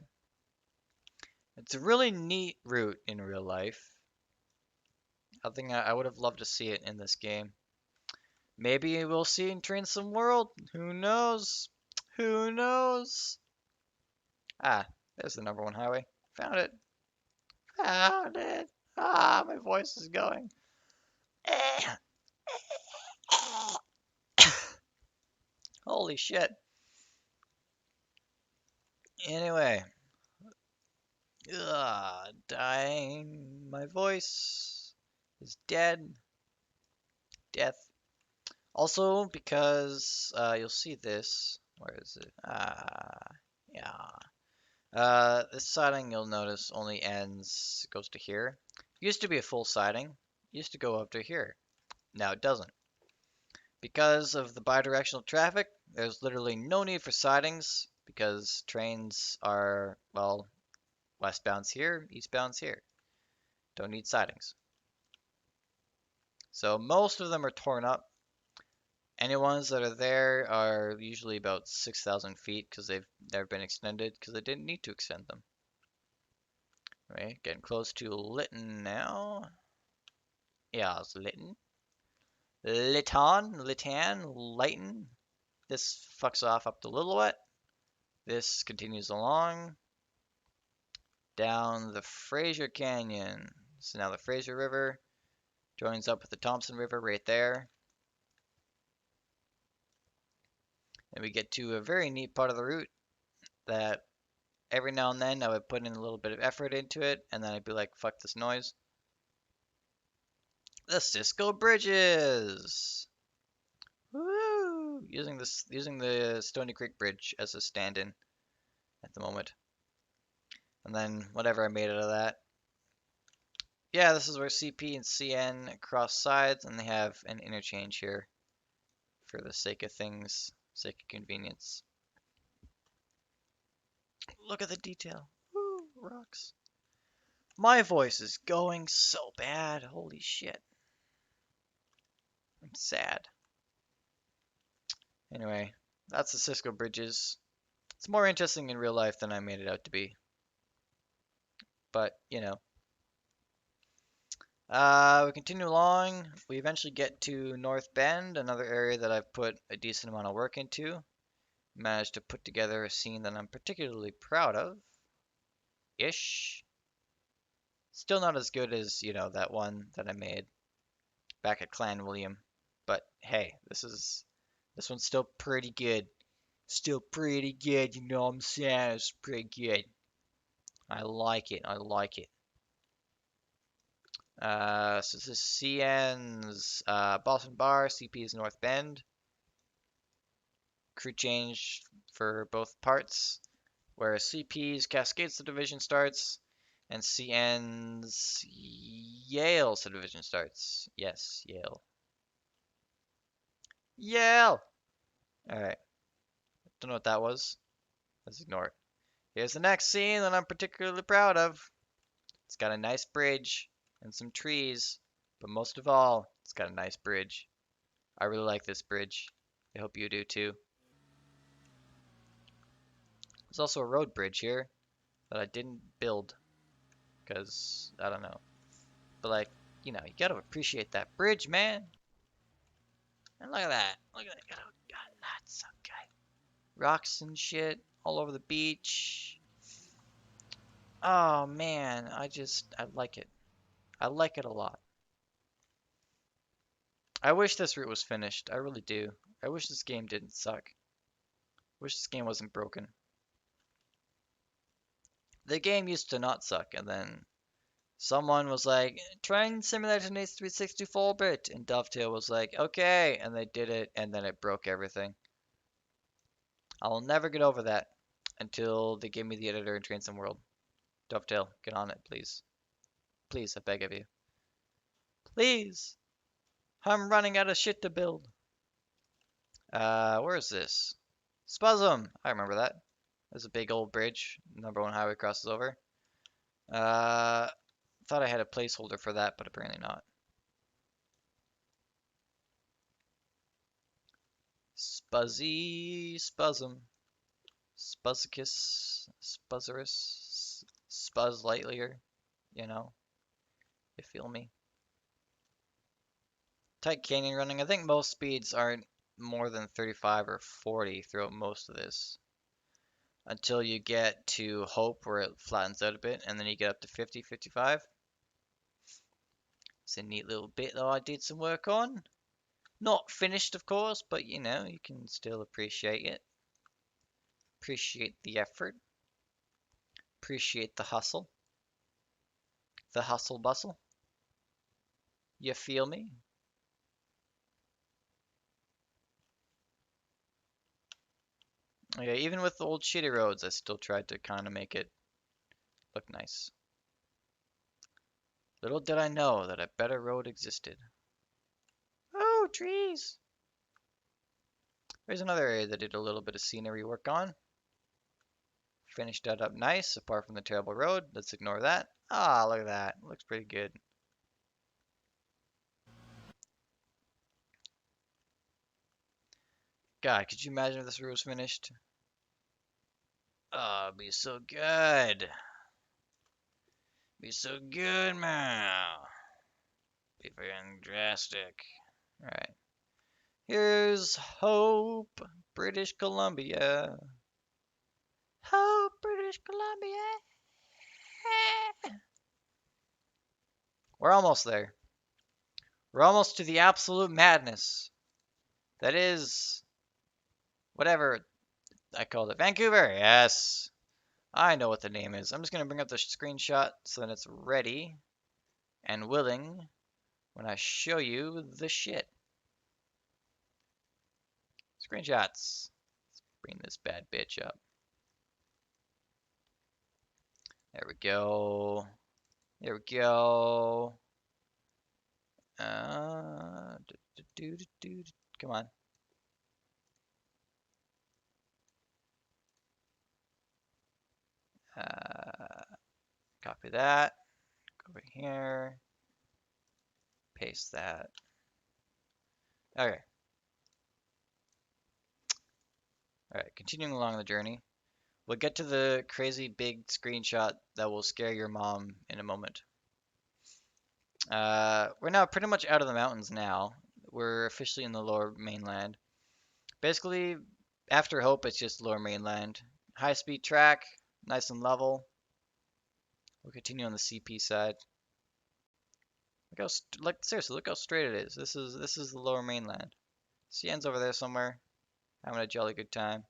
It's a really neat route in real life. I think I would have loved to see it in this game. Maybe we'll see it in Train Sim World. Who knows? Who knows? Ah, there's the number one highway. Found it. Found it. Ah, my voice is going. Holy shit. Anyway, dying. My voice is dead. Death. Also, because you'll see this. Where is it? Yeah. This siding you'll notice only goes to here. It used to be a full siding. It used to go up to here. Now it doesn't. Because of the bidirectional traffic, there's literally no need for sidings because trains are, well, westbound's here, eastbound's here. Don't need sidings. So most of them are torn up. Any ones that are there are usually about 6,000 feet because they've never been extended because they didn't need to extend them. Right, getting close to Lytton now. Yeah, it's Lytton. Lighton. This fucks off up to Lillooet. This continues along down the Fraser Canyon. So now the Fraser River joins up with the Thompson River right there. And we get to a very neat part of the route that every now and then I would put in a little bit of effort into it, and then I'd be like, fuck this noise. The Cisco Bridges! Woo! Using the Stony Creek Bridge as a stand-in at the moment. And then whatever I made out of that. Yeah, this is where CP and CN cross sides, and they have an interchange here for the sake of things, sake of convenience. Look at the detail. Woo, rocks. My voice is going so bad. Holy shit. I'm sad. Anyway, that's the Cisco Bridges. It's more interesting in real life than I made it out to be. But, you know. We continue along. We eventually get to North Bend, another area that I've put a decent amount of work into. Managed to put together a scene that I'm particularly proud of. Ish. Still not as good as, you know, that one that I made back at Clan William. But hey, this one's still pretty good. Still pretty good, you know what I'm saying? It's pretty good. I like it. I like it. So this is CN's Boston Bar, CP's North Bend. Crew change for both parts, where CP's Cascade subdivision starts and CN's Yale subdivision starts. Yes, Yale. Yale! Alright, don't know what that was. Let's ignore it. Here's the next scene that I'm particularly proud of. It's got a nice bridge and some trees, but most of all, it's got a nice bridge. I really like this bridge. I hope you do too. There's also a road bridge here that I didn't build because I don't know. But like, you know, you gotta appreciate that bridge, man. And look at that. Look at that. Oh, God, that's okay. Rocks and shit all over the beach. Oh man, I like it. I like it a lot. I wish this route was finished. I really do. I wish this game didn't suck. Wish this game wasn't broken. The game used to not suck, and then someone was like, Train Simulator needs to be 64-bit, and Dovetail was like, okay, and they did it, and then it broke everything. I will never get over that until they give me the editor in Train Sim World. Dovetail, get on it, please. Please, I beg of you. Please! I'm running out of shit to build. Where is this? Spasm! I remember that. There's a big old bridge. Number one highway crosses over. Thought I had a placeholder for that, but apparently not. Spuzzy, Spuzum, Spuzzicus, Spuzzerus, Spuzz lightlier, you know, you feel me? Tight canyon running. I think most speeds aren't more than 35 or 40 throughout most of this. Until you get to Hope where it flattens out a bit, and then you get up to 50, 55. It's a neat little bit that I did some work on. Not finished, of course, but you know, you can still appreciate it. Appreciate the effort. Appreciate the hustle. The hustle bustle. You feel me? Yeah, even with the old shitty roads, I still tried to kind of make it look nice. Little did I know that a better road existed. Oh, trees! There's another area that did a little bit of scenery work on. Finished that up nice, apart from the terrible road. Let's ignore that. Ah, look at that. Looks pretty good. God, could you imagine if this road was finished? Oh, it'd be so good. Be so good, man. Be fantastic. Alright. Here's Hope, British Columbia. Hope, British Columbia. We're almost there. We're almost to the absolute madness. That is whatever I called it. Vancouver. Yes. I know what the name is. I'm just going to bring up the screenshot so that it's ready and willing when I show you the shit. Screenshots. Let's bring this bad bitch up. There we go. There we go. Come on. Copy that. Go over here. Paste that. Okay. Alright, continuing along the journey. We'll get to the crazy big screenshot that will scare your mom in a moment. We're now pretty much out of the mountains now. We're officially in the lower mainland. Basically, after Hope, it's just lower mainland. High speed track, nice and level. We'll continue on the CP side. Look how, like, seriously, look how straight it is. This is the lower mainland. CN's over there somewhere, having a jolly good time.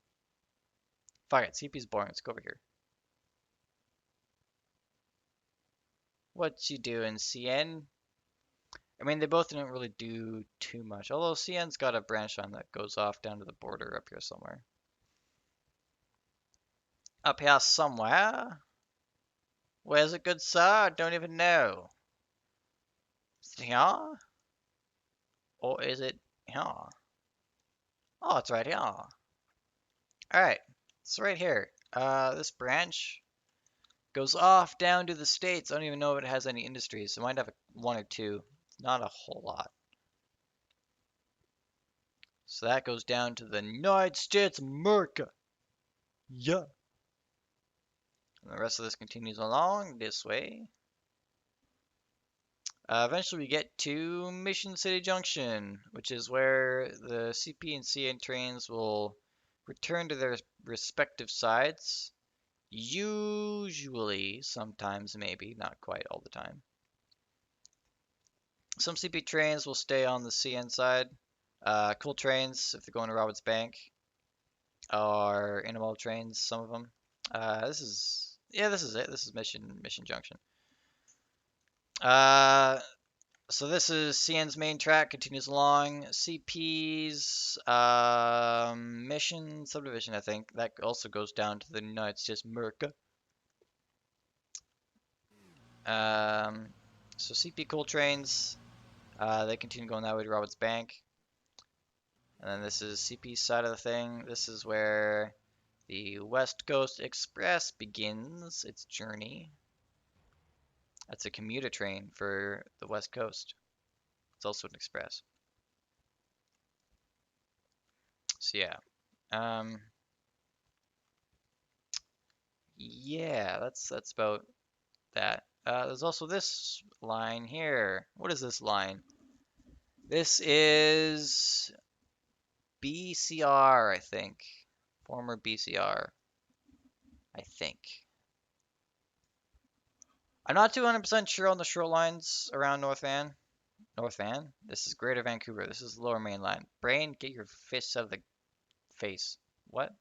Fuck it, CP's boring. Let's go over here. What you doing, CN? I mean, they both didn't really do too much. Although CN's got a branch line that goes off down to the border up here somewhere. Up here somewhere? Where's it, good sir? I don't even know. Is it here? Or is it here? Oh, it's right here. Alright, it's right here. This branch goes off down to the States. I don't even know if it has any industries. It might have one or two. Not a whole lot. So that goes down to the United States of America. Yeah. And the rest of this continues along this way. Eventually we get to Mission City Junction, which is where the CP and CN trains will return to their respective sides. Usually, sometimes, maybe, not quite all the time. Some CP trains will stay on the CN side. Cool trains, if they're going to Roberts Bank, are intermodal trains, some of them. This is it. This is Mission Junction. So this is CN's main track, continues along. CP's Mission Subdivision, I think. That also goes down to the United States America. So CP Cool Trains, they continue going that way to Roberts Bank. And then this is CP's side of the thing. This is where the West Coast Express begins its journey. That's a commuter train for the West Coast. It's also an express. So yeah. Yeah, that's about that. There's also this line here. What is this line? This is BCR, I think. Former BCR, I think. I'm not 200% sure on the shorelines around North Van. North Van? This is Greater Vancouver. This is Lower Mainland. Brain, get your fists out of the face. What?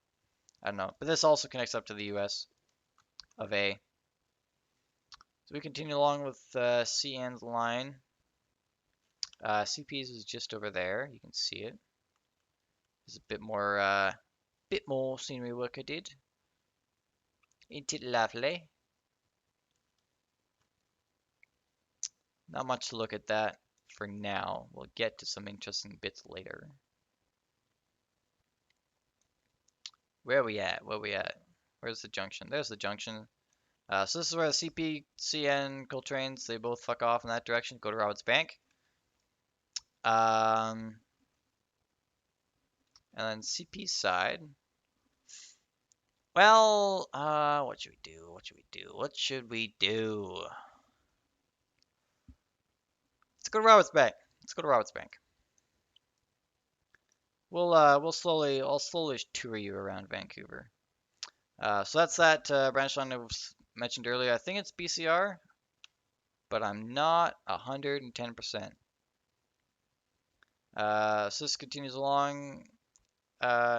I don't know. But this also connects up to the US of A. So we continue along with CN's line. CP's is just over there. You can see it. There's bit more scenery work I did. Ain't it lovely? Not much to look at that for now. We'll get to some interesting bits later. Where are we at? Where are we at? Where's the junction? There's the junction. So this is where the CP, CN, coal trains, they both fuck off in that direction, go to Roberts Bank. And then CP side. Well, what should we do? What should we do? What should we do? Let's go to Roberts Bank. Let's go to Roberts Bank. I'll slowly tour you around Vancouver. So that's that branch line I was mentioned earlier. I think it's BCR, but I'm not 110%. So this continues along,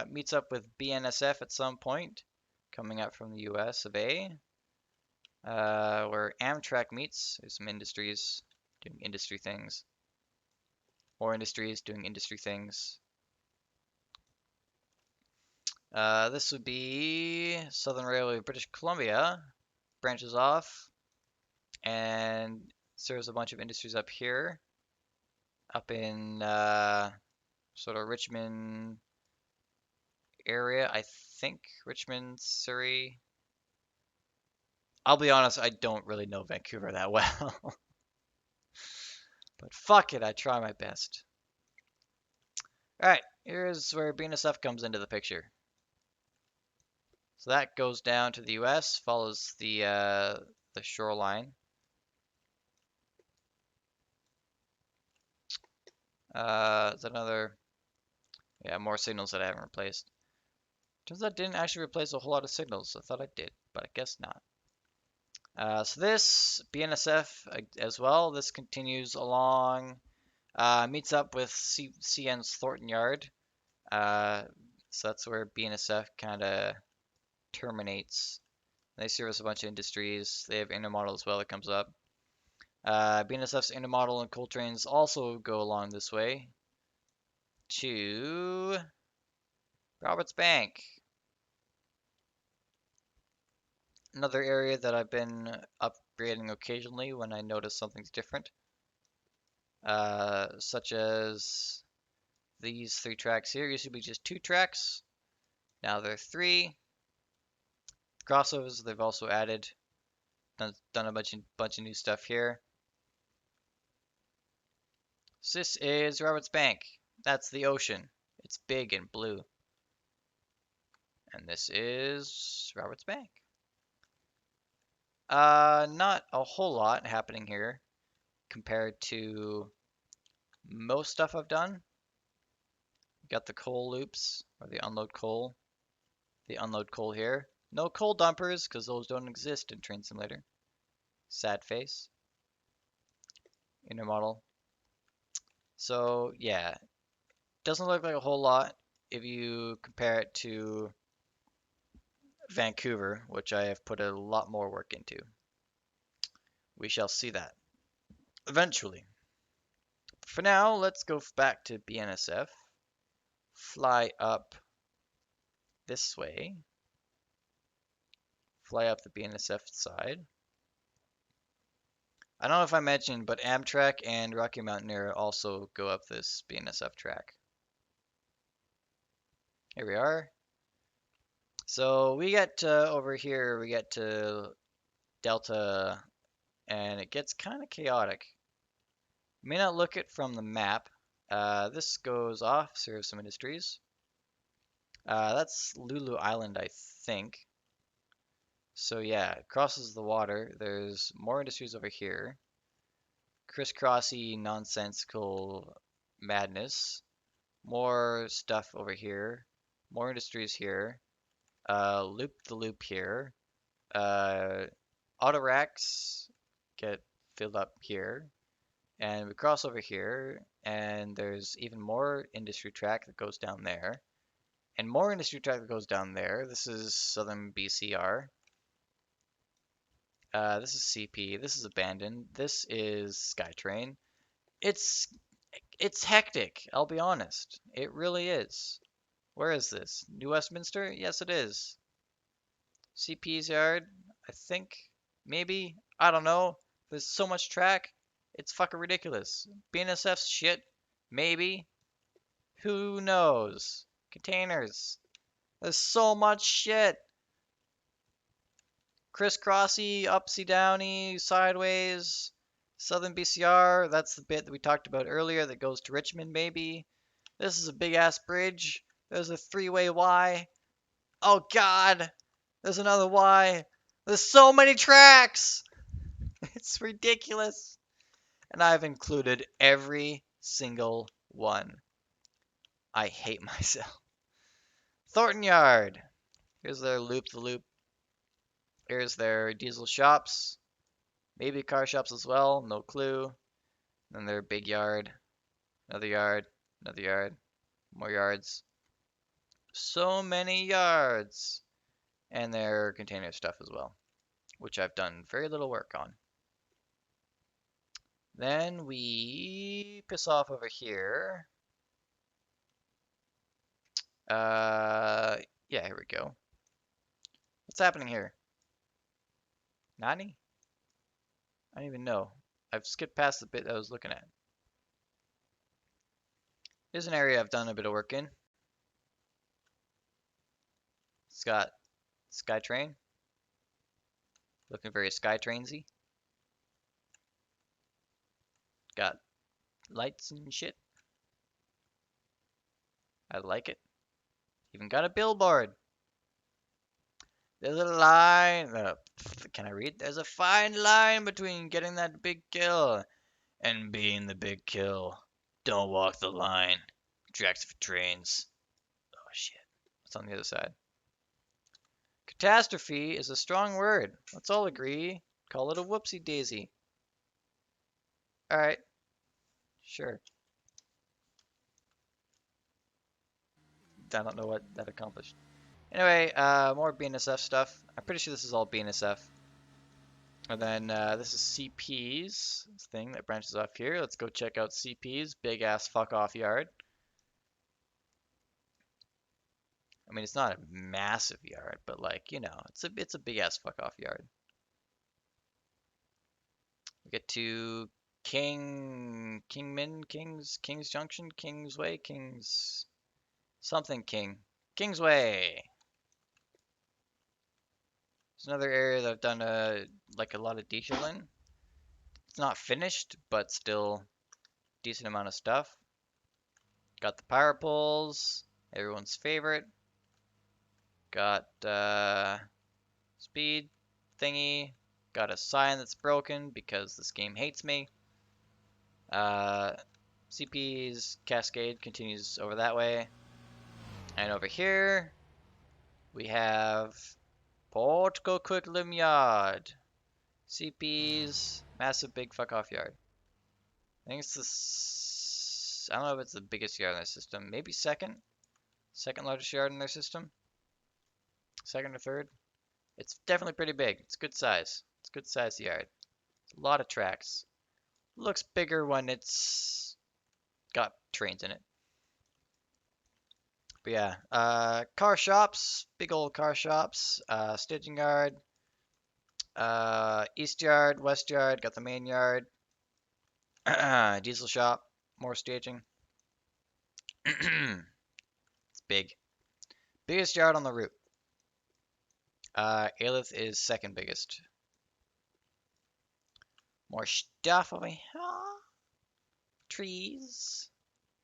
meets up with BNSF at some point, coming up from the US of A, where Amtrak meets. There's some industries doing industry things, more industries doing industry things. This would be Southern Railway of British Columbia, branches off, and serves a bunch of industries up here, up in sort of Richmond area, I think. Richmond, Surrey. I'll be honest, I don't really know Vancouver that well. But fuck it, I try my best. Alright, here's where BNSF comes into the picture. So that goes down to the US, follows the shoreline. Is another, yeah, more signals that I haven't replaced. Turns out I didn't actually replace a whole lot of signals. I thought I did, but I guess not. So this BNSF as well. This continues along, meets up with CN's Thornton Yard. So that's where BNSF kind of terminates. They service a bunch of industries. They have intermodal as well that comes up. BNSF's intermodal and coal trains also go along this way to Roberts Bank. Another area that I've been upgrading occasionally when I notice something's different. Such as these 3 tracks here. Used to be just 2 tracks. Now they're 3. Crossovers, they've also added. Done a bunch of new stuff here. So this is Roberts Bank. That's the ocean. It's big and blue. And this is Roberts Bank. Not a whole lot happening here compared to most stuff I've done. Got the coal loops, or the unload coal. The unload coal here. No coal dumpers, because those don't exist in Train Simulator. Sad face. Intermodal. So, yeah. Doesn't look like a whole lot if you compare it to Vancouver, which I have put a lot more work into. We shall see that eventually. For now, let's go back to BNSF. Fly up this way. Fly up the BNSF side. I don't know if I mentioned, but Amtrak and Rocky Mountaineer also go up this BNSF track. Here we are. So we get over here, we get to Delta, and it gets kind of chaotic. You may not look it from the map. This goes off, serves some industries. That's Lulu Island, I think. So yeah, it crosses the water. There's more industries over here. Crisscrossy, nonsensical madness. More stuff over here. More industries here. Loop the loop here. Uh, auto racks get filled up here. And we cross over here, and there's even more industry track that goes down there. And more industry track that goes down there. This is Southern BCR. This is CP. This is Abandoned. This is SkyTrain. It's it's hectic, I'll be honest. It really is. Where is this? New Westminster? Yes, it is. CP's yard? I think. Maybe. I don't know. There's so much track. It's fucking ridiculous. BNSF's shit? Maybe. Who knows? Containers. There's so much shit. Crisscrossy, upsy downy, sideways. Southern BCR, that's the bit that we talked about earlier that goes to Richmond, maybe. This is a big ass bridge. There's a three-way Y. Oh god! There's another Y. There's so many tracks! It's ridiculous. And I've included every single one. I hate myself. Thornton Yard. Here's their loop the loop. Here's their diesel shops. Maybe car shops as well, no clue. Then their big yard. Another yard. Another yard. More yards. So many yards. And their container stuff as well, which I've done very little work on. Then we piss off over here. Yeah, here we go. What's happening here? Nani? I don't even know. I've skipped past the bit I was looking at. Here's an area I've done a bit of work in. It's got SkyTrain. Looking very SkyTrainsy. Got lights and shit. I like it. Even got a billboard. There's a line. Can I read? There's a fine line between getting that big kill and being the big kill. Don't walk the line. Tracks for trains. Oh shit. What's on the other side? Catastrophe is a strong word. Let's all agree. Call it a whoopsie daisy. Alright. Sure. I don't know what that accomplished. Anyway, more BNSF stuff. I'm pretty sure this is all BNSF. And then this is CP's thing that branches off here. Let's go check out CP's big ass fuck off yard. I mean, it's not a massive yard, but like, you know, it's a big ass fuck off yard. We get to King's Junction, Kingsway, King's something King. Kingsway. It's another area that I've done like a lot of detail in. It's not finished, but still decent amount of stuff. Got the power poles, everyone's favorite. Got speed thingy. Got a sign that's broken because this game hates me. CP's cascade continues over that way. And over here, we have Port Coquitlam Yard. CP's massive big fuck off yard. I think it's the, I don't know if it's the biggest yard in their system. Maybe second? Second largest yard in their system? Second or third? It's definitely pretty big. It's good size. It's a good size yard. It's a lot of tracks. Looks bigger when it's got trains in it. But yeah, car shops, big old car shops, staging yard, east yard, west yard, got the main yard, diesel shop, more staging. It's big. Biggest yard on the route. Aelith is second biggest. More stuff over here. Trees.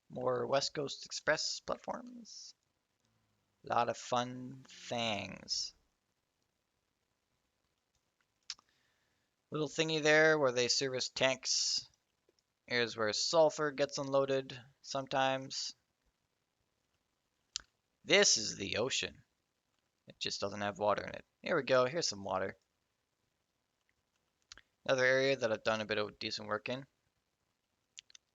More West Coast Express platforms. A lot of fun things. little thingy there where they service tanks. Here's where sulfur gets unloaded sometimes. This is the ocean. It just doesn't have water in it. Here we go. Here's some water. Another area that I've done a bit of decent work in.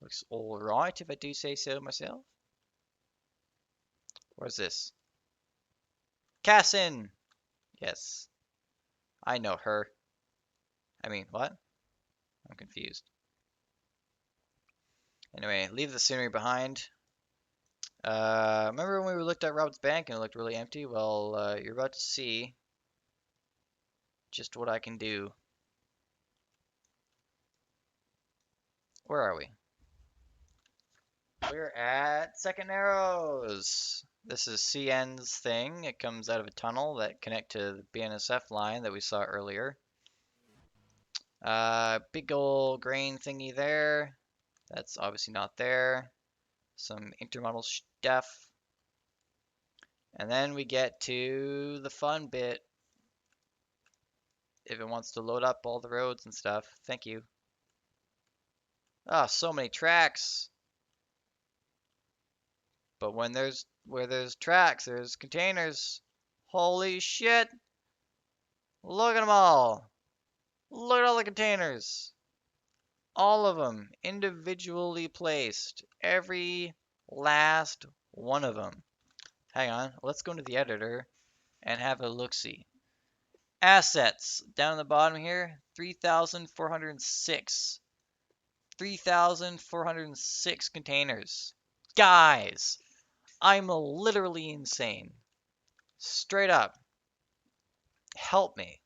Looks alright if I do say so myself. Where's this? Cassin! Yes, I know her. I mean, what? I'm confused. Anyway, leave the scenery behind. Remember when we looked at Robert's Bank and it looked really empty? Well, you're about to see just what I can do. Where are we? We're at Second Narrows. This is CN's thing. It comes out of a tunnel that connect to the BNSF line that we saw earlier. Big ol' grain thingy there. That's obviously not there. Some intermodal stuff. And then we get to the fun bit. If it wants to load up all the roads and stuff. Thank you. Ah, so many tracks. But where there's tracks, there's containers. Holy shit. Look at them all. Look at all the containers. All of them individually placed. Every last one of them. Hang on. Let's go into the editor and have a look-see. Assets. Down at the bottom here. 3,406. 3,406 containers. Guys, I'm literally insane. Straight up. Help me.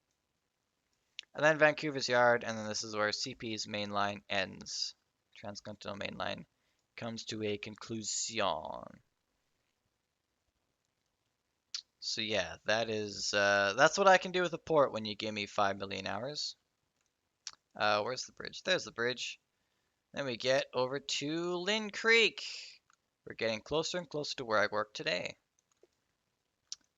And then Vancouver's Yard, and then this is where CP's main line ends. Transcontinental main line comes to a conclusion. So yeah, that's what I can do with a port when you give me 5 million hours. Where's the bridge? There's the bridge. Then we get over to Lynn Creek. We're getting closer and closer to where I work today.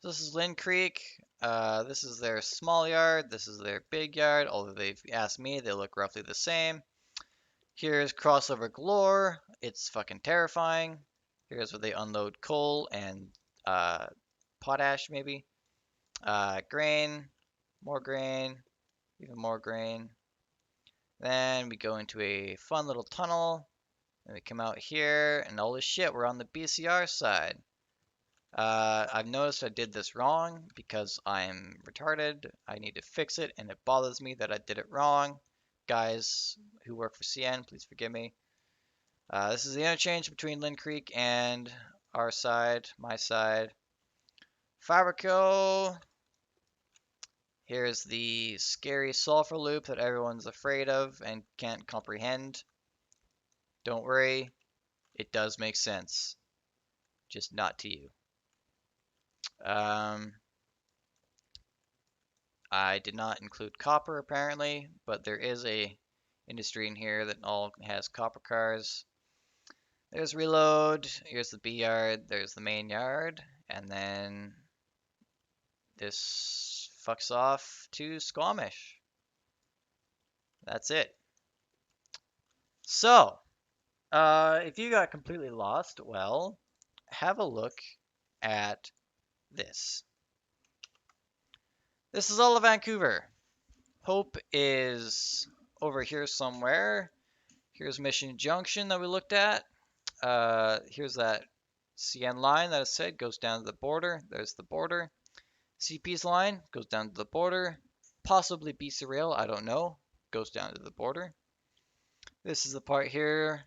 This is Lynn Creek. This is their small yard. This is their big yard. Although they've asked me, they look roughly the same. Here's crossover galore. It's fucking terrifying. Here's where they unload coal and potash, maybe. Grain, more grain, even more grain. Then we go into a fun little tunnel. And we come out here, and holy shit, we're on the BCR side. I've noticed I did this wrong because I'm retarded. I need to fix it, and it bothers me that I did it wrong. Guys who work for CN, please forgive me. This is the interchange between Lynn Creek and our side, my side. Fabrico. Here's the scary sulfur loop that everyone's afraid of and can't comprehend. Don't worry, it does make sense. Just not to you. I did not include copper apparently, but there is a industry in here that all has copper cars. There's reload, here's the B yard, there's the main yard, and then this fucks off to Squamish. That's it. So, if you got completely lost, well, have a look at this. This is all of Vancouver. Hope is over here somewhere. Here's Mission Junction that we looked at. Here's that CN line that I said goes down to the border. There's the border. CP's line goes down to the border. Possibly BC Rail, I don't know. Goes down to the border. This is the part here.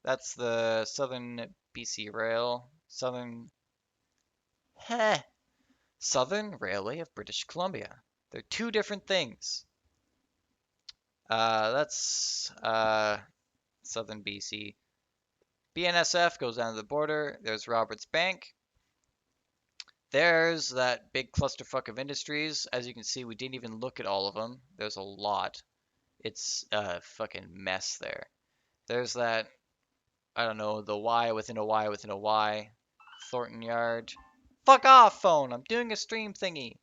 That's the Southern BC Rail. Southern Railway of British Columbia. They're two different things. That's Southern BC. BNSF goes down to the border. There's Roberts Bank. There's that big clusterfuck of industries. As you can see, we didn't even look at all of them. There's a lot. It's a fucking mess there. There's that, I don't know, the Y within a Y within a Y. Thornton Yard. Fuck off, phone! I'm doing a stream thingy.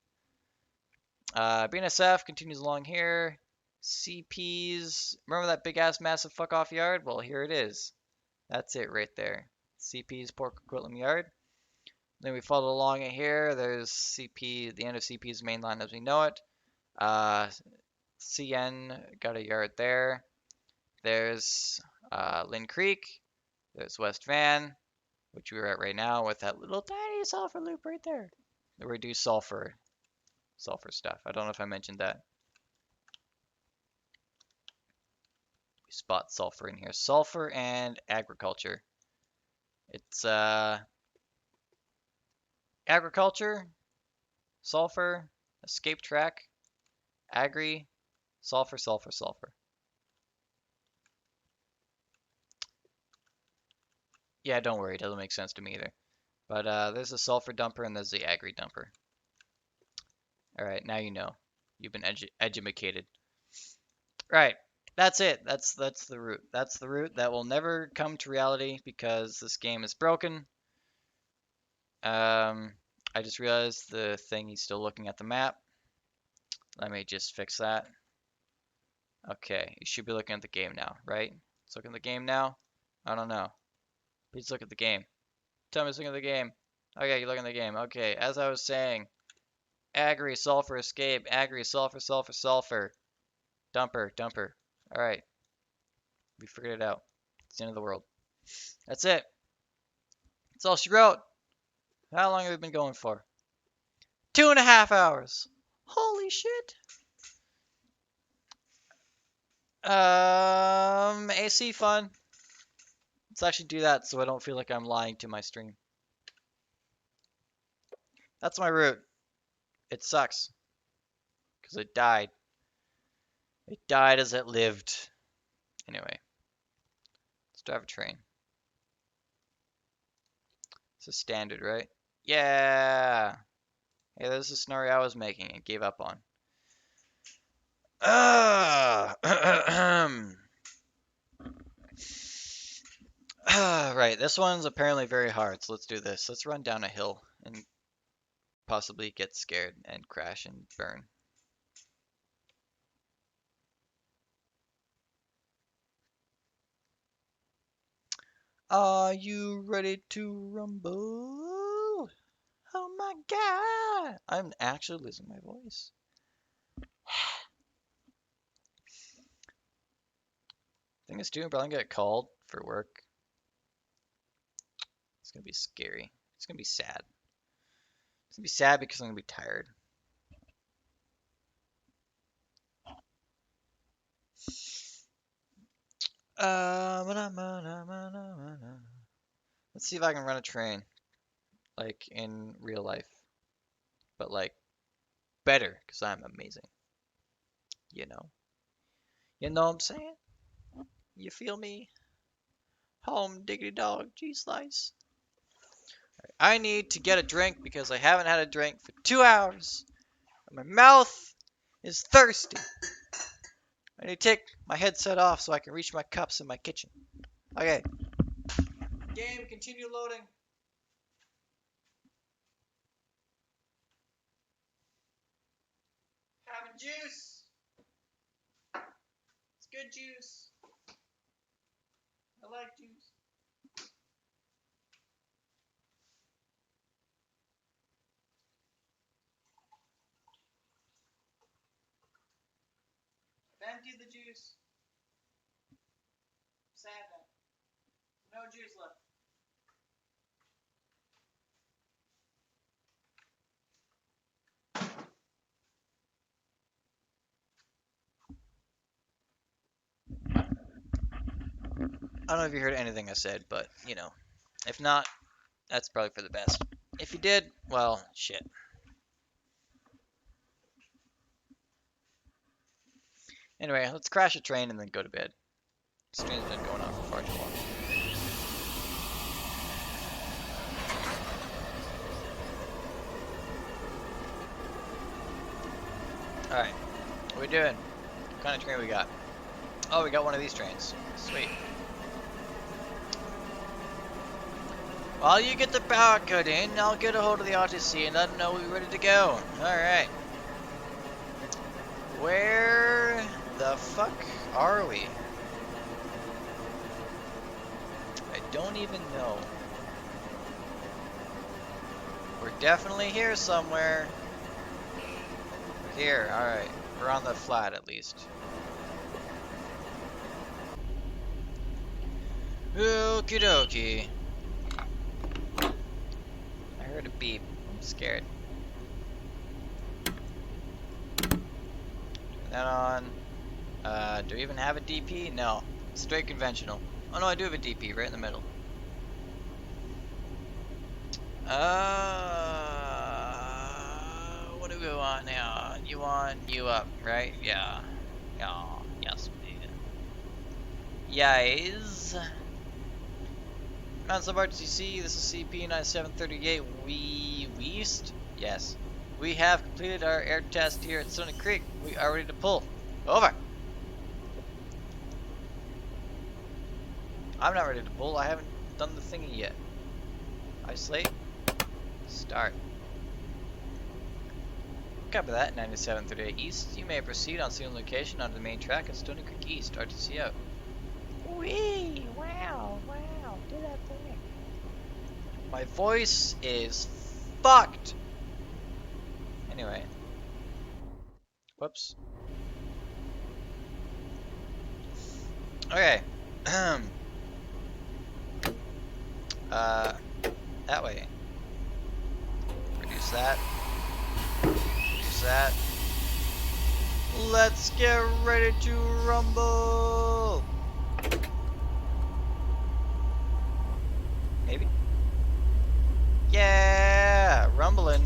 BNSF continues along here. CP's. Remember that big ass massive fuck off yard? Well, here it is. That's it right there. CP's Port Coquitlam Yard. Then we follow along it here. There's CP, the end of CP's main line as we know it. CN got a yard there. There's Lynn Creek. There's West Van, which we're at right now with that little tiny sulfur loop right there. Where we do sulfur stuff. I don't know if I mentioned that. We spot sulfur in here. Sulfur and agriculture. It's agriculture, sulfur, escape track, agri, sulfur, sulfur, sulfur. Yeah, don't worry, it doesn't make sense to me either. But there's the sulfur dumper and there's the agri dumper. Alright, now you know. You've been educated. Right, that's it. That's the route. That's the route that will never come to reality because this game is broken. I just realized the thing, he's still looking at the map. Let me just fix that. Okay, you should be looking at the game now, right? Let's look at the game now. I don't know. Please look at the game. Tell me to look at the game. Okay, you look at the game. Okay, as I was saying, agri, sulfur, escape, agri, sulfur, sulfur, sulfur. Dumper, dumper. Alright. We figured it out. It's the end of the world. That's it. That's all she wrote. How long have we been going for? 2.5 hours. Holy shit. AC fun. Let's actually do that so I don't feel like I'm lying to my stream. That's my route. It sucks. Because it died. It died as it lived. Anyway. Let's drive a train. It's a standard, right? Yeah! Hey, there's a scenario I was making and gave up on. Right, this one's apparently very hard, so let's do this. Let's run down a hill and possibly get scared and crash and burn. Are you ready to rumble? Oh my god! I'm actually losing my voice. Thing is, too, I'm probably gonna get called for work. It's gonna be scary. It's gonna be sad. It's gonna be sad because I'm gonna be tired. Let's see if I can run a train, like in real life, but like better because I'm amazing. You know. You know what I'm saying? You feel me? Home diggity dog, G-slice. I need to get a drink because I haven't had a drink for 2 hours. My mouth is thirsty. I need to take my headset off so I can reach my cups in my kitchen. Okay. Game, continue loading. Having juice. It's good juice. I like juice. Empty the juice. Sad now. No juice left. I don't know if you heard anything I said, but, you know, if not, that's probably for the best. If you did, well, shit. Anyway, let's crash a train and then go to bed. This train's been going on for far too long. Alright, what are we doing? What kind of train we got? Oh, we got one of these trains. Sweet. While you get the power cut in, I'll get a hold of the RTC and let them know we're ready to go. Alright. Where the fuck are we? I don't even know. We're definitely here somewhere. We're here, alright. We're on the flat at least. Okie dokie. I heard a beep. I'm scared. Turn that on. Do we even have a DP? No. Straight conventional. Oh no, I do have a DP right in the middle. What do we want now? You want you up, right? Yeah. Yeah. Yes, please. Yes. Mountain Sub RTC, this is CP9738. We East? Yes. We have completed our air test here at Stony Creek. We are ready to pull. Over. I'm not ready to pull. I haven't done the thingy yet. Isolate. Start. Copy that, 9738 East. You may proceed on signal location onto the main track at Stony Creek East. RTC out. Wee! Wow! Wow! Do that thing. My voice is fucked! Anyway. Whoops. Okay. That way. Reduce that. Reduce that. Let's get ready to rumble! Maybe? Yeah! Rumbling.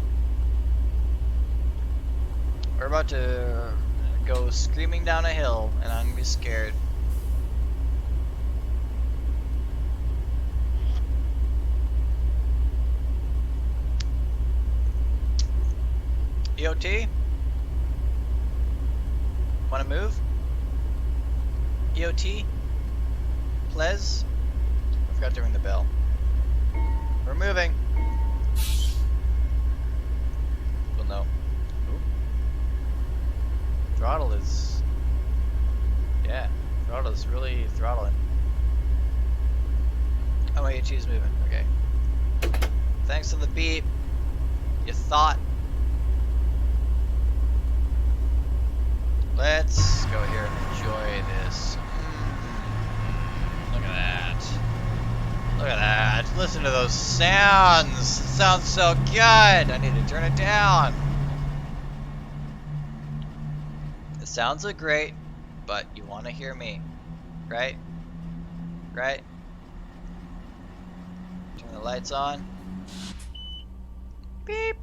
We're about to go screaming down a hill, and I'm gonna be scared. EOT? Wanna move? EOT? Plez? I forgot to ring the bell. We're moving. Well, no. Ooh. Throttle is... Yeah, throttle is really throttling. Oh, my EOT is moving. Okay. Thanks for the beep. You thought. Let's go here and enjoy this. Look at that. Look at that. Listen to those sounds. It sounds so good. I need to turn it down. The sounds are great, but you want to hear me. Right? Right? Turn the lights on. Beep.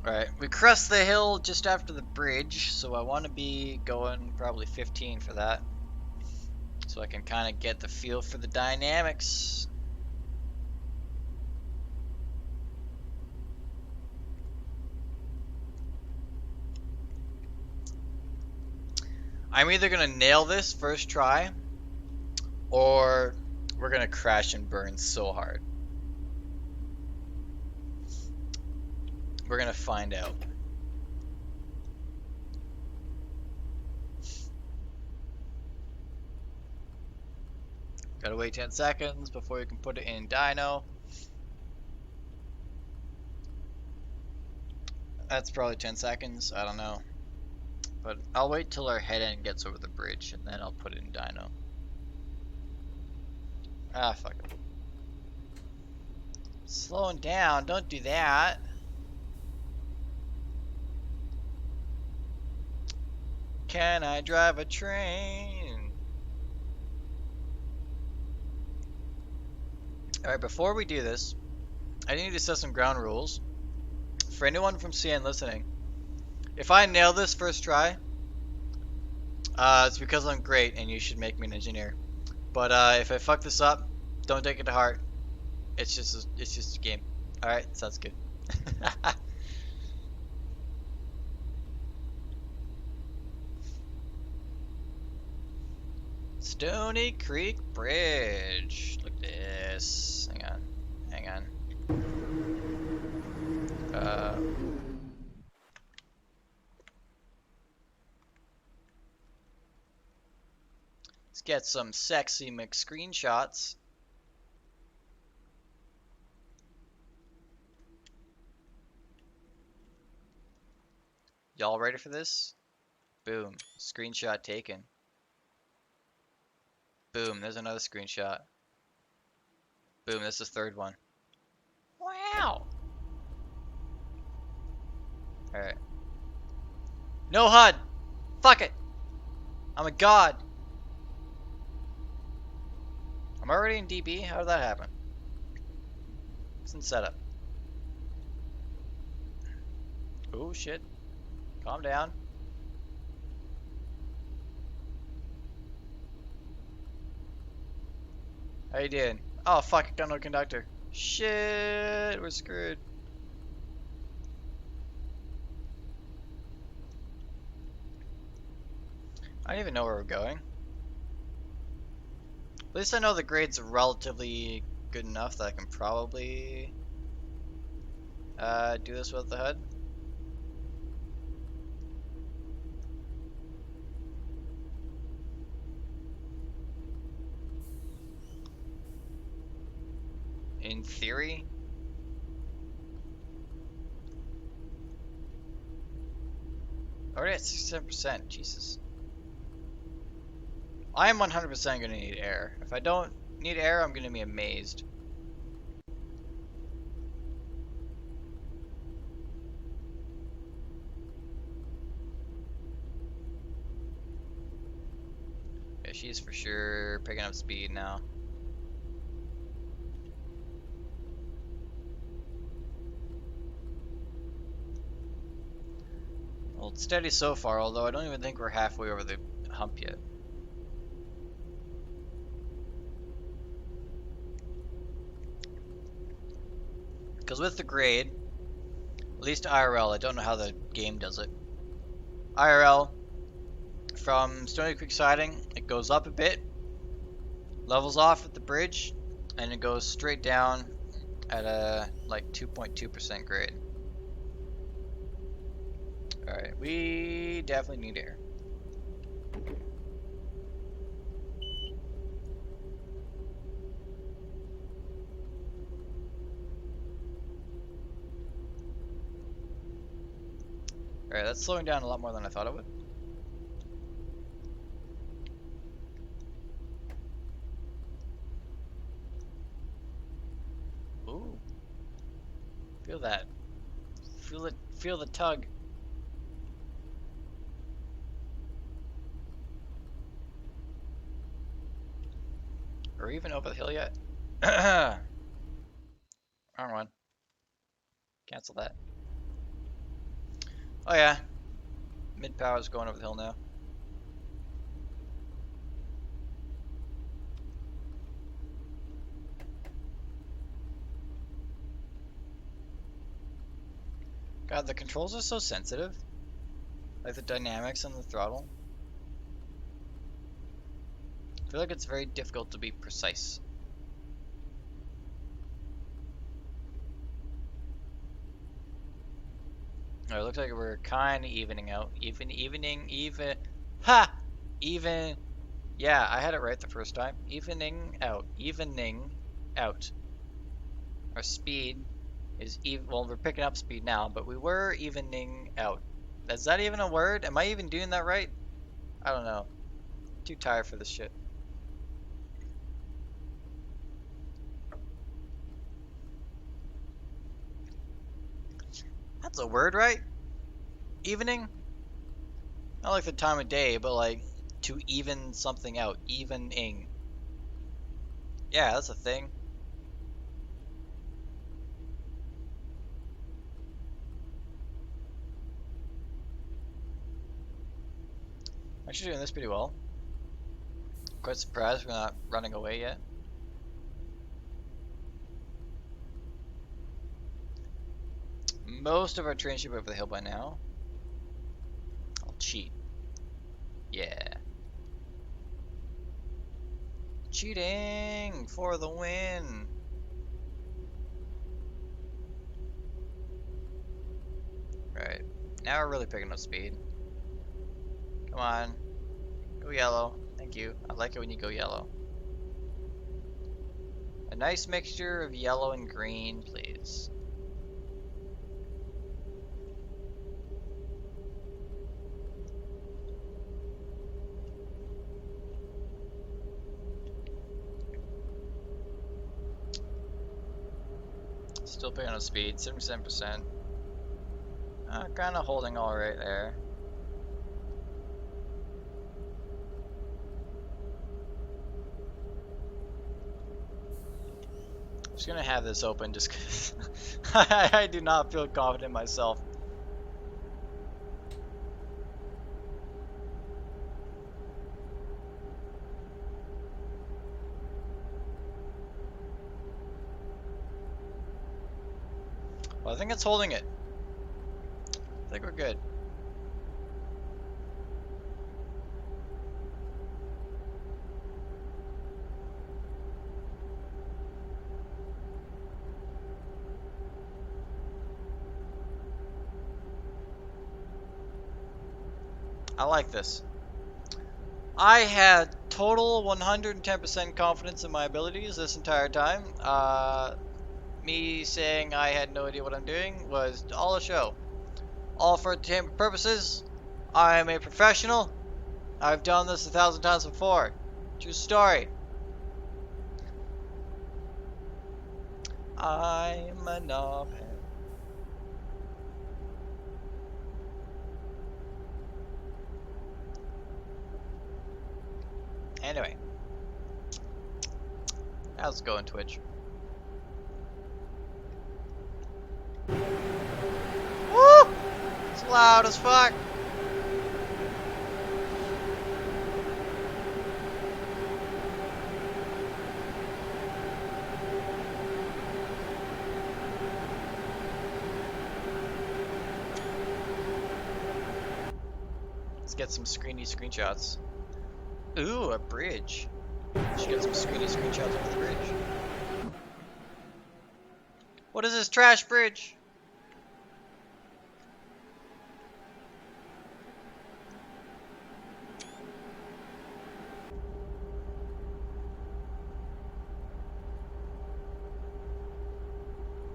Alright, we crossed the hill just after the bridge, so I want to be going probably 15 for that. So I can kind of get the feel for the dynamics. I'm either going to nail this first try, or we're going to crash and burn so hard. We're going to find out. Gotta wait 10 seconds before you can put it in dyno. That's probably 10 seconds, I don't know. But I'll wait till our head end gets over the bridge and then I'll put it in dyno. Ah, fuck it. Slowing down, don't do that. Can I drive a train? Alright, before we do this, I need to set some ground rules. For anyone from CN listening, if I nail this first try, it's because I'm great and you should make me an engineer. But if I fuck this up, don't take it to heart. It's just a game. Alright, sounds good. Stony Creek Bridge. Look at this. Hang on. Hang on. get some sexy McScreenshots. Y'all ready for this? Boom. Screenshot taken. Boom. There's another screenshot. Boom. That's the third one. Wow. Alright. No HUD! Fuck it! I'm a god! I'm already in DB? How did that happen? It's in setup. Oh shit. Calm down. How you doing? Oh fuck, I got no conductor. Shit, we're screwed. I don't even know where we're going. At least I know the grade's relatively good enough that I can probably do this with the HUD. In theory. Already at 67%, Jesus. I am 100% going to need air. If I don't need air, I'm going to be amazed. Yeah, she's for sure picking up speed now. Well, it's steady so far, although I don't even think we're halfway over the hump yet. Because with the grade, at least IRL, I don't know how the game does it. IRL, from Stony Creek siding, it goes up a bit, levels off at the bridge, and it goes straight down at a like 2.2% grade. Alright, we definitely need air. Alright, that's slowing down a lot more than I thought it would. Ooh. Feel that. Feel it. Feel the tug. Are we even over the hill yet? Wrong one. Cancel that. Oh yeah. Mid power's going over the hill now. God, the controls are so sensitive. Like the dynamics on the throttle. I feel like it's very difficult to be precise. Oh, it looks like we're kind of evening out. Even. Yeah, I had it right the first time. Evening out. Our speed is even. Well, we're picking up speed now, but we were evening out. Is that even a word? Am I even doing that right? I don't know. Too tired for this shit. That's a word, right? Evening? Not like the time of day, but like to even something out. Evening. Yeah, that's a thing. I'm actually doing this pretty well. Quite surprised we're not running away yet. Most of our train should be over the hill by now. I'll cheat. Yeah. Cheating for the win. Right. Now we're really picking up speed. Come on. Go yellow. Thank Thank you. I like it when you go yellow. A nice mixture of yellow and green, please. Still picking up speed, 77%. Kind of holding all right there. Just gonna have this open just because I do not feel confident myself. Well, I think it's holding it. I think we're good. I like this. I had total 110% confidence in my abilities this entire time. Me saying I had no idea what I'm doing was all a show. All for entertainment purposes. I am a professional. I've done this 1,000 times before. True story. I'm a knobhead. Anyway. How's it going, Twitch? Woo! It's loud as fuck. Let's get some screenshots. Ooh, a bridge. Should get some screenshots of the bridge. What is this trash bridge?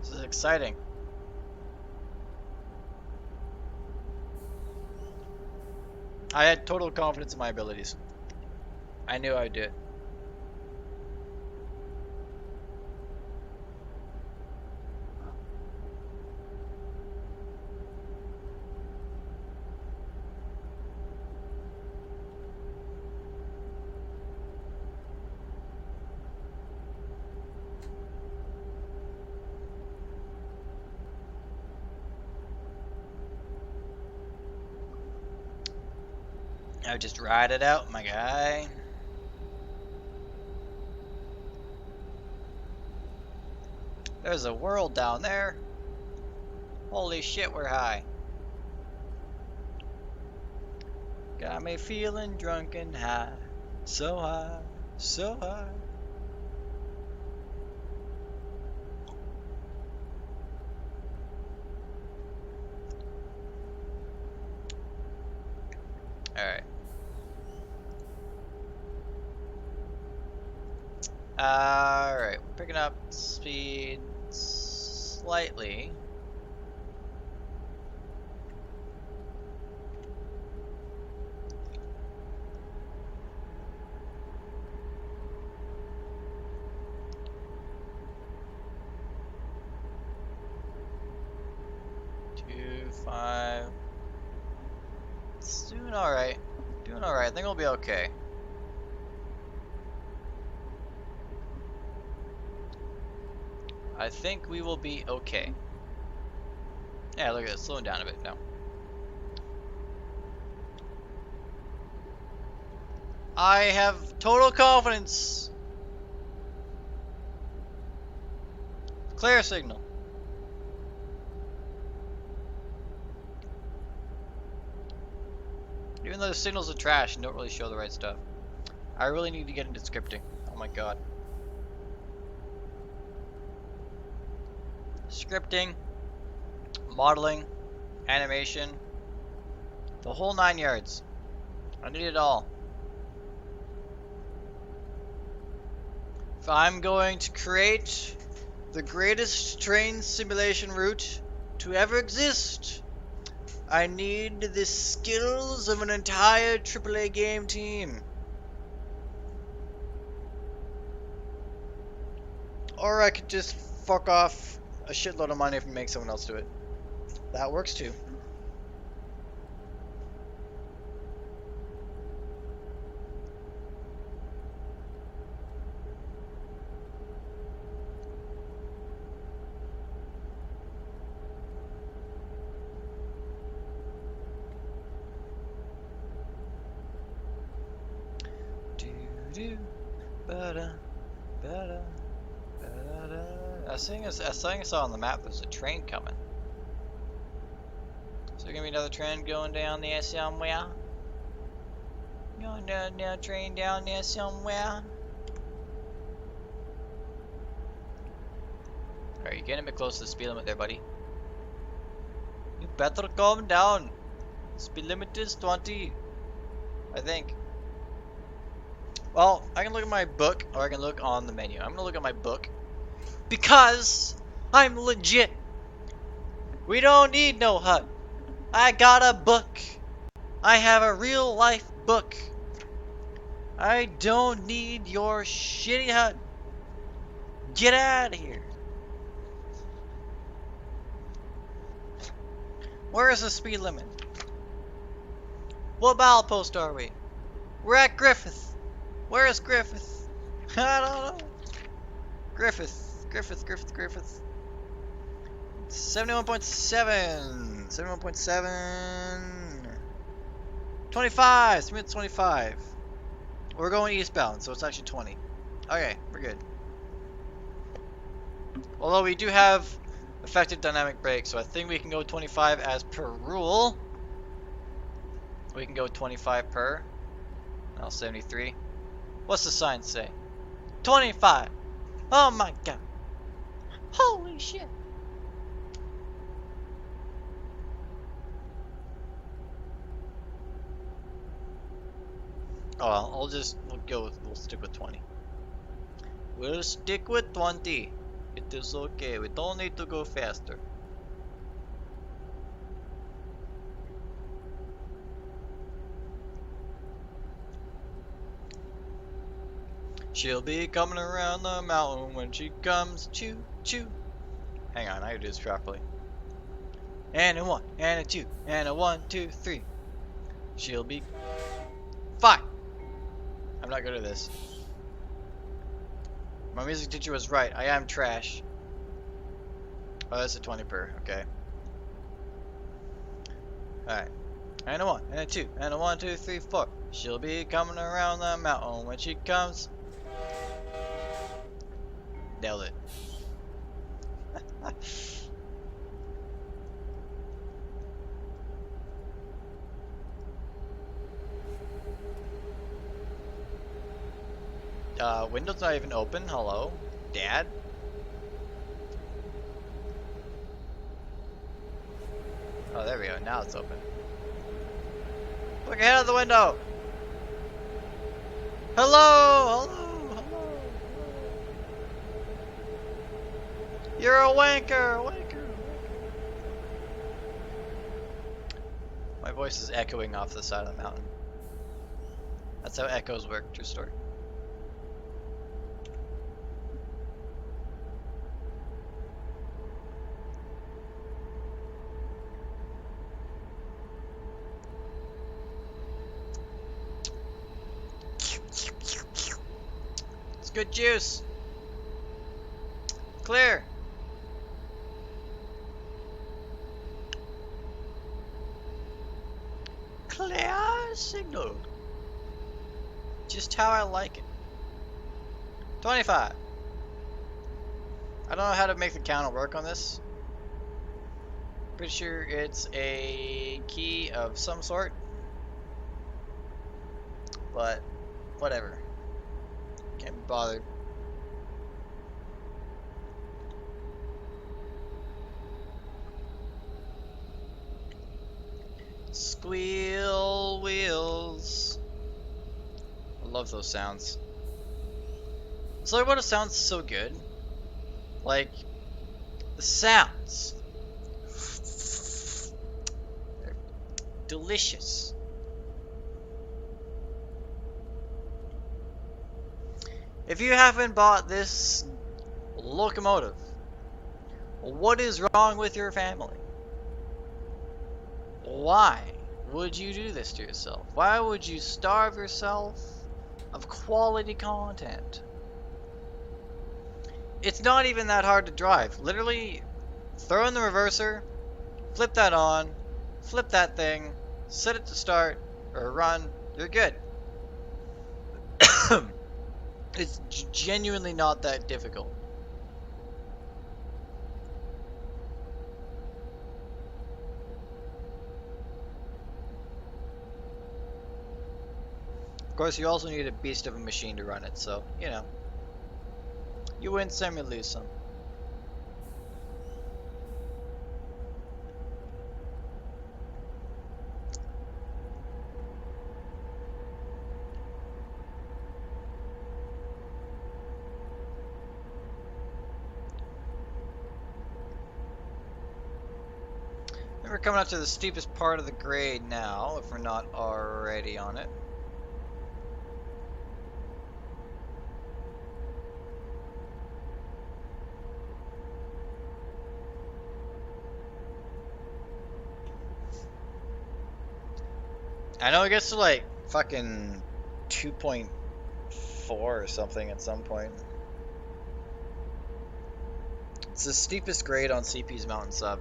This is exciting. I had total confidence in my abilities. I knew I would do it. I would just ride it out, my guy. There's a world down there. Holy shit, we're high. Got me feeling drunk and high. So high, so high. Alright. Alright, we're picking up speed slightly. It's doing alright. Doing alright. I think we'll be okay. I think we will be okay. Yeah, look at it. Slowing down a bit now. I have total confidence. Clear signal. Even though the signals are trash and don't really show the right stuff. I really need to get into scripting. Oh my god. Scripting, modeling, animation, the whole 9 yards. I need it all. If I'm going to create the greatest train simulation route to ever exist, I need the skills of an entire AAA game team. Or I could just fuck off a shitload of money if and make someone else do it. That works too. Do ba-da, ba-da, ba-da. I think I saw on the map there's a train coming. Is there gonna be another train going down there somewhere? Going down there, train down there somewhere. Are you getting a bit close to the speed limit there, buddy? You better calm down. Speed limit is 20, I think. Well, I can look at my book, or I can look on the menu. I'm gonna look at my book, because I'm legit. We don't need no HUD. I got a book. I have a real life book. I don't need your shitty HUD. Get out of here. Where is the speed limit? What milepost are we? We're at Griffith. Where is Griffith? I don't know. Griffith. 71.7. 71.7. 25. 25. We're going eastbound, so it's actually 20. Okay, we're good. Although we do have effective dynamic brake, so I think we can go 25 as per rule. We can go 25 per. Now 73. What's the sign say? 25. Oh my god. Holy shit. Oh, well, we'll stick with 20. We'll stick with 20. It is okay. We don't need to go faster. She'll be coming around the mountain when she comes. Choo choo. Hang on, I gotta do this properly. And a 1, and a 2, and a 1, 2, 3. She'll be 5. I'm not good at this. My music teacher was right. I am trash. Oh, that's a 20 per. Okay. Alright. And a 1, and a 2, and a 1, 2, 3, 4. She'll be coming around the mountain when she comes. Nailed it. Window's not even open. Hello? Dad? Oh, there we go. Now it's open. Look ahead of the window! Hello! Hello! You're a wanker! My voice is echoing off the side of the mountain. That's how echoes work. True story. It's good juice. Clear. Clear signal. Just how I like it. 25. I don't know how to make the counter work on this. Pretty sure it's a key of some sort. But whatever. Can't be bothered. Squeal wheels. I love those sounds. So what it sounds so good. Like the sounds. They're delicious. If you haven't bought this locomotive, what is wrong with your family? Why would you do this to yourself? Why would you starve yourself of quality content? It's not even that hard to drive. Literally, throw in the reverser, flip that on, flip that thing, set it to start or run, you're good. It's genuinely not that difficult. Of course, you also need a beast of a machine to run it, so, you know. You win some, you lose some. We're coming up to the steepest part of the grade now, if we're not already on it. I know it gets to like fucking 2.4 or something at some point. It's the steepest grade on CP's mountain sub.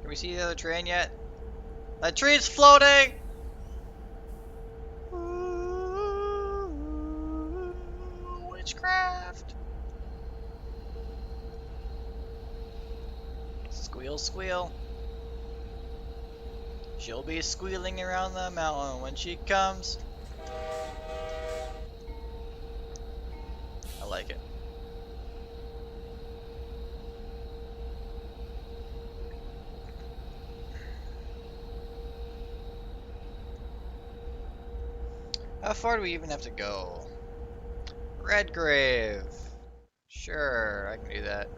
Can we see the other train yet? That train's floating! Ooh, witchcraft! Squeal, squeal. She'll be squealing around the mountain when she comes. I like it. How far do we even have to go? Redgrave. Sure, I can do that.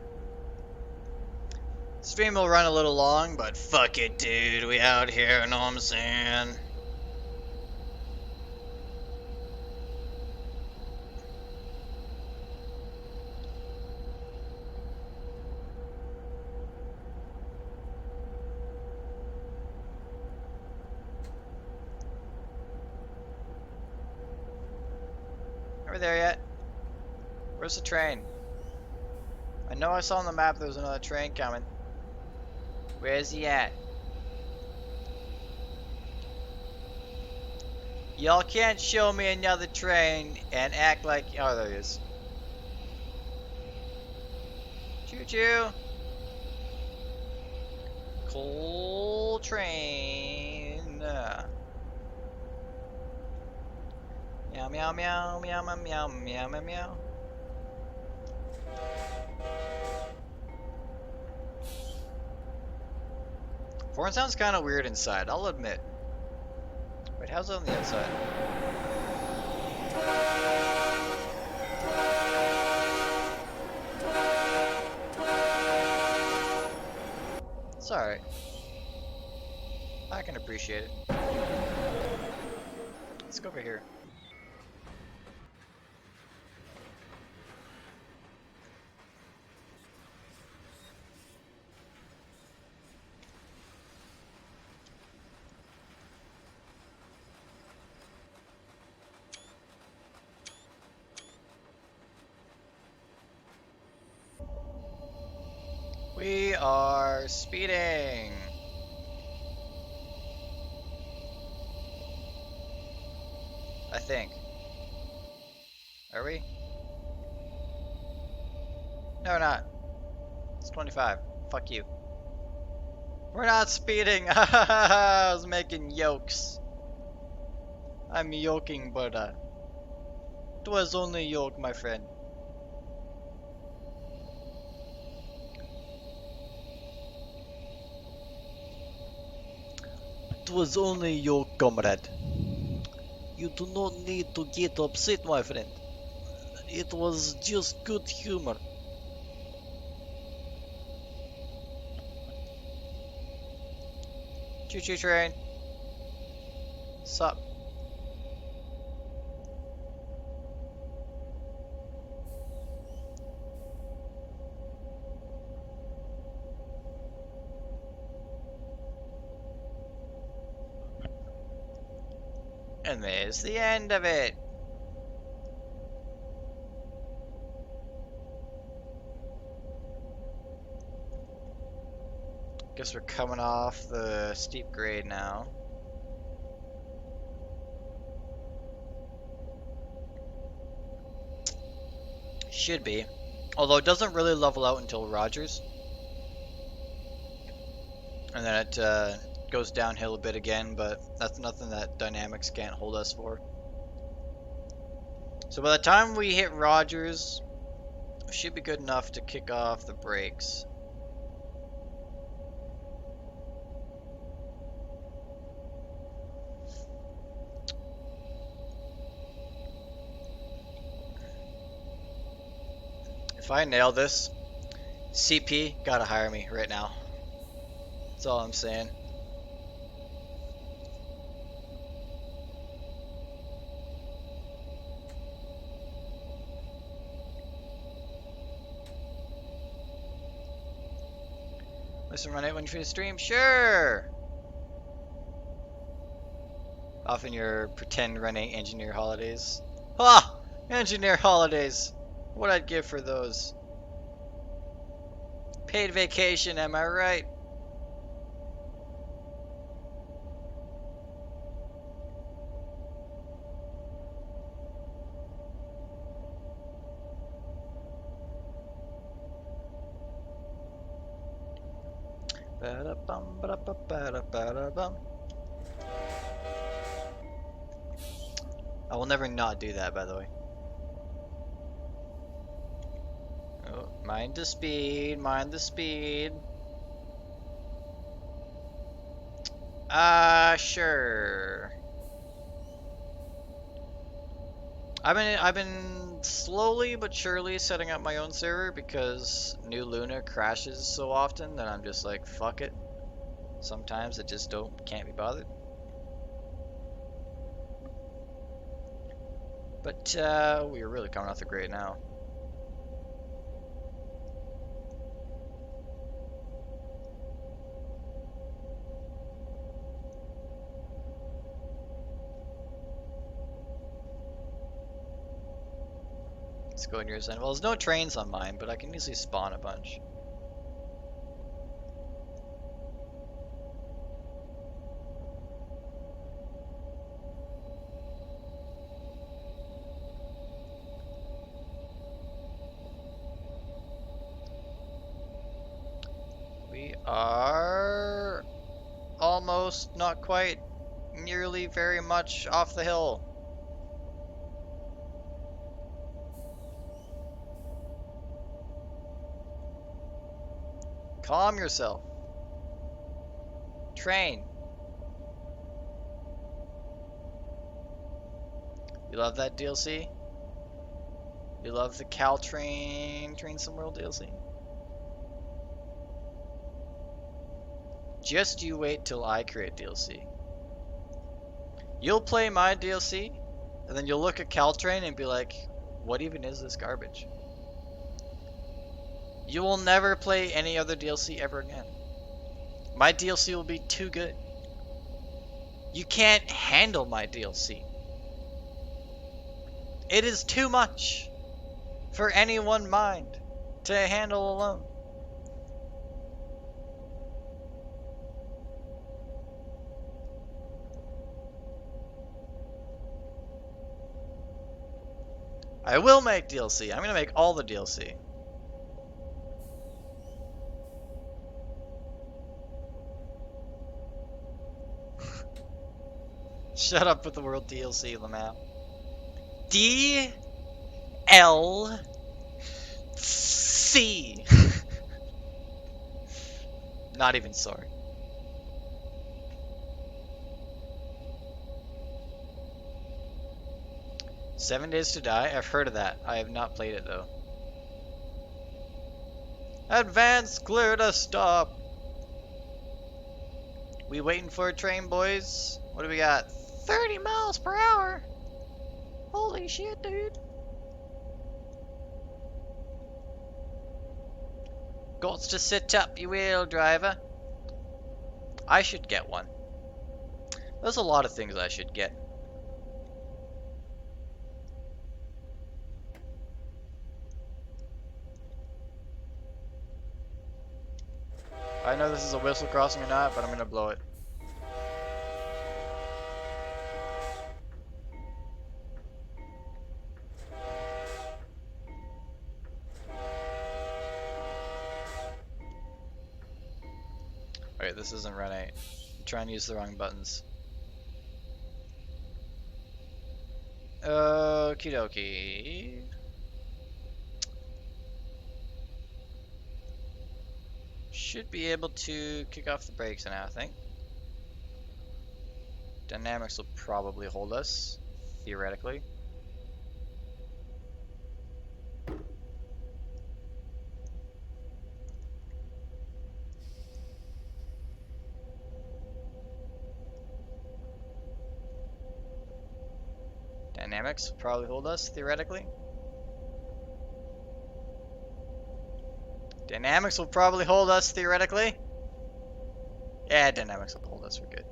Stream will run a little long, but fuck it, dude. We out here, know what I'm saying? Are we there yet? Where's the train? I know I saw on the map there was another train coming. Where's he at? Y'all can't show me another train and act like... Oh, there he is. Choo-choo. Coal train. Meow, meow, meow, meow, meow, meow, meow, meow, meow. Foreign sounds kind of weird inside, I'll admit. Wait, how's it on the outside? It's alright. I can appreciate it. Let's go over here. We are speeding. I think. Are we? No, we're not. It's 25. Fuck you. We're not speeding. I was making yokes. I'm yoking, but it was only yoke, my friend. It was only your comrade. You do not need to get upset, my friend. It was just good humor. Choo-choo train. Sup? And there's the end of it. Guess we're coming off the steep grade now. Should be. Although it doesn't really level out until Rogers. And then it goes downhill a bit again, but that's nothing that dynamics can't hold us for. So by the time we hit Rogers, we should be good enough to kick off the brakes. If I nail this, CP gotta hire me right now. That's all I'm saying. Listen, run it when you finish the stream? Sure! Off in your pretend running engineer holidays. Ha! Engineer holidays! What I'd give for those. Paid vacation, am I right? Ba-da-bum, ba-da-ba-ba-da-ba-da-bum. I will never not do that, by the way. Oh, mind the speed, mind the speed. Sure. I've been slowly but surely setting up my own server because New Luna crashes so often that I'm just like, fuck it. Sometimes I just can't be bothered. But we are really coming off the grade now. Let's go in yours then. Well, there's no trains on mine, but I can easily spawn a bunch. We are almost, not quite, nearly very much off the hill. Calm yourself. Train. You love that DLC? You love the Caltrain Train Some World DLC? Just you wait till I create DLC. You'll play my DLC, and then you'll look at Caltrain and be like, what even is this garbage? You will never play any other DLC ever again. My DLC will be too good. You can't handle my DLC. It is too much for any one mind to handle alone. I will make DLC. I'm gonna make all the DLC. Shut up with the word DLC, Lamau. DLC. Not even sorry. 7 Days to Die? I've heard of that. I have not played it though. Advance, clear to stop. We waiting for a train, boys? What do we got? 30 miles per hour. Holy shit, dude. Got to sit up, you wheel driver. I should get one. There's a lot of things I should get. I know this is a whistle crossing or not, but I'm gonna blow it. Alright, this isn't Run 8. I'm trying to use the wrong buttons. Okie dokie. Should be able to kick off the brakes now, I think. Dynamics will probably hold us, theoretically. Dynamics will probably hold us, theoretically. Dynamics will probably hold us, theoretically. Yeah, dynamics will hold us, we're good.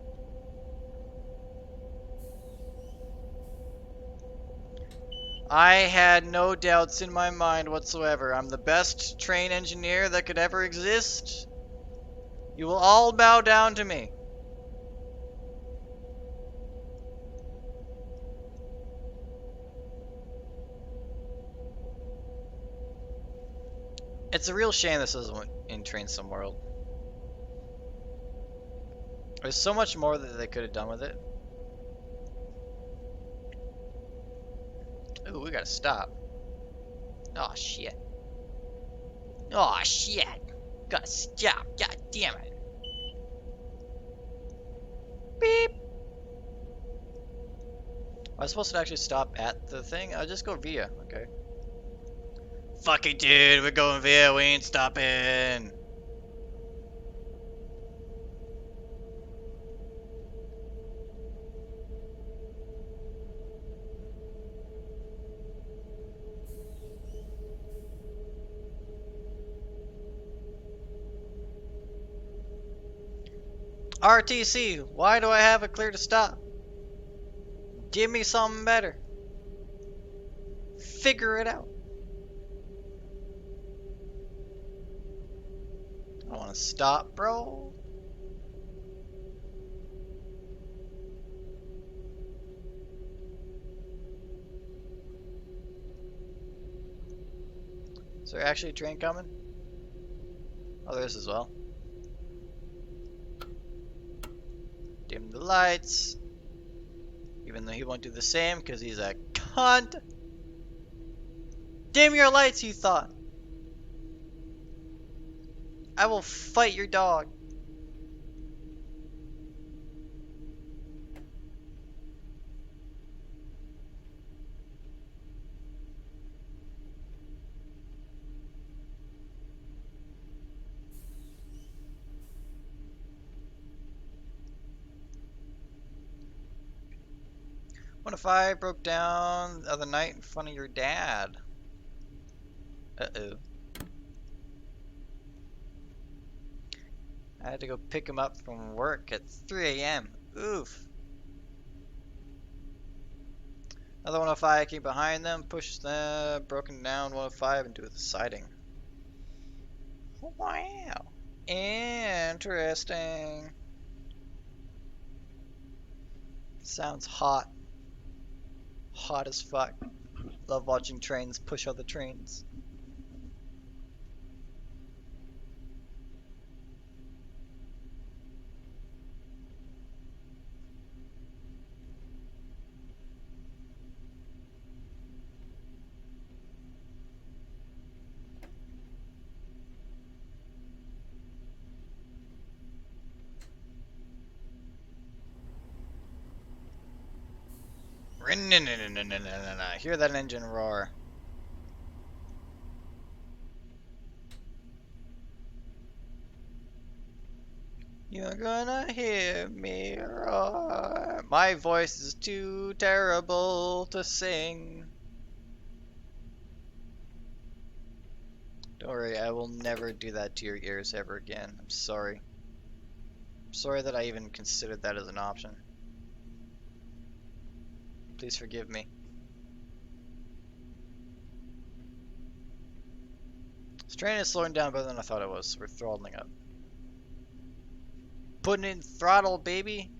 I had no doubts in my mind whatsoever. I'm the best train engineer that could ever exist. You will all bow down to me. It's a real shame this isn't in Train Sim World. There's so much more that they could have done with it. Ooh, we gotta stop. Oh shit. Oh shit. Gotta stop. God damn it. Beep. I was supposed to actually stop at the thing? I'll just go via. Okay. Fuck it, dude. We're going via. We ain't stopping. RTC, why do I have a clear to stop? Give me something better. Figure it out. I don't want to stop, bro. Is there actually a train coming? Oh, there is as well. Dim the lights. Even though he won't do the same because he's a cunt. Dim your lights, you thought. I will fight your dog. What if I broke down the other night in front of your dad? Uh-oh. I had to go pick him up from work at 3 a.m. Oof. Another 105 came behind them, pushed the broken down 105 into the siding. Wow. Interesting. Sounds hot. Hot as fuck. Love watching trains push other trains. Hear that engine roar. You're gonna hear me roar. My voice is too terrible to sing. Don't worry, I will never do that to your ears ever again. I'm sorry. I'm sorry that I even considered that as an option. Please forgive me. This train is slowing down better than I thought it was. We're throttling up. Putting in throttle, baby.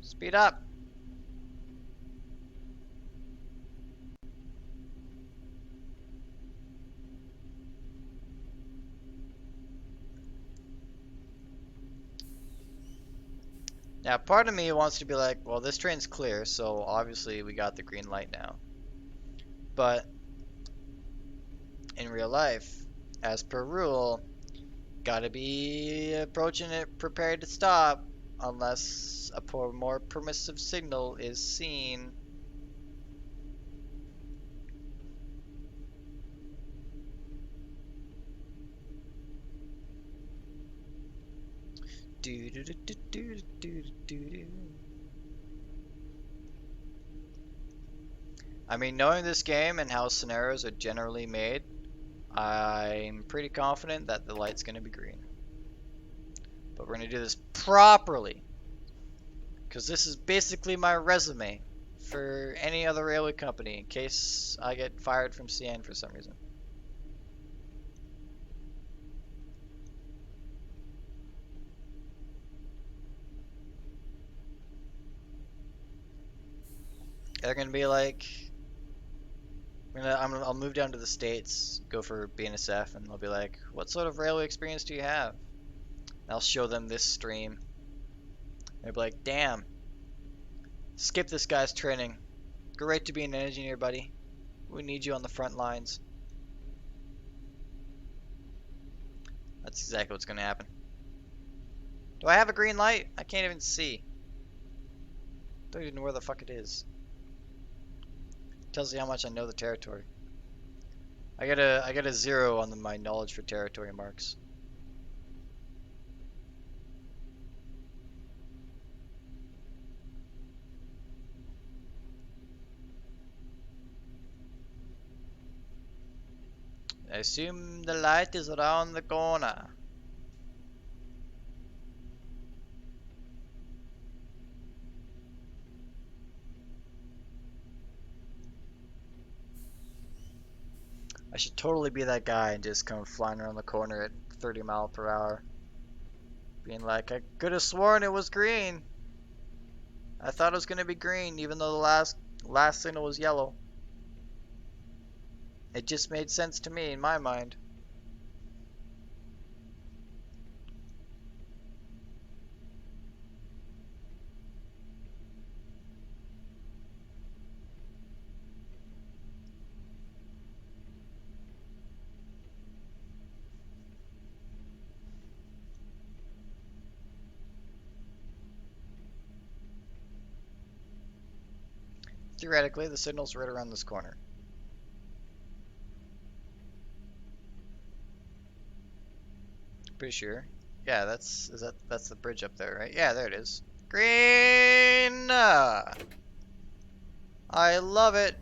Speed up. Now, part of me wants to be like, well, this train's clear, so obviously we got the green light now. But in real life, as per rule, gotta be approaching it prepared to stop unless a more permissive signal is seen. Do do do do do do do do. I mean, knowing this game and how scenarios are generally made, I'm pretty confident that the light's gonna be green. But we're gonna do this properly, because this is basically my resume for any other railway company in case I get fired from CN for some reason. They're gonna be like, I'll move down to the States, go for BNSF, and they'll be like, what sort of railway experience do you have? And I'll show them this stream. They'll be like, damn, skip this guy's training. Great to be an engineer, buddy. We need you on the front lines. That's exactly what's gonna happen. Do I have a green light? I can't even see. Don't even know where the fuck it is. Tells you how much I know the territory. I got a 0 on my knowledge for territory marks. I assume the light is around the corner. I should totally be that guy and just come flying around the corner at 30 miles per hour. Being like, I could have sworn it was green. I thought it was going to be green even though the last signal was yellow. It just made sense to me in my mind. Theoretically, the signal's right around this corner. Pretty sure. Yeah, that's the bridge up there, right? Yeah, there it is. Green! I love it.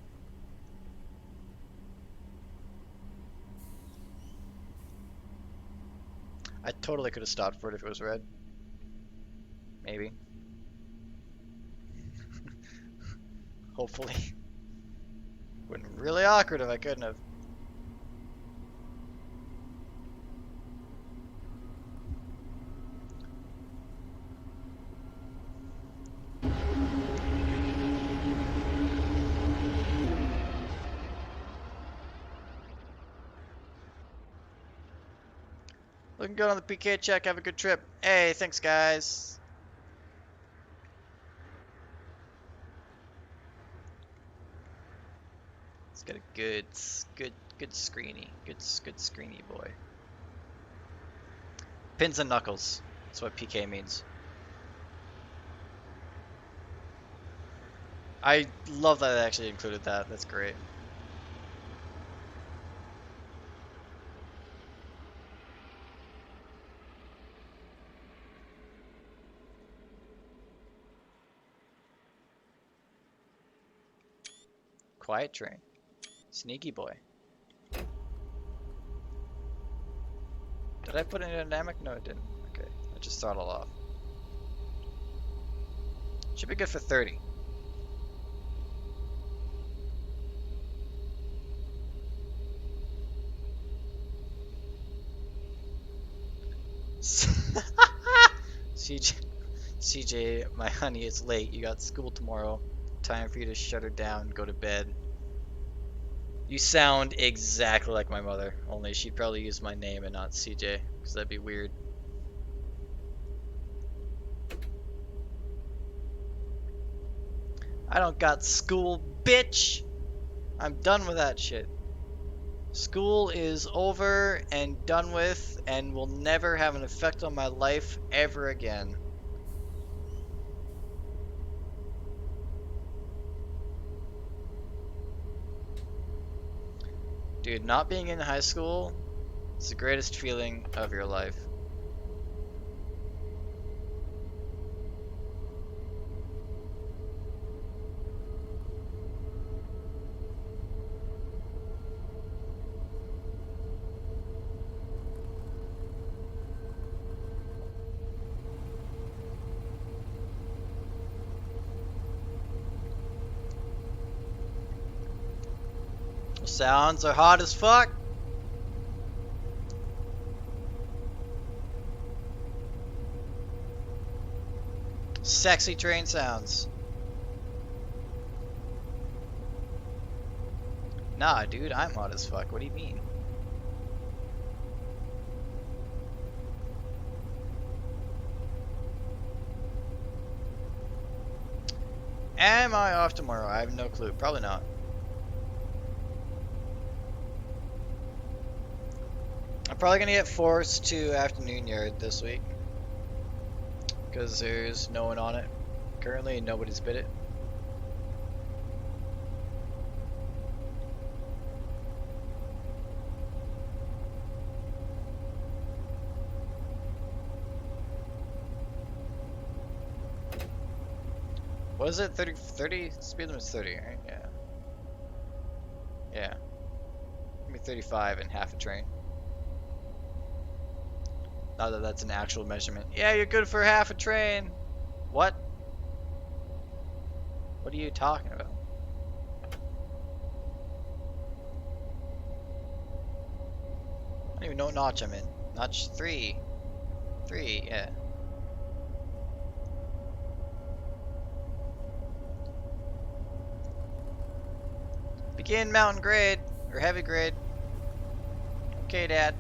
I totally could have stopped for it if it was red. Maybe. Hopefully. Would have been really awkward if I couldn't have. Looking good on the PK check. Have a good trip. Hey, thanks, guys. Let's get a good Good screeny. Good screeny boy. Pins and knuckles. That's what PK means. I love that they actually included that. That's great. Quiet train. Sneaky boy. Did I put in a dynamic? No, I didn't. Okay, I just throttle off. Should be good for 30. CJ, my honey, it's late. You got school tomorrow. Time for you to shut her down, go to bed. You sound exactly like my mother, only she'd probably use my name and not CJ, because that'd be weird. I don't got school, bitch! I'm done with that shit. School is over and done with and will never have an effect on my life ever again. Dude, not being in high school is the greatest feeling of your life. Sounds are hot as fuck. Sexy train sounds. Nah, dude, I'm hot as fuck. What do you mean? Am I off tomorrow? I have no clue. Probably not. I'm probably gonna get forced to afternoon yard this week because there's no one on it currently and nobody's bid it. What is it? 30? Speed limit's 30, right? Yeah. Yeah. Maybe 35 and half a train. Not that that's an actual measurement. Yeah, you're good for half a train. What? What are you talking about? I don't even know what notch I'm in. Notch 3. 3, yeah. Begin mountain grade. Or heavy grade. Okay, Dad.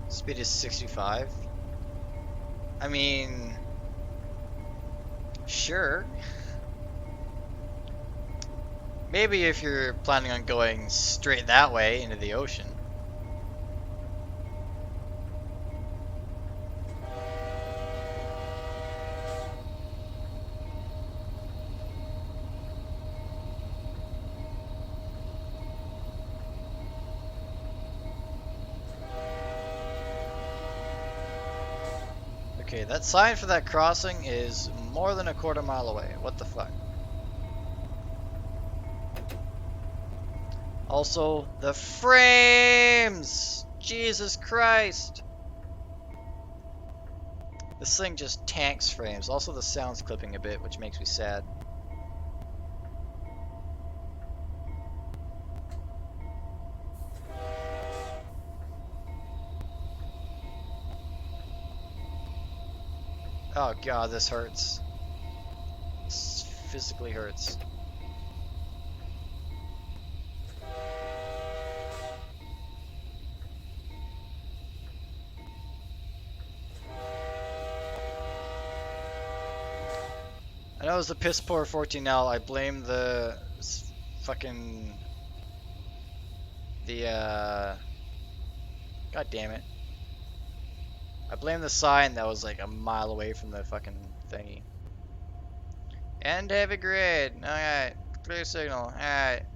Speed is 65. I mean, sure. Maybe if you're planning on going straight that way into the ocean. Okay, that sign for that crossing is more than a quarter mile away. What the fuck? Also, the frames! Jesus Christ! This thing just tanks frames. Also, the sound's clipping a bit, which makes me sad. Oh god, this hurts. This physically hurts. I That was the piss poor 14L. I blame the fucking God damn it. I blame the sign that was like a mile away from the fucking thingy. And heavy grid. Alright. Clear signal. Alright.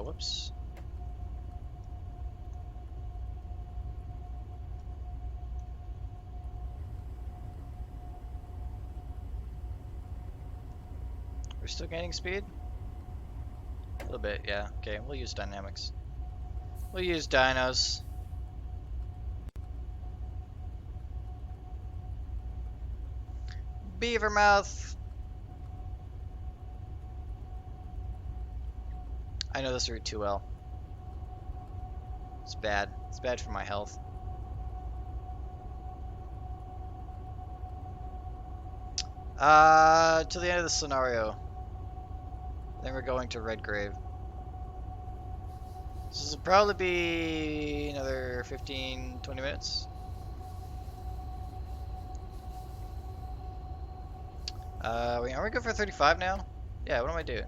Whoops. We're still gaining speed? A little bit, yeah. Okay, we'll use dynamics. We'll use dynos. Beavermouth. I know this route too well. It's bad. It's bad for my health. To the end of the scenario. Then we're going to Redgrave. This will probably be another 15, 20 minutes. Wait, are we good for 35 now? Yeah, what am I doing?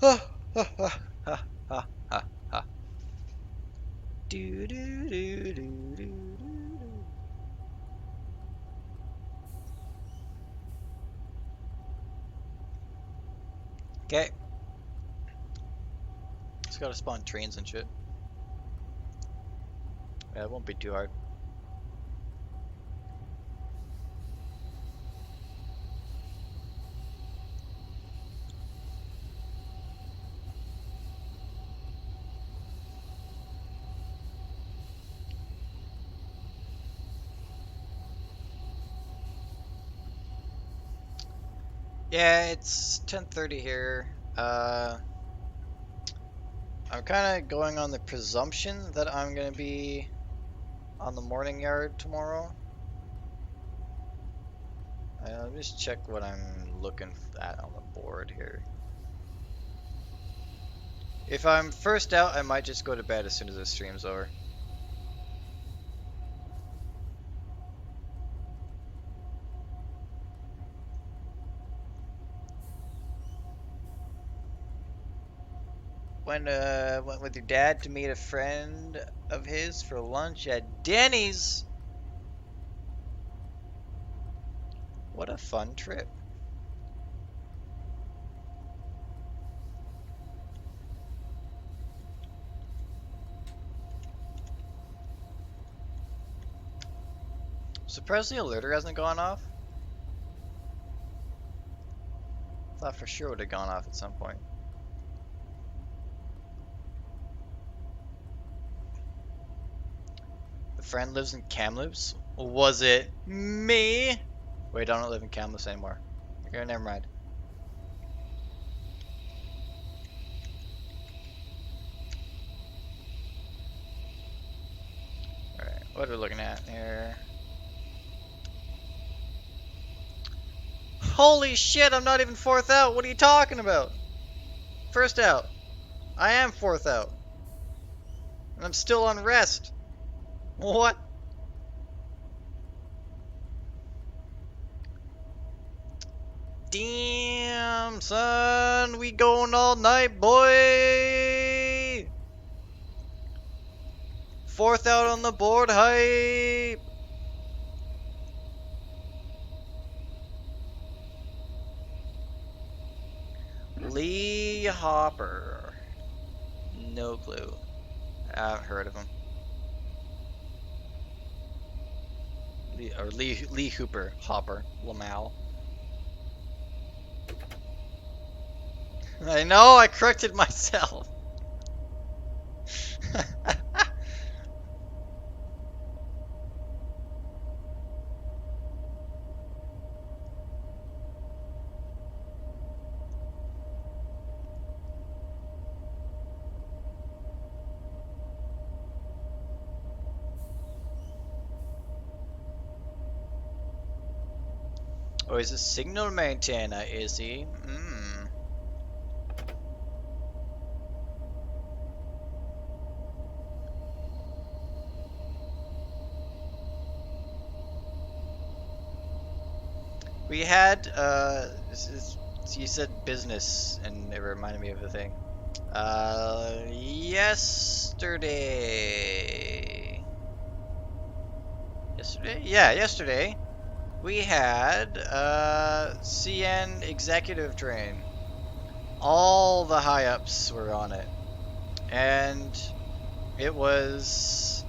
Ha ha ha ha ha ha ha. Do do do do do do. Okay. Just gotta spawn trains and shit. Yeah, it won't be too hard. Yeah, it's 10:30 here. I'm kind of going on the presumption that I'm gonna be on the morning yard tomorrow. I'll just check what I'm looking at on the board here. If I'm first out, I might just go to bed as soon as the stream's over. Went with your dad to meet a friend of his for lunch at Denny's. What a fun trip. Surprised the alerter hasn't gone off. Thought for sure it would have gone off at some point. The friend lives in Kamloops. Was it me? Wait, I don't live in Kamloops anymore. Okay, never mind. Alright, what are we looking at here? Holy shit, I'm not even fourth out. What are you talking about? First out. I am fourth out. And I'm still on rest. What? Damn, son. We going all night, boy. Fourth out on the board, hype. Lee Hopper. No clue. I haven't heard of him. Lee Hooper. Hopper. Lamau. I know, I corrected myself. Oh, he's a signal maintainer, is he? Hmm. We had, you said business, and it reminded me of a thing. Yesterday. Yesterday? Yeah, yesterday. We had, CN executive train. All the high ups were on it. And it was.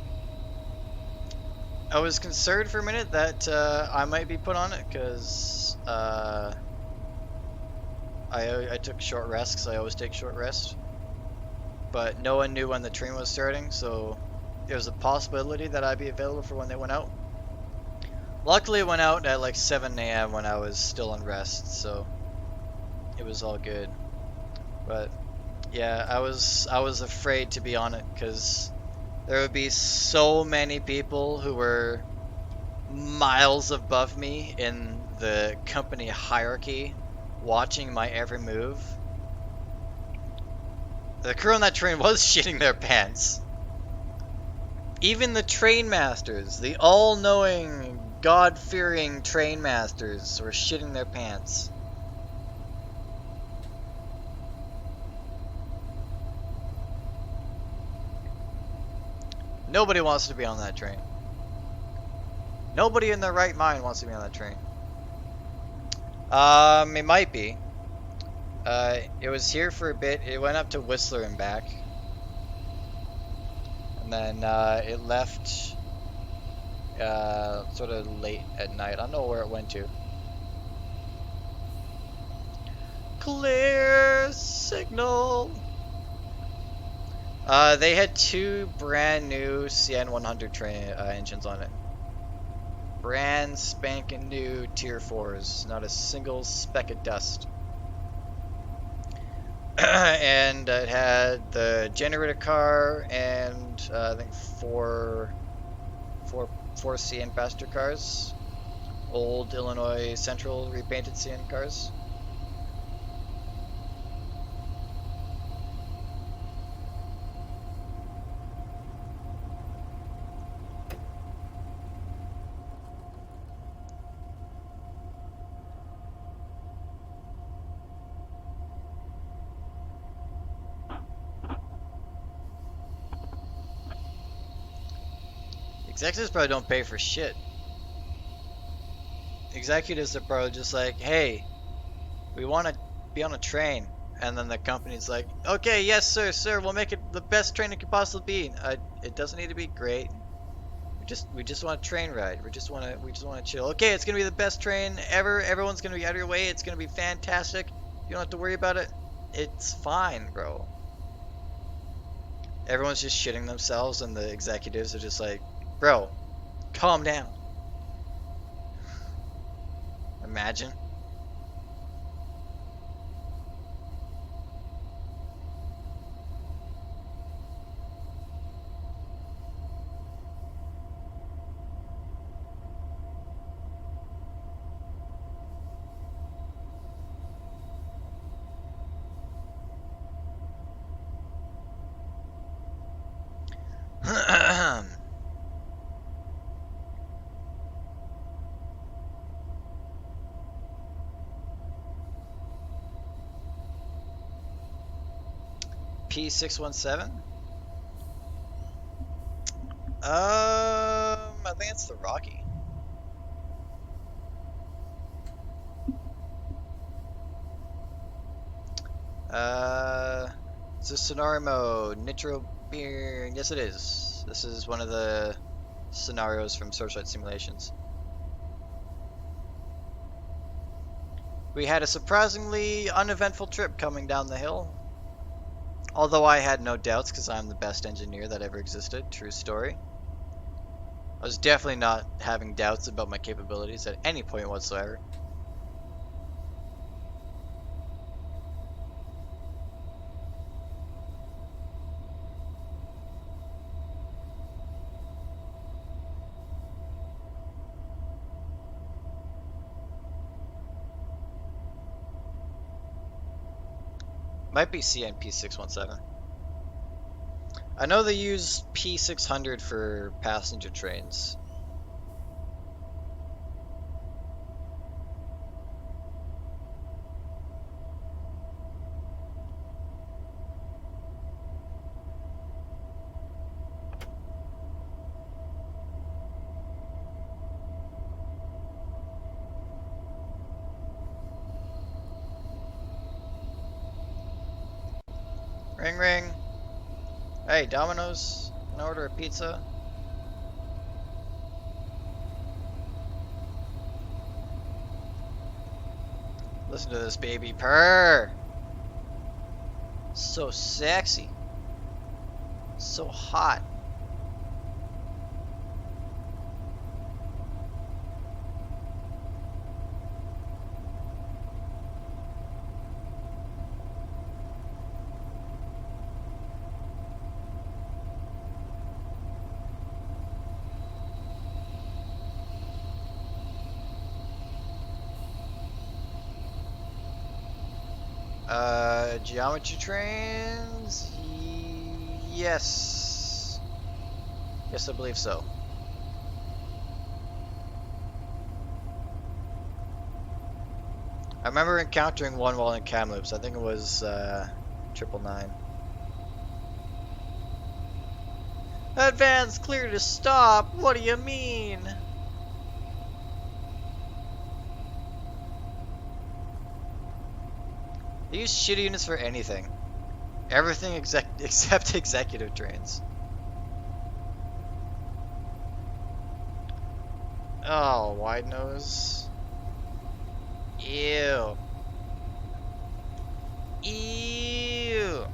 I was concerned for a minute that I might be put on it because I took short rests 'cause I always take short rests. But no one knew when the train was starting, so there was a possibility that I'd be available for when they went out. Luckily, it went out at like 7 a.m. when I was still on rest, so it was all good. But yeah, I was afraid to be on it because there would be so many people who were miles above me in the company hierarchy watching my every move. The crew on that train was shitting their pants. Even the train masters, the all-knowing, God-fearing train masters, were shitting their pants. Nobody wants to be on that train. Nobody in their right mind wants to be on that train. It might be. It was here for a bit. It went up to Whistler and back, and then it left sort of late at night. I don't know where it went to. Clear signal. They had two brand new CN100 train engines on it. Brand spanking new Tier 4s, not a single speck of dust. And it had the generator car and I think four CN passenger cars. Old Illinois Central repainted CN cars. Executives probably don't pay for shit. Executives are probably just like, hey, we want to be on a train. And then the company's like, okay, yes, sir, we'll make it the best train it could possibly be. It doesn't need to be great. We just want a train ride. We just want to chill. Okay, it's gonna be the best train ever. Everyone's gonna be out of your way. It's gonna be fantastic. You don't have to worry about it. It's fine, bro. Everyone's just shitting themselves, and the executives are just like, bro, calm down. Imagine. P617. I think it's the Rocky. Uh, it's a scenario mode. Nitro beer. Yes, it is. This is one of the scenarios from Searchlight Simulations. We had a surprisingly uneventful trip coming down the hill. Although I had no doubts because I'm the best engineer that ever existed. True story. I was definitely not having doubts about my capabilities at any point whatsoever. Might be CNP 617. I know they use P600 for passenger trains. Ring ring. Hey, Domino's, can I order a pizza? Listen to this baby purr. So sexy. So hot. Geometry trains? Yes. Yes, I believe so. I remember encountering one while in Kamloops. I think it was 999. That van's clear to stop. What do you mean? They use shitty units for anything. Everything except executive trains. Oh, wide nose. Ew. Ew.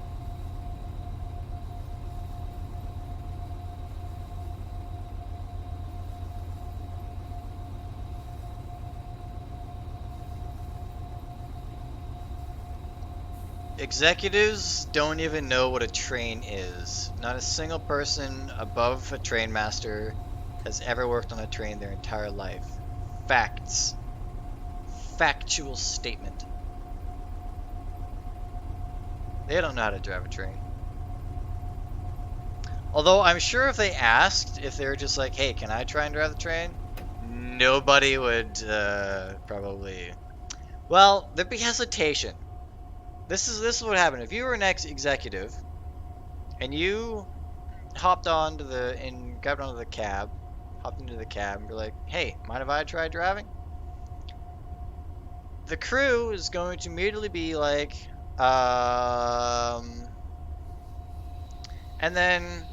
Executives don't even know what a train is. Not a single person above a train master has ever worked on a train their entire life. Facts. Factual statement. They don't know how to drive a train. Although I'm sure if they asked, if they were just like, hey, can I try and drive the train? Nobody would probably... Well, there'd be hesitation. This is what happened. If you were an ex-executive and you hopped onto grabbed onto the cab, hopped into the cab and be like, hey, mind if I try driving? The crew is going to immediately be like, and then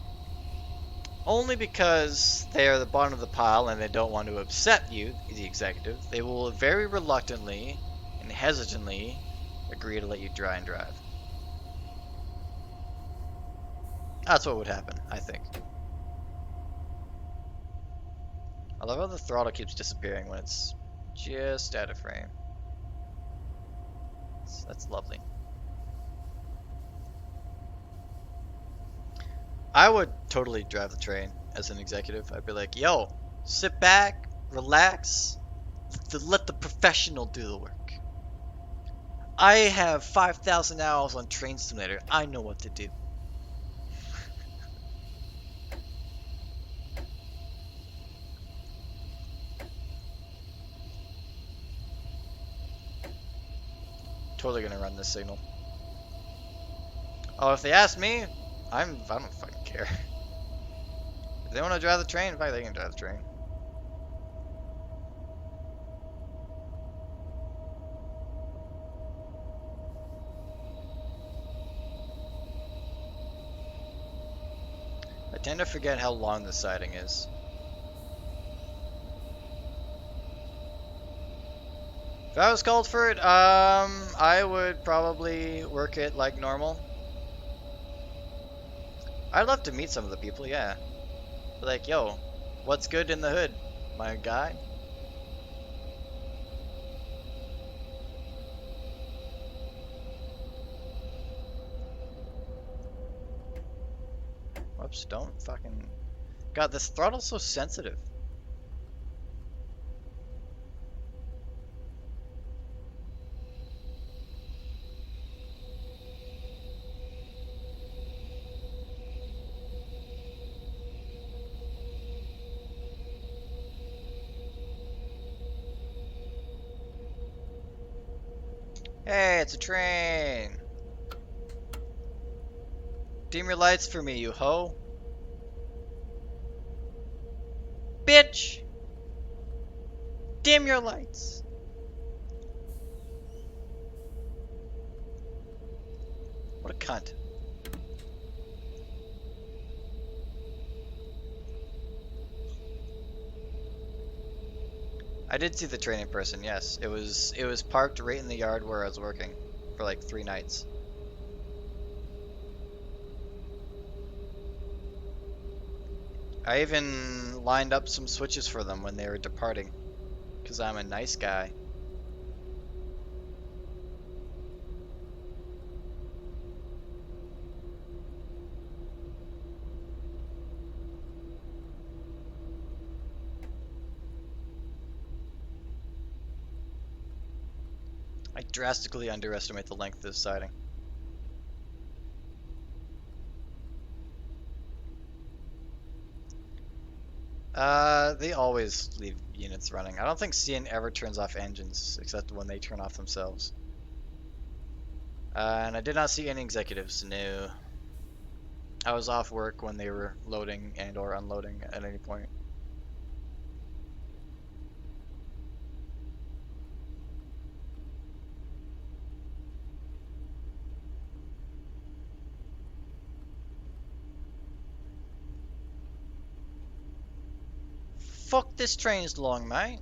only because they are the bottom of the pile and they don't want to upset you, the executive, they will very reluctantly and hesitantly agree to let you try and drive. That's what would happen, I think. I love how the throttle keeps disappearing when it's just out of frame. That's lovely. I would totally drive the train as an executive. I'd be like, yo, sit back, relax, let the professional do the work. I have 5,000 hours on Train Simulator. I know what to do. Totally gonna run this signal. Oh, if they ask me, I don't fucking care. If they want to drive the train, in fact, they can drive the train. I tend to forget how long the siding is. If I was called for it, I would probably work it like normal. I'd love to meet some of the people, yeah. Be like, yo, what's good in the hood, my guy? Whoops, don't fucking... God, this throttle's so sensitive. Hey, it's a train. Dim your lights for me, you hoe. Bitch! Dim your lights. What a cunt. I did see the train in person, yes. It was parked right in the yard where I was working for like 3 nights. I even lined up some switches for them when they were departing, because I'm a nice guy. I drastically underestimate the length of this siding. They always leave units running. I don't think CN ever turns off engines except when they turn off themselves. And I did not see any executives. No. I was off work when they were loading and or unloading at any point. Fuck, this train's long, mate.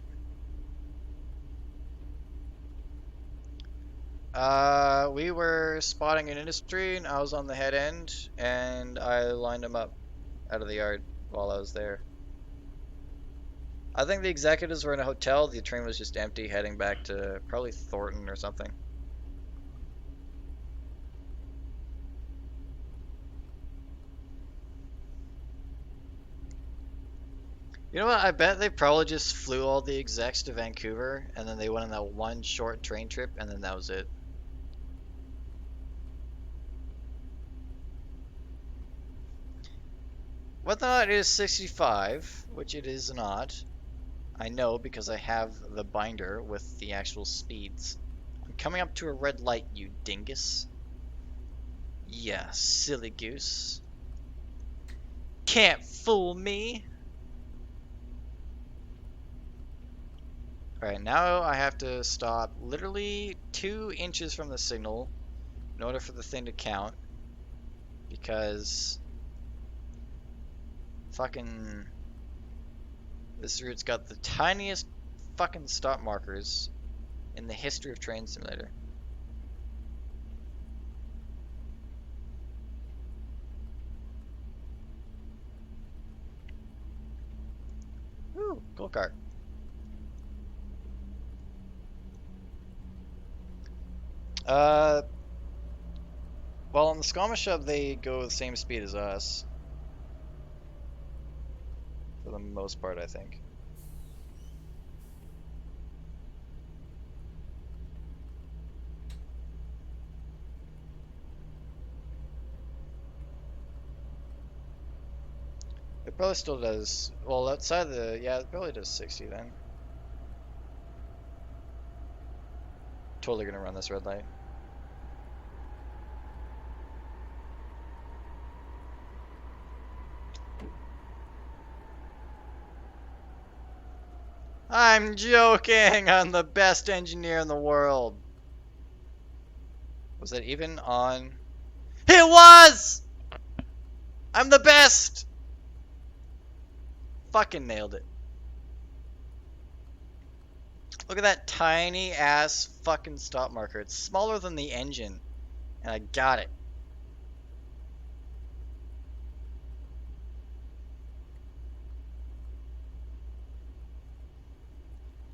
We were spotting an industry, and I was on the head end, and I lined them up out of the yard while I was there. I think the executives were in a hotel. The train was just empty, heading back to probably Thornton or something. You know what? I bet they probably just flew all the execs to Vancouver, and then they went on that one short train trip, and then that was it. Whether or not it is 65, which it is not, I know because I have the binder with the actual speeds. I'm coming up to a red light, you dingus. Yeah, silly goose. Can't fool me. Alright, now I have to stop literally 2 inches from the signal in order for the thing to count. Because fucking this route's got the tiniest fucking stop markers in the history of Train Simulator. Woo, go kart. Uh, well, on the Skirmish they go the same speed as us. For the most part, I think. It probably still does. Well, outside the. Yeah, it probably does 60 then. Totally gonna run this red light. I'm joking! I'm the best engineer in the world! Was that even on? It was! I'm the best! Fucking nailed it. Look at that tiny ass fucking stop marker. It's smaller than the engine. And I got it.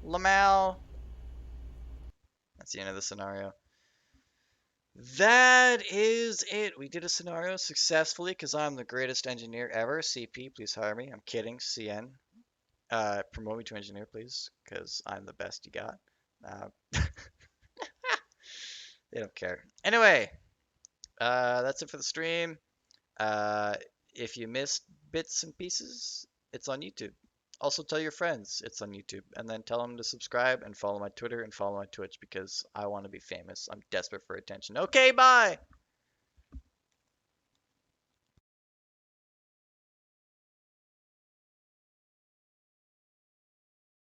Lamal. That's the end of the scenario. That is it. We did a scenario successfully because I'm the greatest engineer ever. CP, please hire me. I'm kidding. CN. Promote me to engineer, please, because I'm the best you got. Uh, they don't care. Anyway, that's it for the stream. Uh, if you missed bits and pieces, it's on YouTube. Also tell your friends it's on YouTube, and then tell them to subscribe and follow my Twitter and follow my Twitch because I want to be famous. I'm desperate for attention. Okay, bye.